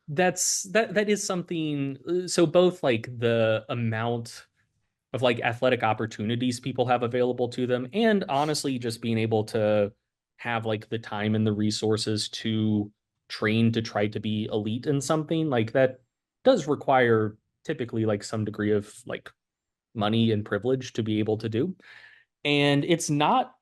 that is something. So both like the amount of like athletic opportunities people have available to them, and honestly just being able to have like the time and the resources to train to try to be elite in something like that does require typically like some degree of like money and privilege to be able to do. And it's not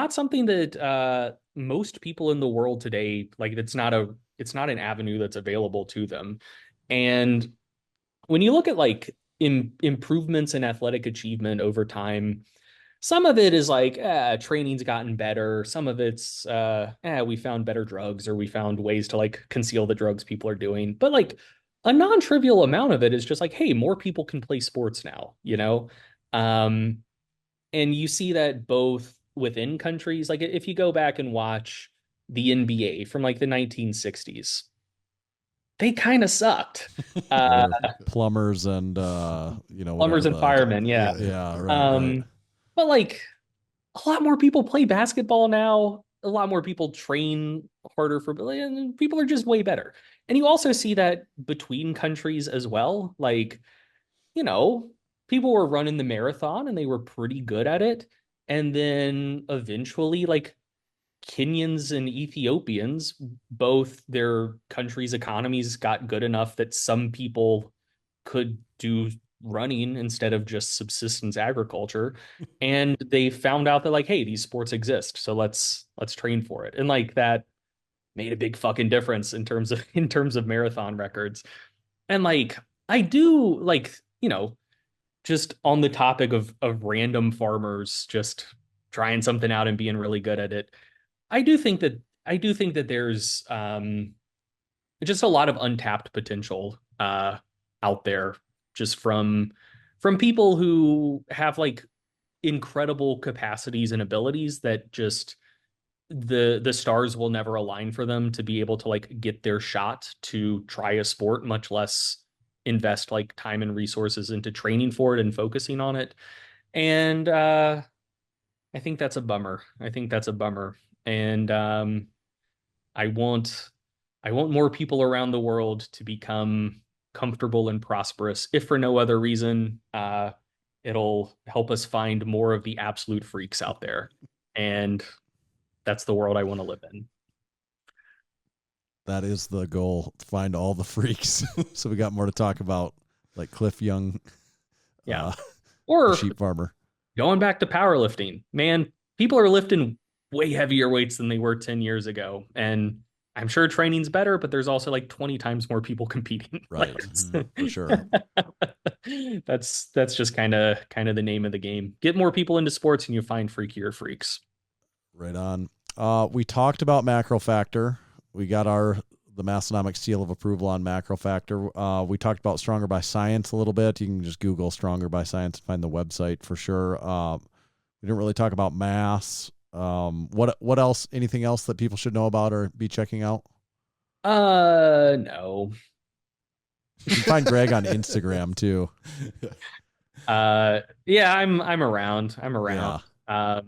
something that most people in the world today, like it's not an avenue that's available to them. And when you look at like improvements in athletic achievement over time, some of it is like training's gotten better. Some of it's we found better drugs, or we found ways to like conceal the drugs people are doing. But like a non-trivial amount of it is just like, hey, more people can play sports now. Um, and you see that both within countries. Like if you go back and watch the NBA from like the 1960s, they kind of sucked. Uh, Plumbers and Plumbers and firemen, yeah. Yeah, right. But like a lot more people play basketball now. A lot more people train harder and people are just way better. And you also see that between countries as well. Like, you know, people were running the marathon and they were pretty good at it. And then eventually, like Kenyans and Ethiopians, both their countries' economies got good enough that some people could do running instead of just subsistence agriculture, and they found out that like, hey, these sports exist, so let's train for it. And like that made a big fucking difference in terms of marathon records. And like I do like, just on the topic of random farmers just trying something out and being really good at it, I do think that there's just a lot of untapped potential out there, just from people who have like incredible capacities and abilities that just the stars will never align for them to be able to like get their shot to try a sport, much less invest like time and resources into training for it and focusing on it. And I think that's a bummer. And I want more people around the world to become comfortable and prosperous, if for no other reason. It'll help us find more of the absolute freaks out there. And that's the world I want to live in. That is the goal, find all the freaks. So we got more to talk about, like Cliff Young, or sheep farmer. Going back to powerlifting, man, people are lifting way heavier weights than they were 10 years ago. And I'm sure training's better, but there's also like 20 times more people competing. Right. For sure. That's just kind of the name of the game. Get more people into sports and you find freakier freaks. Right on. We talked about MacroFactor. We got the Massenomics seal of approval on MacroFactor. We talked about Stronger by Science a little bit. You can just Google Stronger by Science and find the website for sure. We didn't really talk about mass. What else? Anything else that people should know about or be checking out? No. You can find Greg on Instagram too. Yeah, I'm around. Yeah.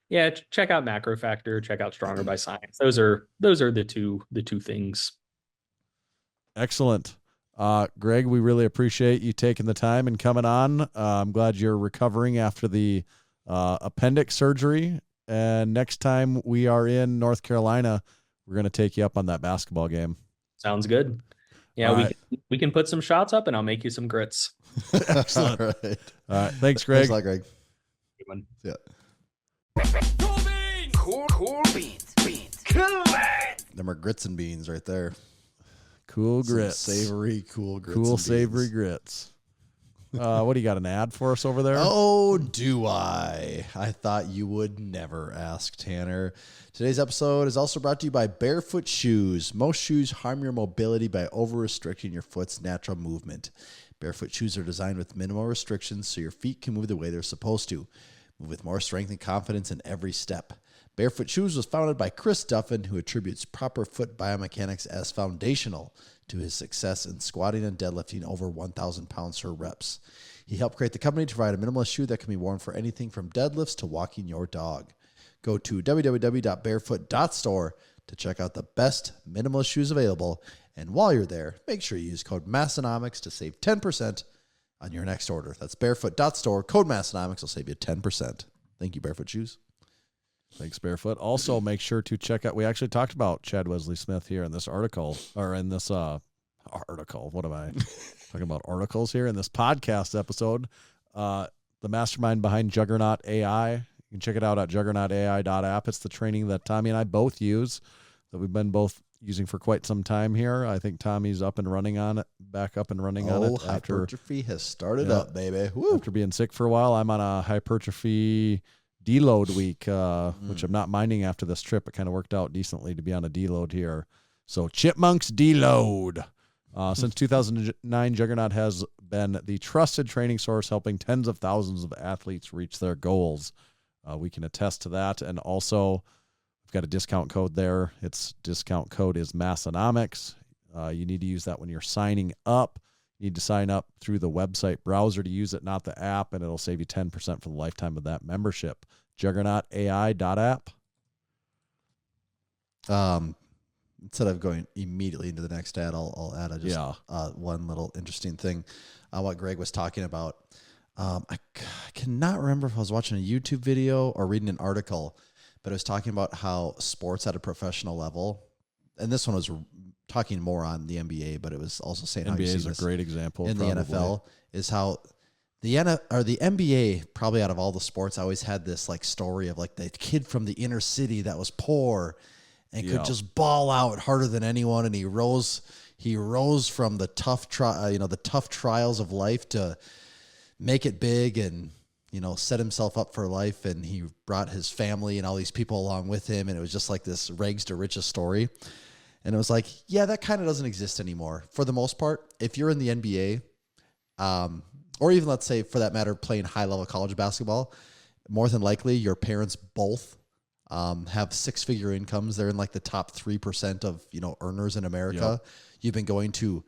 Yeah, check out MacroFactor, check out Stronger by Science. Those are the two things. Excellent. Greg, we really appreciate you taking the time and coming on. I'm glad you're recovering after the appendix surgery. And next time we are in North Carolina, we're going to take you up on that basketball game. Sounds good. Yeah, we can put some shots up and I'll make you some grits. Excellent. All right. All right. Thanks, Greg. Thanks a lot, Greg. Good one. Yeah. Cool beans. Cool beans. Them are grits and beans right there. Cool Some grits. savory, cool grits. Cool and savory beans. grits. What do you got, an ad for us over there? Oh, do I? I thought you would never ask, Tanner. Today's episode is also brought to you by Barefoot Shoes. Most shoes harm your mobility by over-restricting your foot's natural movement. Barefoot shoes are designed with minimal restrictions so your feet can move the way they're supposed to. Move with more strength and confidence in every step. Barefoot Shoes was founded by Chris Duffin, who attributes proper foot biomechanics as foundational to his success in squatting and deadlifting over 1,000 pounds per reps. He helped create the company to provide a minimalist shoe that can be worn for anything from deadlifts to walking your dog. Go to www.barefoot.store to check out the best minimalist shoes available. And while you're there, make sure you use code Massenomics to save 10% on your next order. That's barefoot.store. Code Massenomics will save you 10%. Thank you, Barefoot Shoes. Thanks, Barefoot. Also, make sure to check out, we actually talked about Chad Wesley Smith here in this article, or in this article. What am I talking about? Articles here in this podcast episode. The mastermind behind Juggernaut AI. You can check it out at juggernautai.app. It's the training that Tommy and I both use, that we've been both using for quite some time here. I think Tommy's up and running on it, back up and running on it. Hypertrophy has started up, baby. Woo. After being sick for a while, I'm on a hypertrophy deload week, which I'm not minding after this trip. It kind of worked out decently to be on a deload here. So Chipmunks deload. Since 2009, Juggernaut has been the trusted training source, helping tens of thousands of athletes reach their goals. We can attest to that. And also, we've got a discount code there. Its discount code is Massenomics. You need to use that when you're signing up. You need to sign up through the website browser to use it, not the app, and it'll save you 10% for the lifetime of that membership. JuggernautsAI.app. Instead of going immediately into the next ad, I'll add one little interesting thing. What Greg was talking about. I cannot remember if I was watching a YouTube video or reading an article, but it was talking about how sports at a professional level, and this one was talking more on the NBA, but it was also saying how NBA is a great example in the NFL is how the NBA, probably out of all the sports, always had this like story of like the kid from the inner city that was poor and could just ball out harder than anyone, and he rose from the tough trials of life to make it big and set himself up for life, and he brought his family and all these people along with him, and it was just like this rags to riches story. And it was like, yeah, that kind of doesn't exist anymore. For the most part, if you're in the NBA, or even let's say for that matter, playing high level college basketball, more than likely your parents both have 6-figure incomes. They're in like the top 3% of, earners in America. Yep. You've been going to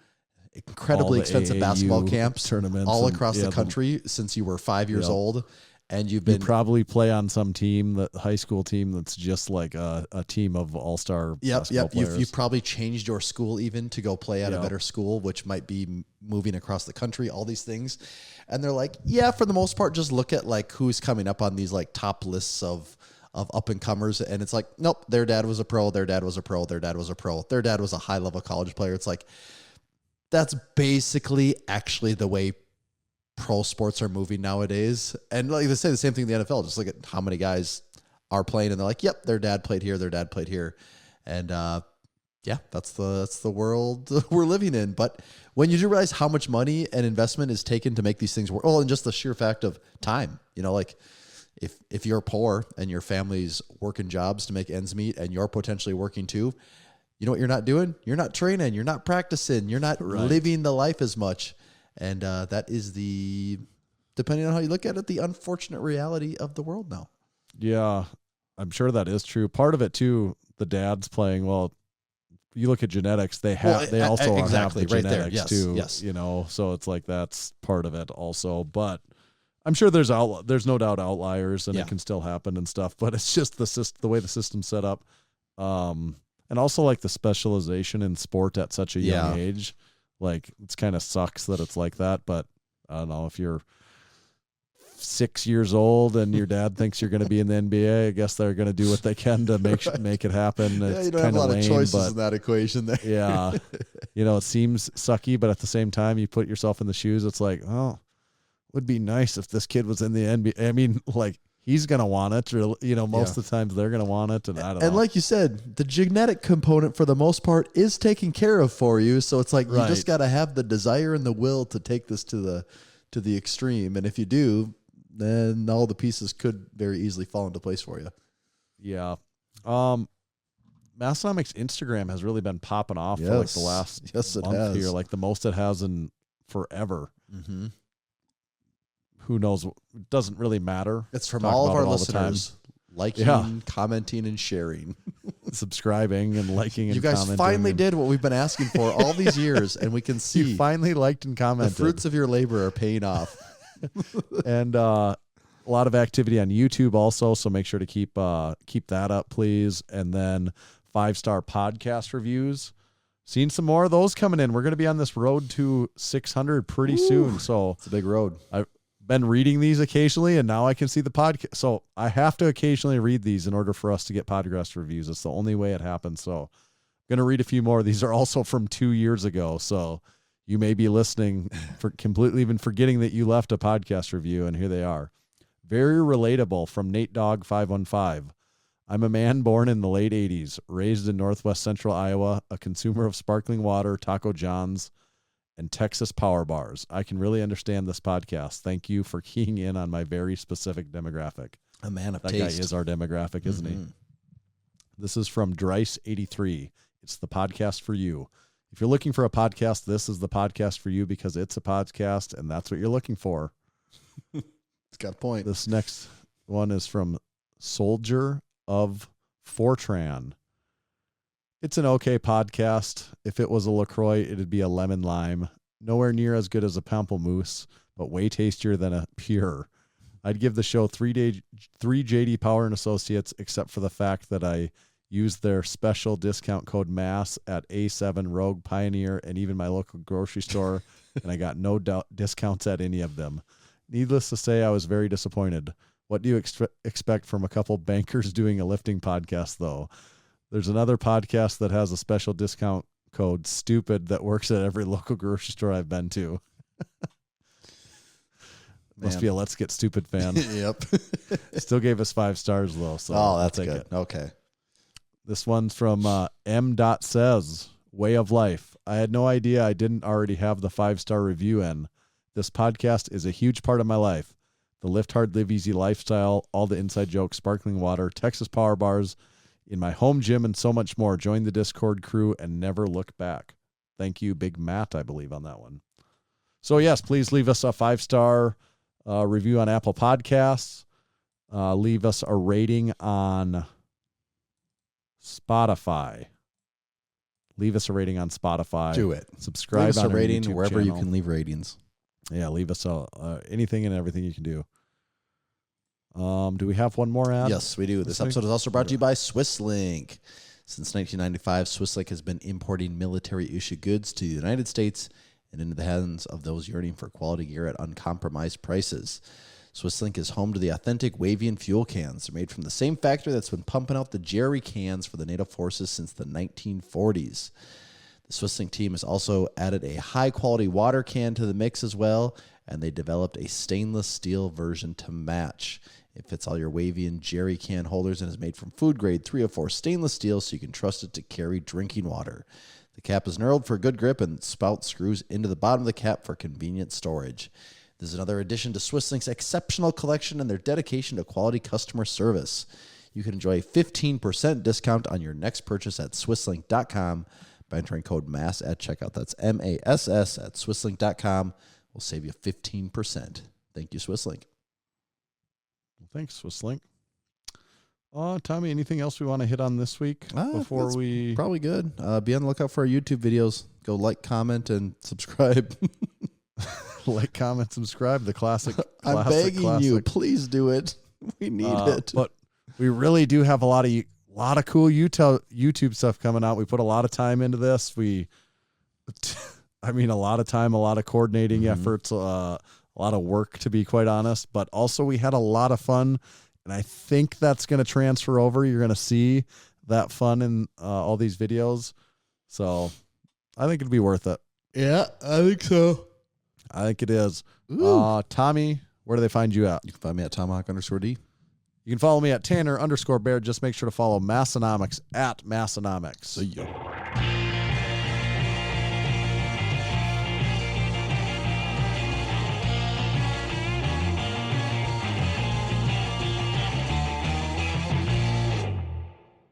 incredibly expensive basketball camps tournaments all across the country since you were 5 years old. And you probably play on some team, the high school team that's just like a team of all-star basketball players. You've probably changed your school even to go play at a better school, which might be moving across the country, all these things. And they're like, yeah, for the most part, just look at like who's coming up on these like top lists of up-and-comers. And it's like, nope, their dad was a pro, their dad was a pro, their dad was a pro, their dad was a high-level college player. It's like, that's basically actually the way pro sports are moving nowadays. And like they say the same thing in the NFL. Just look at how many guys are playing and they're like, yep, their dad played here, their dad played here. And that's the world we're living in. But when you do realize how much money and investment is taken to make these things work, and just the sheer fact of time, like if you're poor and your family's working jobs to make ends meet and you're potentially working too, you know what you're not doing? You're not training, you're not practicing, you're not living the life as much. And that is depending on how you look at it, the unfortunate reality of the world now. Yeah, I'm sure that is true. Part of it too, the dad's playing. Well, you look at genetics; they also exactly have the right genetics there. too. Yes. So it's like that's part of it also. But I'm sure there's no doubt outliers, and it can still happen and stuff. But it's just the way the system's set up, and also like the specialization in sport at such a young age. Like, it's kind of sucks that it's like that, but I don't know, if you're 6 years old and your dad thinks you're going to be in the NBA, I guess they're going to do what they can to make it happen. It's you don't have a lot of choices in that equation there. Yeah. It seems sucky, but at the same time, you put yourself in the shoes. It's like, oh, it would be nice if this kid was in the NBA. I mean, like, he's going to want it, or, most of the times they're going to want it. And I don't know. And like you said, the genetic component for the most part is taken care of for you. So it's like, you just got to have the desire and the will to take this to the extreme. And if you do, then all the pieces could very easily fall into place for you. Yeah. Massenomics Instagram has really been popping off for like the last month here, like the most it has in forever. Mm-hmm. Who knows? It doesn't really matter. It's from all of our listeners liking, commenting, and sharing. Subscribing and liking and commenting. You guys finally did what we've been asking for all these years, and we can see. You finally liked and commented. The fruits of your labor are paying off. And a lot of activity on YouTube also, so make sure to keep that up, please. And then 5-star podcast reviews. Seen some more of those coming in. We're going to be on this road to 600 pretty soon. So it's a big road. I've been reading these occasionally, and now I can see the podcast. So I have to occasionally read these in order for us to get podcast reviews. It's the only way it happens. So I'm going to read a few more. These are also from 2 years ago. So you may be listening for completely even forgetting that you left a podcast review, and here they are. Very relatable from Nate Dog 515. I'm a man born in the late 80s, raised in northwest central Iowa, a consumer of sparkling water, Taco John's, and Texas power bars. I can really understand this podcast. Thank you for keying in on my very specific demographic. A man of that taste. Guy is our demographic, isn't he? This is from Drice83. It's the podcast for you. If you're looking for a podcast, this is the podcast for you because it's a podcast and that's what you're looking for. It's got a point. This next one is from Soldier of Fortran. It's an okay podcast. If it was a LaCroix, it'd be a lemon lime. Nowhere near as good as a pamplemousse, but way tastier than a pure. I'd give the show 3 JD Power and Associates, except for the fact that I used their special discount code MASS at A7, Rogue, Pioneer, and even my local grocery store, and I got no discounts at any of them. Needless to say, I was very disappointed. What do you expect from a couple bankers doing a lifting podcast, though? There's another podcast that has a special discount code, STUPID, that works at every local grocery store I've been to. Must be a Let's Get Stupid fan. Yep. Still gave us 5 stars, though. So that's good. It. Okay. This one's from M.Says, Way of Life. I had no idea I didn't already have the 5-star review in. This podcast is a huge part of my life. The lift hard, live easy lifestyle, all the inside jokes, sparkling water, Texas power bars, in my home gym, and so much more. Join the Discord crew and never look back. Thank you, Big Matt, I believe, on that one. So, yes, please leave us a 5-star review on Apple Podcasts. Leave us a rating on Spotify. Leave us a rating on Spotify. Do it. Subscribe. Leave us on a our rating YouTube wherever you channel. can leave ratings. Yeah, leave us anything and everything you can do. Do we have one more ad? Yes, we do. This week? episode is also brought to you by SwissLink. Since 1995, SwissLink has been importing military-issue goods to the United States and into the hands of those yearning for quality gear at uncompromised prices. SwissLink is home to the authentic Wavian fuel cans. They're made from the same factory that's been pumping out the Jerry cans for the NATO forces since the 1940s. The SwissLink team has also added a high-quality water can to the mix as well, and they developed a stainless steel version to match. It fits all your Wavian Jerry can holders and is made from food-grade 304 stainless steel, so you can trust it to carry drinking water. The cap is knurled for good grip, and spout screws into the bottom of the cap for convenient storage. This is another addition to SwissLink's exceptional collection and their dedication to quality customer service. You can enjoy a 15% discount on your next purchase at SwissLink.com by entering code MASS at checkout. That's MASS at SwissLink.com. We'll save you 15%. Thank you, SwissLink. Thanks, SwissLink. Tommy, anything else we want to hit on this week before we... Probably good. Be on the lookout for our YouTube videos. Go like, comment, and subscribe. Like, comment, subscribe. The classic. I'm begging you, please do it. We need it. But we really do have a lot of cool YouTube stuff coming out. We put a lot of time into this. A lot of time, a lot of coordinating efforts, a lot of work, to be quite honest. But also, we had a lot of fun, and I think that's going to transfer over. You're going to see that fun in all these videos. So I think it'd be worth it. Yeah, I think so. I think it is. Tommy, where do they find you at? You can find me at Tomahawk_D. You can follow me at Tanner_Bear. Just make sure to follow Massenomics at Massenomics. See ya.